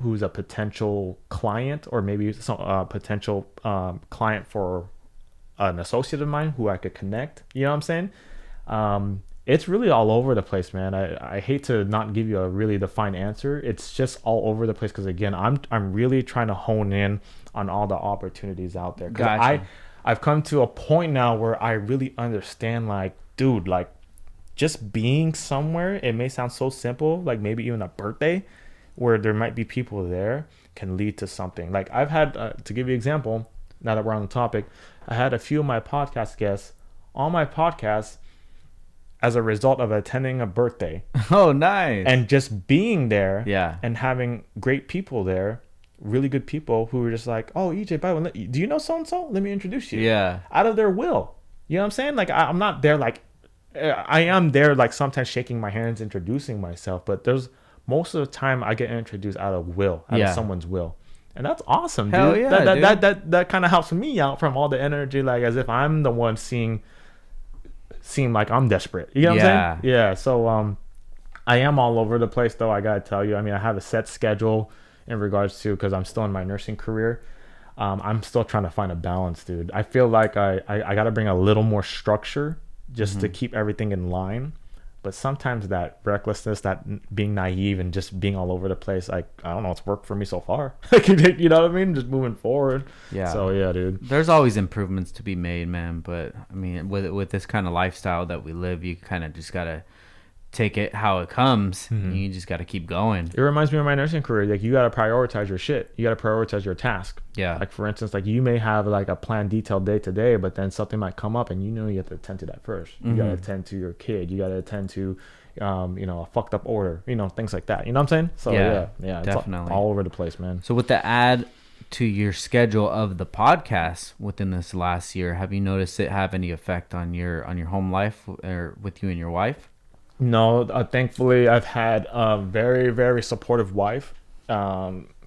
who's a potential client, or maybe some potential client for an associate of mine who I could connect. You know what I'm saying? It's really all over the place, man. I hate to not give you a really defined answer. It's just all over the place because, again, I'm really trying to hone in on all the opportunities out there. Gotcha. I've come to a point now where I really understand, like, dude, like, just being somewhere, it may sound so simple, like maybe even a birthday, where there might be people there, can lead to something. Like I've had, to give you an example, now that we're on the topic, I had a few of my podcast guests on my podcast as a result of attending a birthday. Oh, nice. And just being there, yeah, and having great people there, really good people who were just like, oh, EJ, by the way, do you know so-and-so? Let me introduce you. Yeah. Out of their will. You know what I'm saying? Like, I'm not there, like, I am there, like, sometimes shaking my hands, introducing myself, but there's most of the time I get introduced out of will, out of someone's will. And that's awesome, dude. Hell yeah, that kind of helps me out from all the energy, like, as if I'm the one seem like I'm desperate. You know what I'm saying? Yeah. So, I am all over the place, though, I gotta tell you. I mean, I have a set schedule in regards to, because I'm still in my nursing career. I'm still trying to find a balance, dude. I feel like I got to bring a little more structure just to keep everything in line. But sometimes that recklessness, that being naive and just being all over the place, like, I don't know, it's worked for me so far. You know what I mean? Just moving forward. Yeah. So, yeah, dude. There's always improvements to be made, man. But, I mean, with this kind of lifestyle that we live, you kind of just got to take it how it comes, and you just got to keep going. It reminds me of my nursing career. Like, you got to prioritize your shit. You got to prioritize your task. Yeah. Like, for instance, like, you may have like a planned detailed day to day, but then something might come up, and you have to attend to that first. You got to attend to your kid. You got to attend to a fucked up order, things like that. You know what I'm saying? So yeah, definitely it's all over the place, man. So with the add to your schedule of the podcast within this last year, have you noticed it have any effect on your home life or with you and your wife? No, thankfully I've had a very, very supportive wife.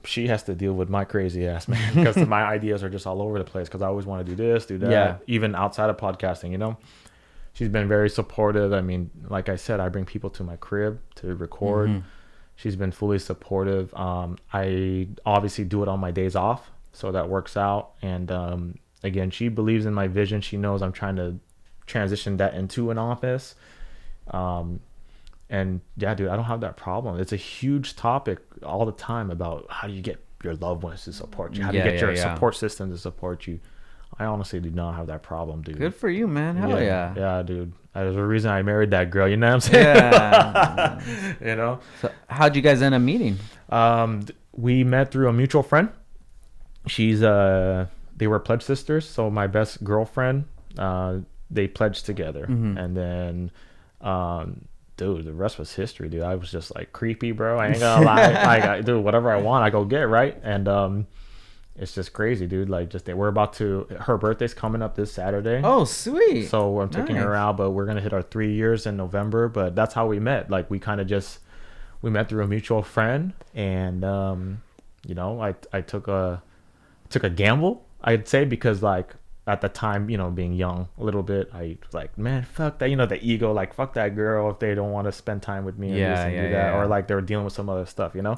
She has to deal with my crazy ass, man, because my ideas are just all over the place, because I always want to do this, do that, even outside of podcasting, She's been very supportive. I mean, like I said, I bring people to my crib to record. She's been fully supportive. I obviously do it on my days off, so that works out. And again, she believes in my vision. She knows I'm trying to transition that into an office. And yeah, dude, I don't have that problem. It's a huge topic all the time about how do you get your loved ones to support you, how do you get your support system to support you. I honestly do not have that problem, dude. Good for you, man. Hell yeah. Yeah, dude. There's a reason I married that girl, you know what I'm saying? Yeah. So how'd you guys end up meeting? We met through a mutual friend. She's they were pledge sisters, so my best girlfriend, they pledged together. And then dude, the rest was history, dude. I was just like creepy, bro. I ain't gonna lie. Like, I do whatever I want, I go get, right? And it's just crazy, dude. Like, her birthday's coming up this Saturday. Oh, sweet. So I'm taking her out, but we're gonna hit our 3 years in November. But that's how we met. Like, we kind of we met through a mutual friend, and I took a gamble, I'd say, because like at the time, being young a little bit, I was like, man, fuck that, the ego, like, fuck that girl if they don't want to spend time with me and do that, or like they were dealing with some other stuff, there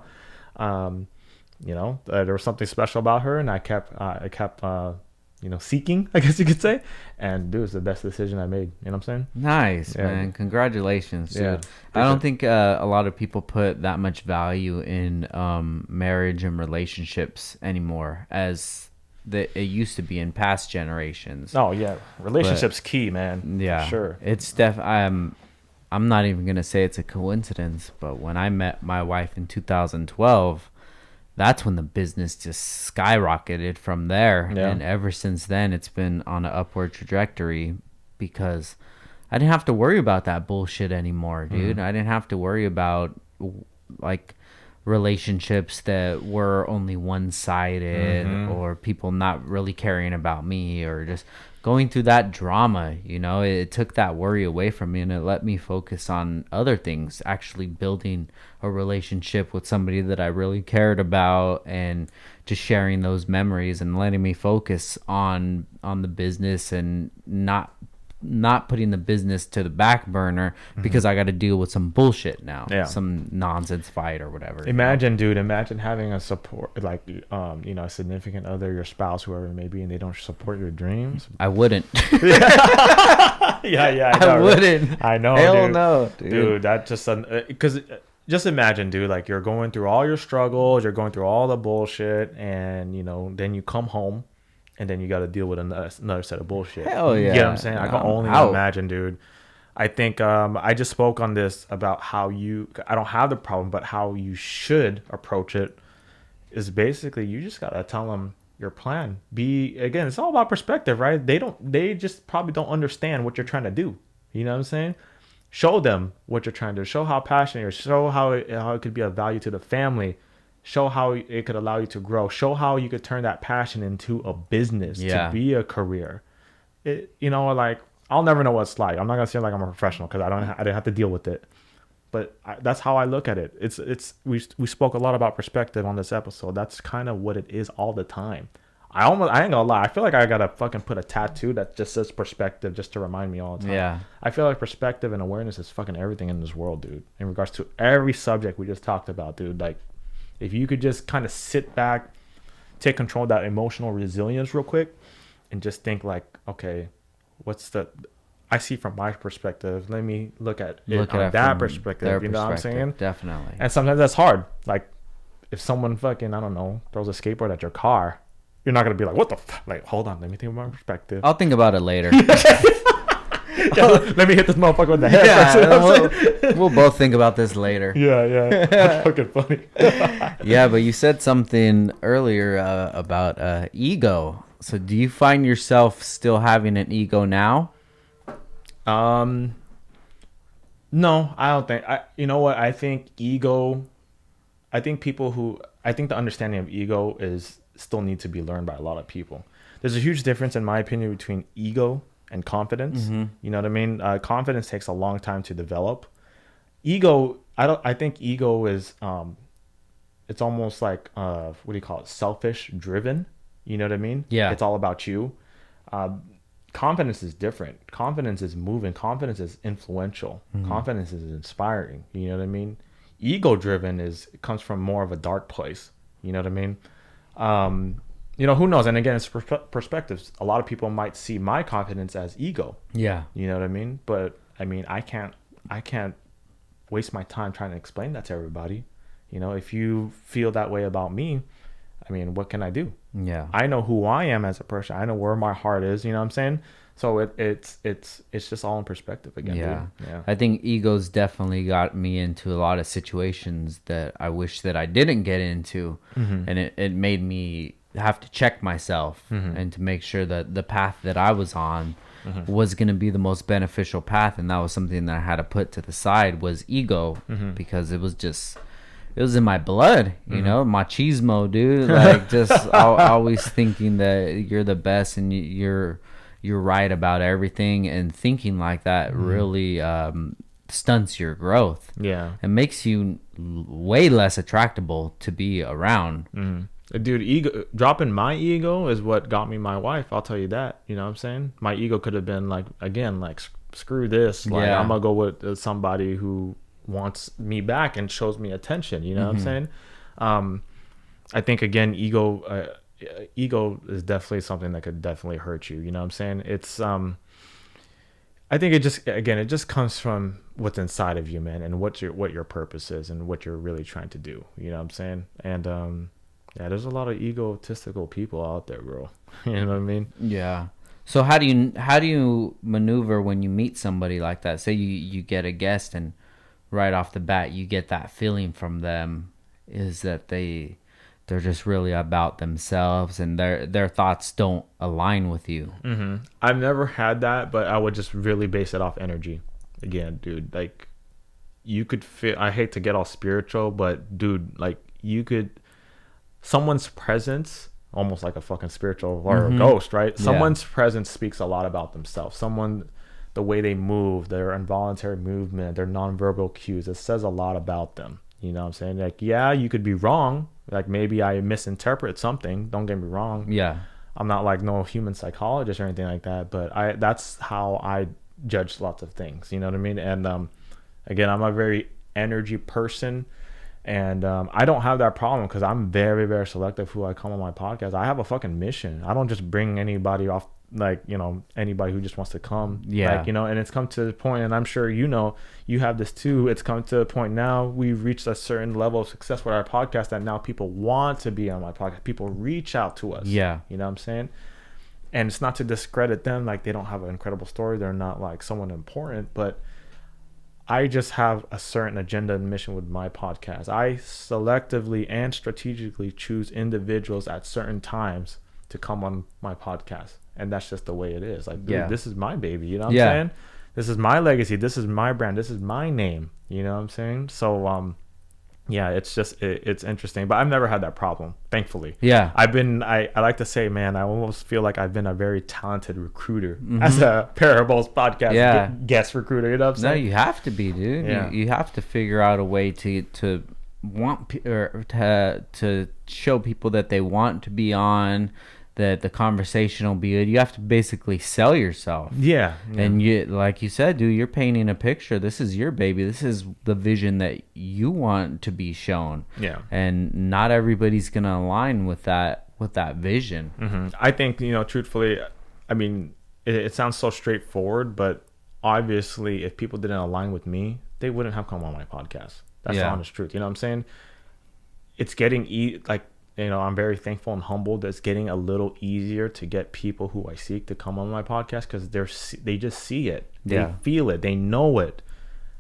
was something special about her, and I kept seeking, I guess you could say, and dude, it was the best decision I made. You know what I'm saying? Nice, man. Congratulations, dude. Yeah, I don't think a lot of people put that much value in marriage and relationships anymore as it used to be in past generations. Oh yeah, relationships key, man. Yeah, sure. It's I'm not even gonna say it's a coincidence, but when I met my wife in 2012, that's when the business just skyrocketed from there. Yeah. And ever since then, it's been on an upward trajectory because I didn't have to worry about that bullshit anymore, dude. I didn't have to worry about like relationships that were only one-sided or people not really caring about me or just going through that drama. It took that worry away from me, and it let me focus on other things, actually building a relationship with somebody that I really cared about, and just sharing those memories and letting me focus on the business and not putting the business to the back burner because I got to deal with some bullshit now, some nonsense fight or whatever. Imagine having a support, like, a significant other, your spouse, whoever it may be, and they don't support your dreams. I wouldn't. Yeah, I wouldn't. Right? I know, Hell dude. No, dude. That just because just imagine, dude, like, you're going through all your struggles, you're going through all the bullshit, and then you come home. And then you got to deal with another set of bullshit. Hell yeah. You know what I'm saying? I can only imagine, dude. I think I just spoke on this about how I don't have the problem, but how you should approach it is basically you just gotta tell them your plan. Again, it's all about perspective, right? They just probably don't understand what you're trying to do. You know what I'm saying? Show them what you're trying to do. Show how passionate you're. Show how it could be of value to the family. Show how it could allow you to grow. Show how you could turn that passion into a business, to be a career. I'll never know what it's like. I'm not gonna say like I'm a professional because I didn't have to deal with it. But that's how I look at it. We spoke a lot about perspective on this episode. That's kind of what it is all the time. I ain't gonna lie. I feel like I gotta fucking put a tattoo that just says perspective just to remind me all the time. Yeah. I feel like perspective and awareness is fucking everything in this world, dude. In regards to every subject we just talked about, dude. Like, if you could just kind of sit back, take control of that emotional resilience real quick, and just think like, okay, I see from my perspective. Let me look at that perspective. You know what I'm saying? Definitely. And sometimes that's hard. Like, if someone fucking, I don't know, throws a skateboard at your car, you're not gonna be like, what the fuck? Like, hold on, let me think about my perspective. I'll think about it later. Let me hit this motherfucker with the head. Yeah, we'll both think about this later. Yeah. That's fucking funny. Yeah, but you said something earlier about ego. So do you find yourself still having an ego now? No, I don't think. You know what? I think ego. I think the understanding of ego still need to be learned by a lot of people. There's a huge difference, in my opinion, between ego and confidence. Mm-hmm. You know what I mean? Confidence takes a long time to develop. Ego, I think ego is, it's almost like, what do you call it? Selfish driven. You know what I mean? Yeah. It's all about you. Confidence is different. Confidence is moving. Confidence is influential. Mm-hmm. Confidence is inspiring. You know what I mean? Ego driven comes from more of a dark place. You know what I mean? Who knows? And again, it's perspectives. A lot of people might see my confidence as ego. Yeah. You know what I mean? But I mean, I can't waste my time trying to explain that to everybody. You know, if you feel that way about me, I mean, what can I do? Yeah. I know who I am as a person. I know where my heart is. You know what I'm saying? So it's just all in perspective again. Yeah. Dude. Yeah. I think ego's definitely got me into a lot of situations that I wish that I didn't get into. Mm-hmm. And it made me have to check myself mm-hmm. and to make sure that the path that I was on mm-hmm. was going to be the most beneficial path. And that was something that I had to put to the side, was ego, mm-hmm. because it was in my blood, you mm-hmm. know, machismo, dude. Like, just always thinking that you're the best and you're right about everything, and thinking like that mm-hmm. really stunts your growth. Yeah, it makes you way less attractable to be around. Mm-hmm. Dude, dropping my ego is what got me my wife. I'll tell you that. You know what I'm saying? My ego could have been like, again, like, screw this. Like, I'm gonna go with somebody who wants me back and shows me attention. You know mm-hmm. what I'm saying? I think, again, ego is definitely something that could definitely hurt you. You know what I'm saying? It's I think it just comes from what's inside of you, man, and what your purpose is and what you're really trying to do. You know what I'm saying? And yeah, there's a lot of egotistical people out there, bro. You know what I mean? Yeah. So how do you maneuver when you meet somebody like that? Say you get a guest, and right off the bat you get that feeling from them is that they're just really about themselves and their thoughts don't align with you. Mm-hmm. I've never had that, but I would just really base it off energy. Again, dude, like, you could feel, I hate to get all spiritual, but dude, like, you could, someone's presence, almost like a fucking spiritual or mm-hmm. a ghost, right? Yeah. Someone's presence speaks a lot about themselves. The way they move, their involuntary movement, their nonverbal cues, it says a lot about them. You know what I'm saying? Like, yeah, you could be wrong. Like, maybe I misinterpret something. Don't get me wrong. Yeah. I'm not like no human psychologist or anything like that, but that's how I judge lots of things. You know what I mean? And again, I'm a very energy person, and I don't have that problem because I'm very, very selective who I come on my podcast. I have a fucking mission. I don't just bring anybody off, like, you know, anybody who just wants to come. Yeah. Like, you know, and it's come to the point, and I'm sure you know, you have this too. It's come to the point now, we've reached a certain level of success with our podcast that now people want to be on my podcast. People reach out to us. Yeah. You know what I'm saying? And it's not to discredit them, like they don't have an incredible story, they're not like someone important, but I just have a certain agenda and mission with my podcast. I selectively and strategically choose individuals at certain times to come on my podcast, and that's just the way it is. Like, dude, this is my baby, you know what I'm saying? This is my legacy, this is my brand, this is my name, you know what I'm saying? So yeah, it's just it's interesting, but I've never had that problem, thankfully. I like to say, man, I almost feel like I've been a very talented recruiter as a Parables podcast guest recruiter, you know what I'm saying? No, you have to be, dude. You have to figure out a way to want or to show people that they want to be on, that the conversation will be good. You have to basically sell yourself. And you, like you said, dude, you're painting a picture. This is your baby. This is the vision that you want to be shown. And not everybody's gonna align with that vision. I think, truthfully, I mean, it sounds so straightforward, but obviously if people didn't align with me, they wouldn't have come on my podcast. That's the honest truth. You know what I'm saying? It's getting I'm very thankful and humbled that it's getting a little easier to get people who I seek to come on my podcast, because they just see it. They feel it. They know it.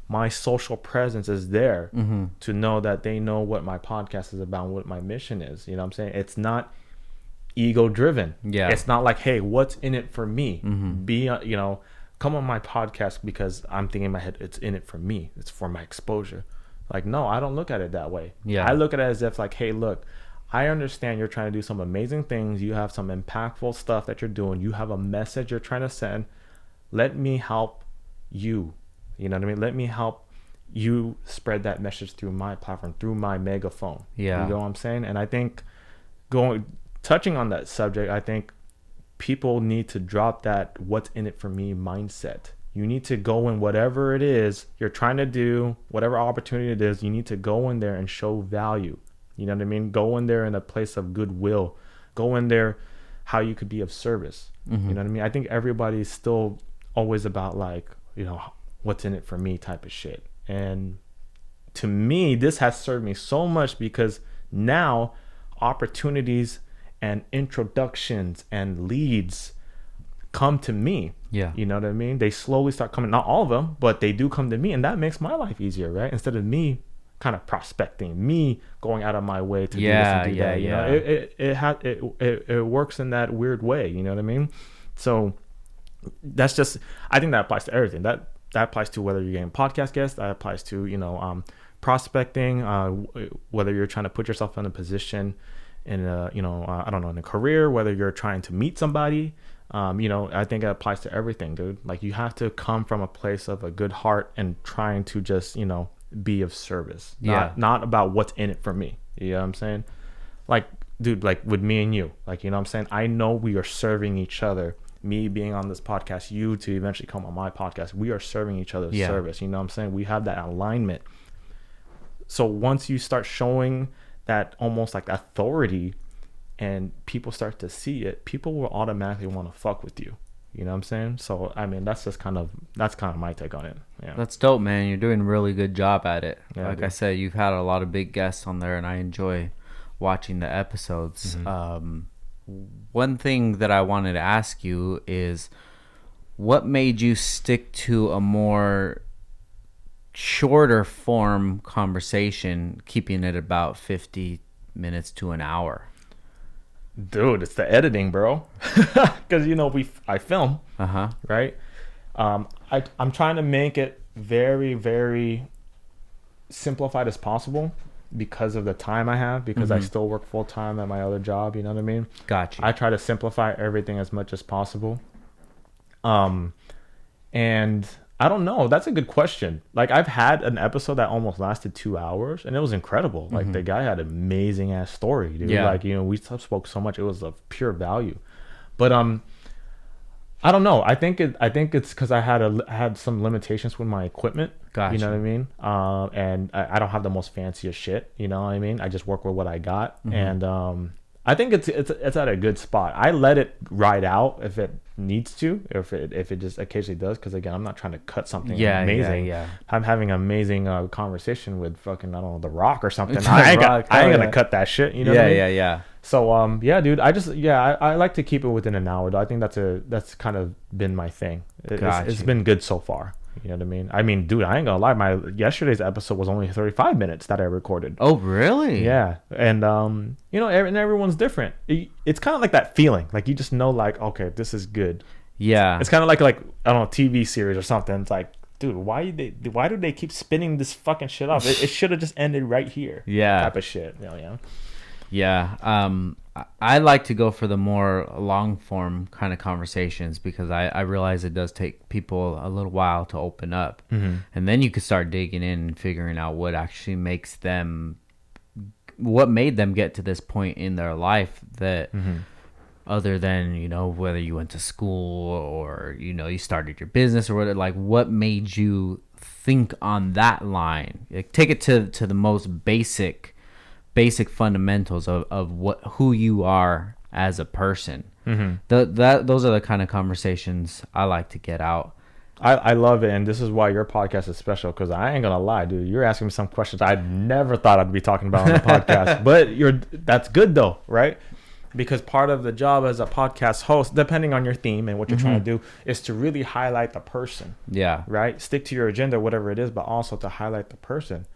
My social presence is there to know that they know what my podcast is about, what my mission is. You know what I'm saying? It's not ego driven. It's not like, hey, what's in it for me? Come on my podcast because I'm thinking in my head, it's in it for me. It's for my exposure. Like, no, I don't look at it that way. I look at it as if like, hey, look, I understand you're trying to do some amazing things. You have some impactful stuff that you're doing. You have a message you're trying to send. Let me help you. You know what I mean? Let me help you spread that message through my platform, through my megaphone. You know what I'm saying? And I think touching on that subject, I think people need to drop that what's in it for me mindset. You need to go in whatever it is you're trying to do, whatever opportunity it is, you need to go in there and show value. You know what I mean? Go in there in a place of goodwill. Go in there how you could be of service. You know what I mean? I think everybody's still always about like, what's in it for me type of shit. And to me, this has served me so much, because now opportunities and introductions and leads come to me. You know what I mean? They slowly start coming. Not all of them, but they do come to me, and that makes my life easier, right? Instead of me kind of prospecting, me going out of my way to do this and do that. You know, it works in that weird way. You know what I mean? So that's just, I think that applies to everything. That applies to whether you're getting podcast guests. That applies to prospecting. Whether you're trying to put yourself in a position in in a career. Whether you're trying to meet somebody. I think it applies to everything, dude. Like, you have to come from a place of a good heart and trying to just be of service, not about what's in it for me. You know what I'm saying? Like, dude, like with me and you, like, you know what I'm saying? I know we are serving each other. Me being on this podcast, you to eventually come on my podcast, we are serving each other's service. You know what I'm saying? We have that alignment. So once you start showing that almost like authority and people start to see it, people will automatically want to fuck with you. You know what I'm saying? So, I mean, that's kind of my take on it. Yeah. That's dope, man. You're doing a really good job at it. Yeah, like I said, you've had a lot of big guests on there, and I enjoy watching the episodes. One thing that I wanted to ask you is, what made you stick to a more shorter form conversation, keeping it about 50 minutes to an hour? Dude, it's the editing, bro. Because I film, right? I'm trying to make it very, very simplified as possible because of the time I have. Because I still work full time at my other job. You know what I mean? Gotcha. I try to simplify everything as much as possible. And I don't know. That's a good question. Like, I've had an episode that almost lasted 2 hours, and it was incredible. Like, the guy had an amazing ass story, dude. Yeah. Like, we spoke so much. It was of pure value. But I don't know. I think it's because I had some limitations with my equipment. Gotcha. You know what I mean? And I don't have the most fanciest shit. You know what I mean? I just work with what I got, and I think it's at a good spot. I let it ride out if it needs to, if it just occasionally does, because again, I'm not trying to cut something amazing. I'm having an amazing conversation with fucking, I don't know, The Rock or something. I ain't gonna cut that shit. You know what I mean? So yeah, dude, I like to keep it within an hour. I think that's kind of been my thing. It's been good so far. You know what I mean? I mean, dude, I ain't gonna lie. My yesterday's episode was only 35 minutes that I recorded. Oh, really? Yeah, and you know, and everyone's different. It's kind of like that feeling, like you just know, like, okay, this is good. Yeah. It's kind of like I don't know, TV series or something. It's like, dude, why do they keep spinning this fucking shit up? It should have just ended right here. Yeah. Type of shit. You know, yeah. Yeah. I like to go for the more long form kind of conversations because I realize it does take people a little while to open up. Mm-hmm. And then you could start digging in and figuring out what actually makes them, what made them get to this point in their life that other than, you know, whether you went to school or, you know, you started your business or whatever, like what made you think on that line? Like, take it to the most basic fundamentals of who you are as a person. Those are the kind of conversations I like to get out. I love it, and this is why your podcast is special, because I ain't gonna lie, dude, you're asking me some questions I never thought I'd be talking about on the podcast. But that's good though, right? Because part of the job as a podcast host, depending on your theme and what you're trying to do, is to really highlight the person. Yeah. Right? Stick to your agenda, whatever it is, but also to highlight the person.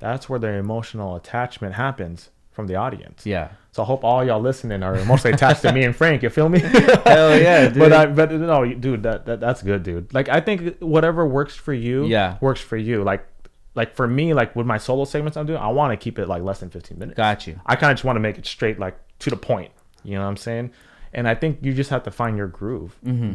That's where the emotional attachment happens from the audience. Yeah. So I hope all y'all listening are emotionally attached to me and Frank. You feel me? Hell yeah, dude. But no, dude, that's good, dude. Like, I think whatever works for you, works for you. Like for me, like with my solo segments I'm doing, I want to keep it like less than 15 minutes. Got you. I kind of just want to make it straight, like to the point. You know what I'm saying? And I think you just have to find your groove, dude.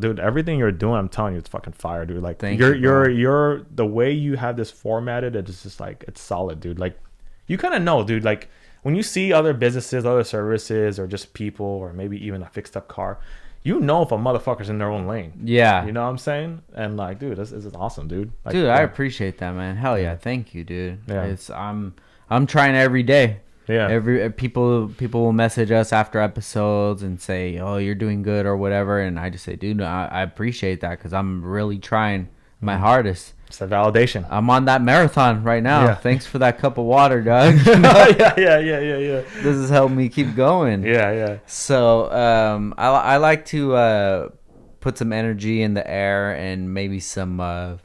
Dude, everything you're doing, I'm telling you, it's fucking fire, dude. Like, you're the way you have this formatted, it's just like, it's solid, dude. Like, you kind of know, dude. Like, when you see other businesses, other services, or just people, or maybe even a fixed up car, you know if a motherfucker's in their own lane. Yeah, you know what I'm saying? And like, dude, this is awesome, dude. Like, dude, I appreciate that, man. Hell yeah, thank you, dude. Yeah, I'm trying every day. Yeah. Every people will message us after episodes and say, "Oh, you're doing good" or whatever, and I just say, "Dude, I appreciate that because I'm really trying my hardest." It's a validation. I'm on that marathon right now. Yeah. Thanks for that cup of water, dog. Yeah. This has helped me keep going. Yeah. So I like to put some energy in the air and maybe some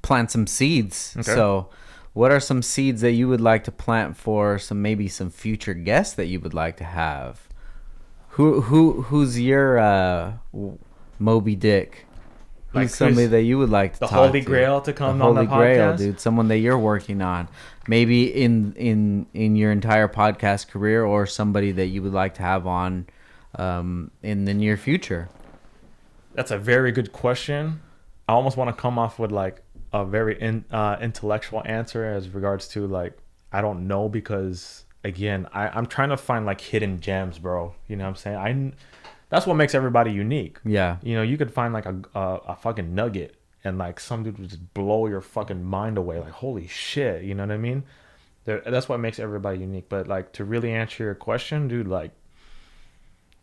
plant some seeds. Okay. So, what are some seeds that you would like to plant for some future guests that you would like to have? Who's your Moby Dick? Who's somebody that you would like to talk to? The Holy Grail to come on the podcast? The Holy Grail, dude. Someone that you're working on. Maybe in your entire podcast career, or somebody that you would like to have on in the near future. That's a very good question. I almost want to come off with like a very intellectual answer as regards to like, I don't know, because again, I'm trying to find like hidden gems, bro. You know what I'm saying? That's what makes everybody unique. Yeah. You know, you could find like a fucking nugget and like some dude would just blow your fucking mind away. Like, holy shit. You know what I mean? That's what makes everybody unique. But like, to really answer your question, dude, like,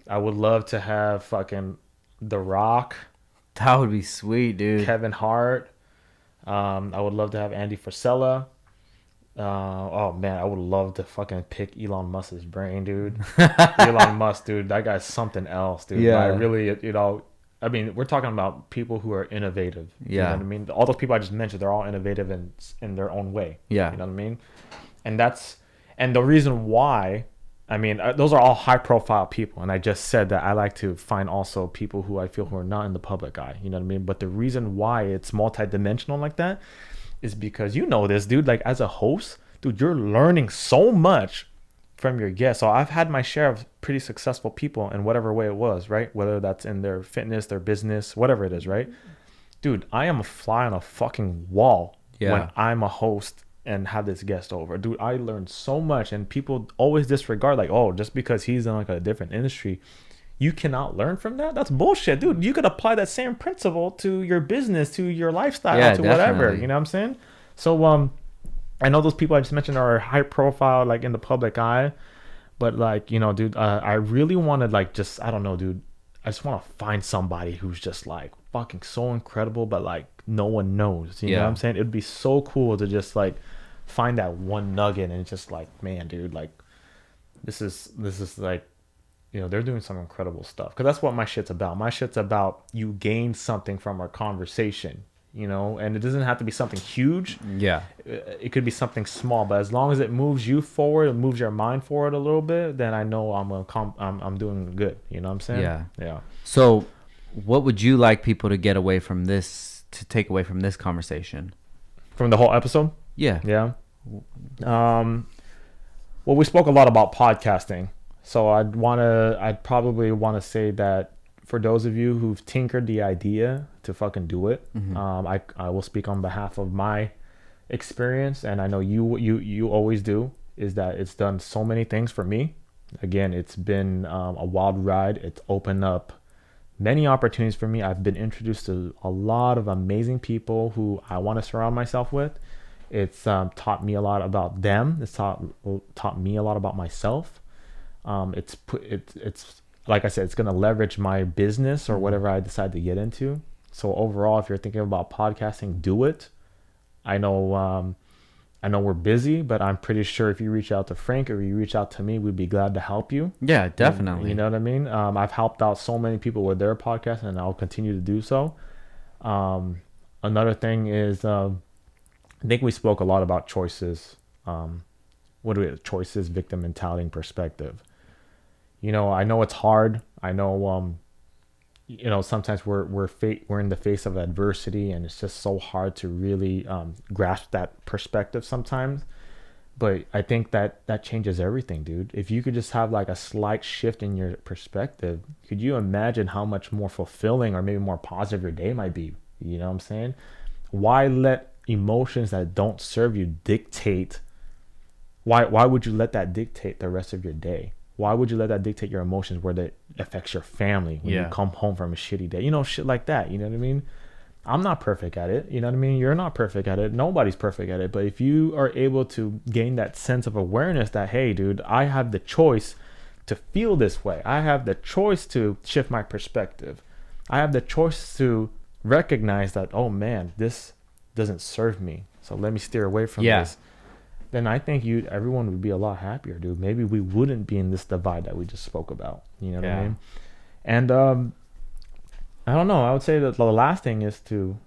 I would love to have fucking The Rock. That would be sweet, dude. Kevin Hart. I would love to have Andy Frisella. Oh man, I would love to fucking pick Elon Musk's brain, dude. Elon Musk, dude, that guy's something else, dude. Yeah. I really, you know, I mean, we're talking about people who are innovative. Yeah. You know what I mean? All those people I just mentioned, they're all innovative in their own way. Yeah. You know what I mean? And the reason why, I mean, those are all high profile people. And I just said that I like to find also people who I feel who are not in the public eye. You know what I mean? But the reason why it's multidimensional like that is because, you know this, dude, like as a host, dude, you're learning so much from your guests. So I've had my share of pretty successful people in whatever way it was, right? Whether that's in their fitness, their business, whatever it is, right? Dude, I am a fly on a fucking wall when I'm a host and have this guest over. Dude, I learned so much, and people always disregard like, oh, just because he's in like a different industry, you cannot learn from that. That's bullshit, dude. You could apply that same principle to your business, to your lifestyle, to whatever. You know what I'm saying? So I know those people I just mentioned are high profile, like in the public eye, but like, you know, dude, I really wanted like, just, I don't know, dude, I just want to find somebody who's just like fucking so incredible, but like no one knows. You know what I'm saying? It'd be so cool to just like find that one nugget and it's just like, man, dude, like this is like, they're doing some incredible stuff. Because that's what my shit's about. My shit's about you gain something from our conversation, and it doesn't have to be something huge. Yeah. It could be something small, but as long as it moves you forward, it moves your mind forward a little bit, then I know I'm doing good. You know what I'm saying? Yeah. Yeah. So what would you like people to get away from this, to take away from this conversation? From the whole episode? Yeah. Yeah. Well, we spoke a lot about podcasting. So I'd probably want to say that for those of you who've tinkered the idea to fucking do it, I will speak on behalf of my experience, and I know you always do, is that it's done so many things for me. Again, it's been a wild ride. It's opened up many opportunities for me. I've been introduced to a lot of amazing people who I want to surround myself with. It's taught me a lot about them. It's taught me a lot about myself. It's like I said, it's going to leverage my business or whatever I decide to get into. So overall, if you're thinking about podcasting, do it. I know we're busy, but I'm pretty sure if you reach out to Frank or you reach out to me, we'd be glad to help you. Yeah, definitely. You know what I mean? I've helped out so many people with their podcast, and I'll continue to do so. Another thing is, I think we spoke a lot about choices. Choices, victim mentality, and perspective. I know it's hard. I know, sometimes we're in the face of adversity, and it's just so hard to really grasp that perspective sometimes. But I think that changes everything, dude. If you could just have like a slight shift in your perspective, could you imagine how much more fulfilling or maybe more positive your day might be? You know what I'm saying? Why let emotions that don't serve you dictate? Why would you let that dictate the rest of your day? Why would you let that dictate your emotions where that affects your family when you come home from a shitty day? Shit like that. You know what I mean? I'm not perfect at it. You know what I mean? You're not perfect at it. Nobody's perfect at it. But if you are able to gain that sense of awareness that, hey, dude, I have the choice to feel this way. I have the choice to shift my perspective. I have the choice to recognize that, oh, man, this doesn't serve me. So let me steer away from this. Then I think everyone would be a lot happier, dude. Maybe we wouldn't be in this divide that we just spoke about. You know what I mean? And I don't know. I would say that the last thing is to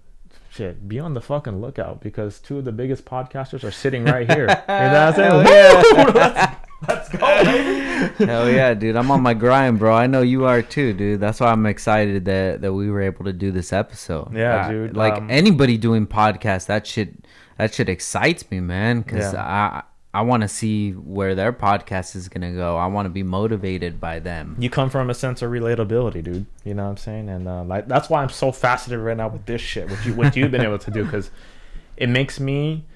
be on the fucking lookout, because two of the biggest podcasters are sitting right here. You know what I'm saying? Let's go, baby. Hell yeah, dude. I'm on my grind, bro. I know you are too, dude. That's why I'm excited that we were able to do this episode. Yeah, dude. Like anybody doing podcasts, that shit excites me, man, because I want to see where their podcast is going to go. I want to be motivated by them. You come from a sense of relatability, dude. You know what I'm saying? And that's why I'm so fascinated right now with this shit, what you've been able to do, because it makes me,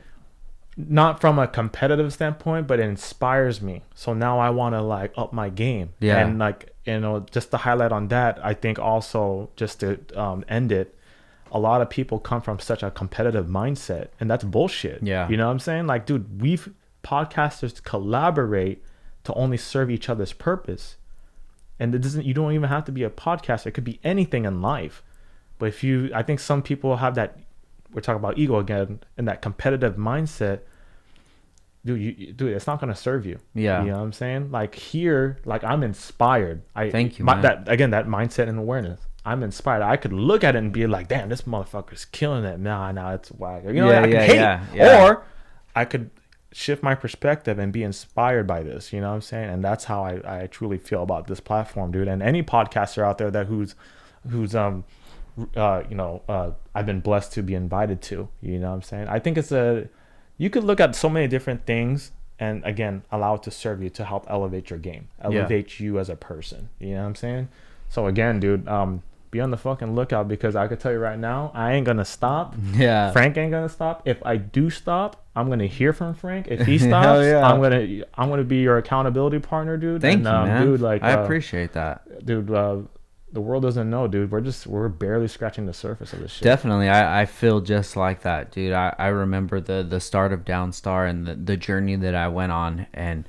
not from a competitive standpoint, but it inspires me. So now I want to up my game. Yeah. And just to highlight on that, I think also just to end it, a lot of people come from such a competitive mindset, and that's bullshit. Yeah. You know what I'm saying? Like, dude, podcasters collaborate to only serve each other's purpose. And you don't even have to be a podcaster. It could be anything in life. But I think some people have that, we're talking about ego again, and that competitive mindset. Dude, it's not going to serve you. Yeah. You know what I'm saying? Like here, I'm inspired. Thank you, man. That mindset and awareness. I'm inspired. I could look at it and be like, damn, this motherfucker's killing it. Nah, it's whack. I could hate it. Or I could shift my perspective and be inspired by this. You know what I'm saying? And that's how I truly feel about this platform, dude. And any podcaster out there that who's I've been blessed to be invited to. You know what I'm saying? I think you could look at so many different things and, again, allow it to serve you, to help elevate your game, elevate you as a person. You know what I'm saying? So, again, dude, be on the fucking lookout, because I could tell you right now, I ain't gonna stop. Yeah. Frank ain't gonna stop. If I do stop, I'm gonna hear from Frank. If he stops, I'm gonna be your accountability partner, dude. Thank you, man. Dude, I appreciate that, dude. The world doesn't know, dude. We're barely scratching the surface of this shit. Definitely. I feel just like that, dude. I remember the start of Downstar and the journey that I went on, and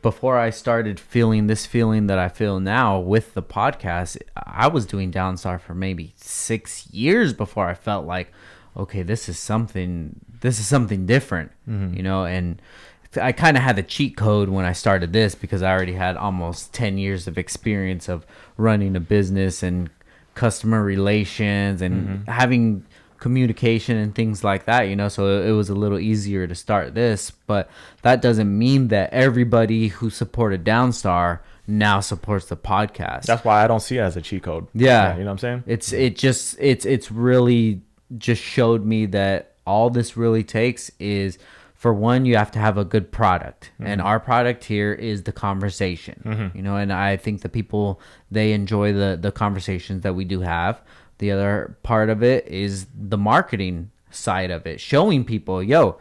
before I started feeling this feeling that I feel now with the podcast, I was doing Downstar for maybe 6 years before I felt like, okay, this is something different, and I kind of had the cheat code when I started this because I already had almost 10 years of experience of running a business and customer relations and having communication and things like that, you know, so it was a little easier to start this. But that doesn't mean that everybody who supported Downstar now supports the podcast. That's why I don't see it as a cheat code. Yeah, you know what I'm saying? It's really just showed me that all this really takes is, for one, you have to have a good product, and our product here is the conversation. You know, and I think the people, they enjoy the conversations that we do have. The other part of it is the marketing side of it, showing people, yo,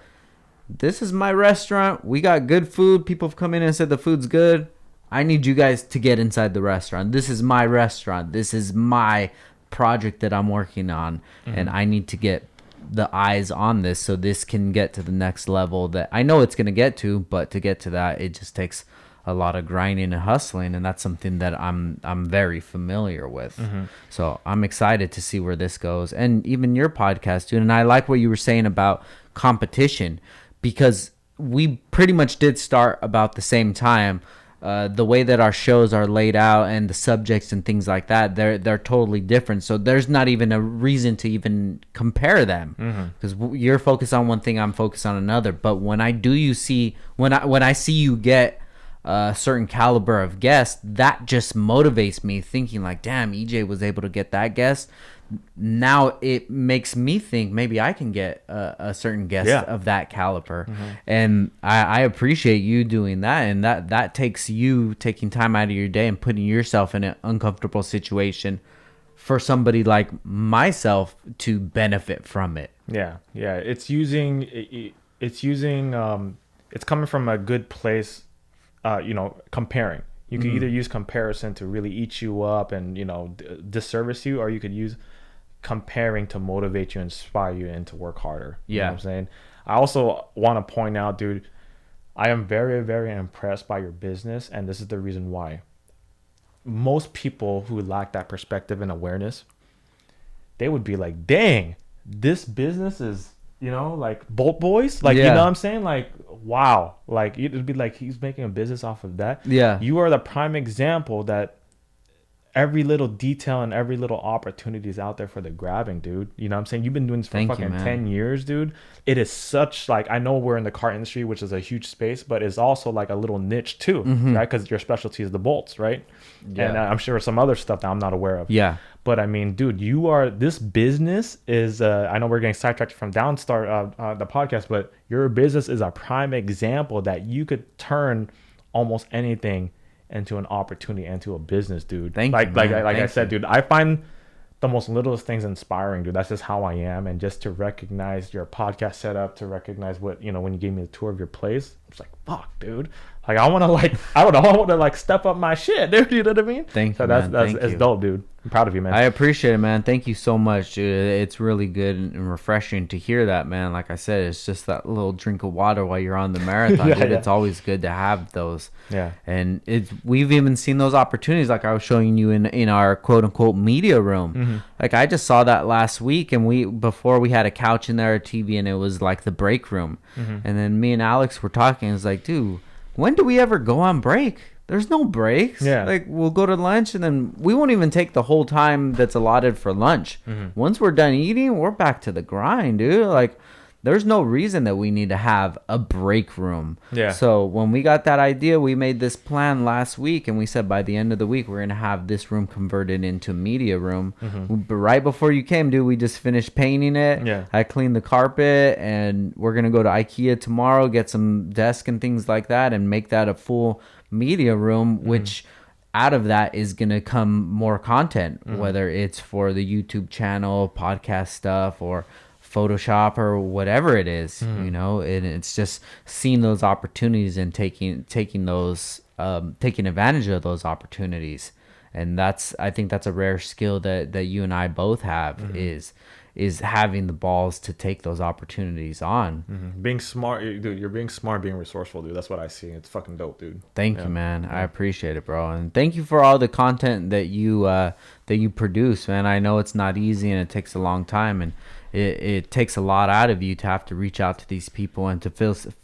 this is my restaurant. We got good food. People have come in and said the food's good. I need you guys to get inside the restaurant. This is my restaurant. This is my project that I'm working on. And I need to get the eyes on this so this can get to the next level that I know it's going to get to. But to get to that, it just takes a lot of grinding and hustling, and that's something that I'm very familiar with. So I'm excited to see where this goes, and even your podcast, dude. And I like what you were saying about competition, because we pretty much did start about the same time. The way that our shows are laid out and the subjects and things like that, they're totally different. So there's not even a reason to even compare them, because you're focused on one thing, I'm focused on another. But when I see you get a certain caliber of guest, that just motivates me, thinking like, damn, EJ was able to get that guest. Now it makes me think maybe I can get a certain guest of that caliber. And I appreciate you doing that, and that takes you taking time out of your day and putting yourself in an uncomfortable situation for somebody like myself to benefit from it. It's coming from a good place. Comparing. You could either use comparison to really eat you up and, disservice you, or you could use comparing to motivate you, inspire you, and to work harder. You know what I'm saying? I also want to point out, dude, I am very, very impressed by your business, and this is the reason why. Most people who lack that perspective and awareness, they would be like, dang, this business is, like Bolt Boys, like, you know what I'm saying? Like, wow, like it'd be like he's making a business off of that. You are the prime example that every little detail and every little opportunity is out there for the grabbing, dude. You know what I'm saying? You've been doing this for fucking 10 years, dude. It is such, like, I know we're in the car industry, which is a huge space, but it's also like a little niche too, right? Because your specialty is the bolts, right? And I'm sure some other stuff that I'm not aware of. But I mean, dude, this business is, I know we're getting sidetracked from Downstar, the podcast, but your business is a prime example that you could turn almost anything into an opportunity, into a business, dude. Like I said, dude, I find the most littlest things inspiring, dude. That's just how I am. And just to recognize your podcast setup, to recognize what, when you gave me the tour of your place, it's like, fuck, dude. Like, I want to step up my shit, dude. You know what I mean? Thank you, man. It's dope, dude. I'm proud of you, man. I appreciate it, man. Thank you so much, dude. It's really good and refreshing to hear that, man. Like I said, it's just that little drink of water while you're on the marathon, dude. It's always good to have those. And we've even seen those opportunities, like I was showing you in our quote unquote media room. Like, I just saw that last week, and before we had a couch in there, a TV, and it was like the break room. And then me and Alex were talking. It's like, dude, when do we ever go on break? There's no breaks. Like, we'll go to lunch, and then we won't even take the whole time that's allotted for lunch. Once we're done eating, we're back to the grind, dude. Like, there's no reason that we need to have a break room. So when we got that idea, we made this plan last week, and we said by the end of the week, we're going to have this room converted into a media room. But right before you came, dude, we just finished painting it. I cleaned the carpet, and we're going to go to IKEA tomorrow, get some desks and things like that, and make that a full media room, which out of that is going to come more content, whether it's for the YouTube channel, podcast stuff, or Photoshop, or whatever it is, and it's just seeing those opportunities and taking advantage of those opportunities. And I think that's a rare skill that you and I both have, is is having the balls to take those opportunities on. Being smart, dude. You're being smart, being resourceful, dude. That's what I see. It's fucking dope, dude. Thank you, man. I appreciate it, bro. And thank you for all the content that you produce, man. I know it's not easy and it takes a long time, and it takes a lot out of you to have to reach out to these people and to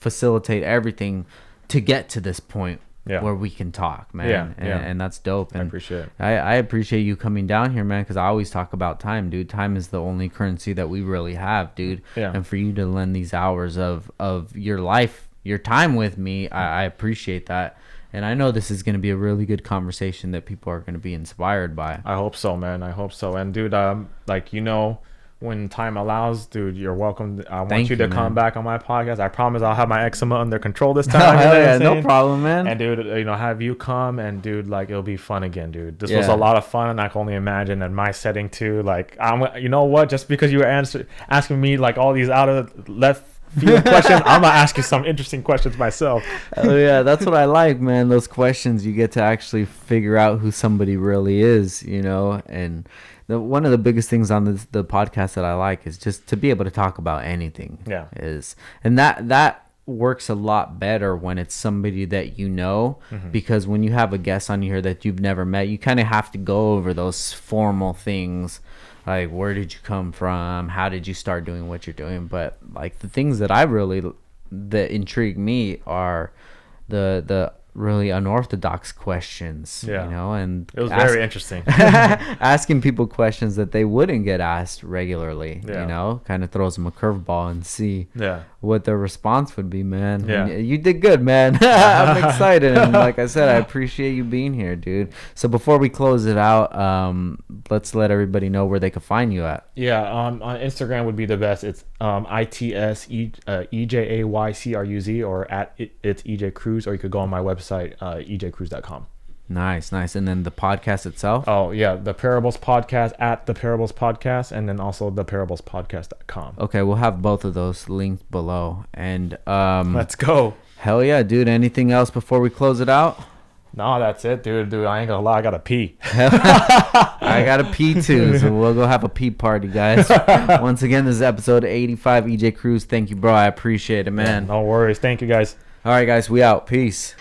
facilitate everything to get to this point where we can talk, man. And that's dope. And I appreciate it. I appreciate you coming down here, man, because I always talk about time, dude. Time is the only currency that we really have, dude. And for you to lend these hours of your life, your time with me, I appreciate that. And I know this is going to be a really good conversation that people are going to be inspired by. I hope so, man. I hope so. And dude, like, when time allows, dude, you're welcome. I want you to come back on my podcast. I promise I'll have my eczema under control this time. No problem, man. And dude, have you come, and dude, like, it'll be fun again, dude. This was a lot of fun, and I can only imagine in my setting too. Like, you know what? Just because you were asking me like all these out of left field questions, I'm gonna ask you some interesting questions myself. Oh yeah, that's what I like, man. Those questions, you get to actually figure out who somebody really is, and one of the biggest things on the podcast that I like is just to be able to talk about anything. And that works a lot better when it's somebody that because when you have a guest on here that you've never met, you kind of have to go over those formal things, like where did you come from, how did you start doing what you're doing. But like the things that that intrigue me are the really unorthodox questions, and it was very interesting. Asking people questions that they wouldn't get asked regularly, kind of throws them a curveball and see what their response would be, man. And you did good, man. I'm excited, and like I said, I appreciate you being here, dude. So before we close it out, let's let everybody know where they can find you at. On Instagram would be the best. It's EJAYCRUZ, or at it's Ejay Cruz, or you could go on my website, ejcruz.com. Nice. And then the podcast itself? Oh yeah, the Parables Podcast, at the Parables Podcast, and then also the parables-podcast.com. Okay, we'll have both of those linked below. And let's go. Hell yeah, dude. Anything else before we close it out? No, that's it, dude. I ain't gonna lie, I gotta pee. I gotta pee too, so we'll go have a pee party, guys. Once again, this is episode 85. Ejay Cruz, thank you, bro. I appreciate it, man. No worries. Thank you, guys. All right, guys, we out. Peace.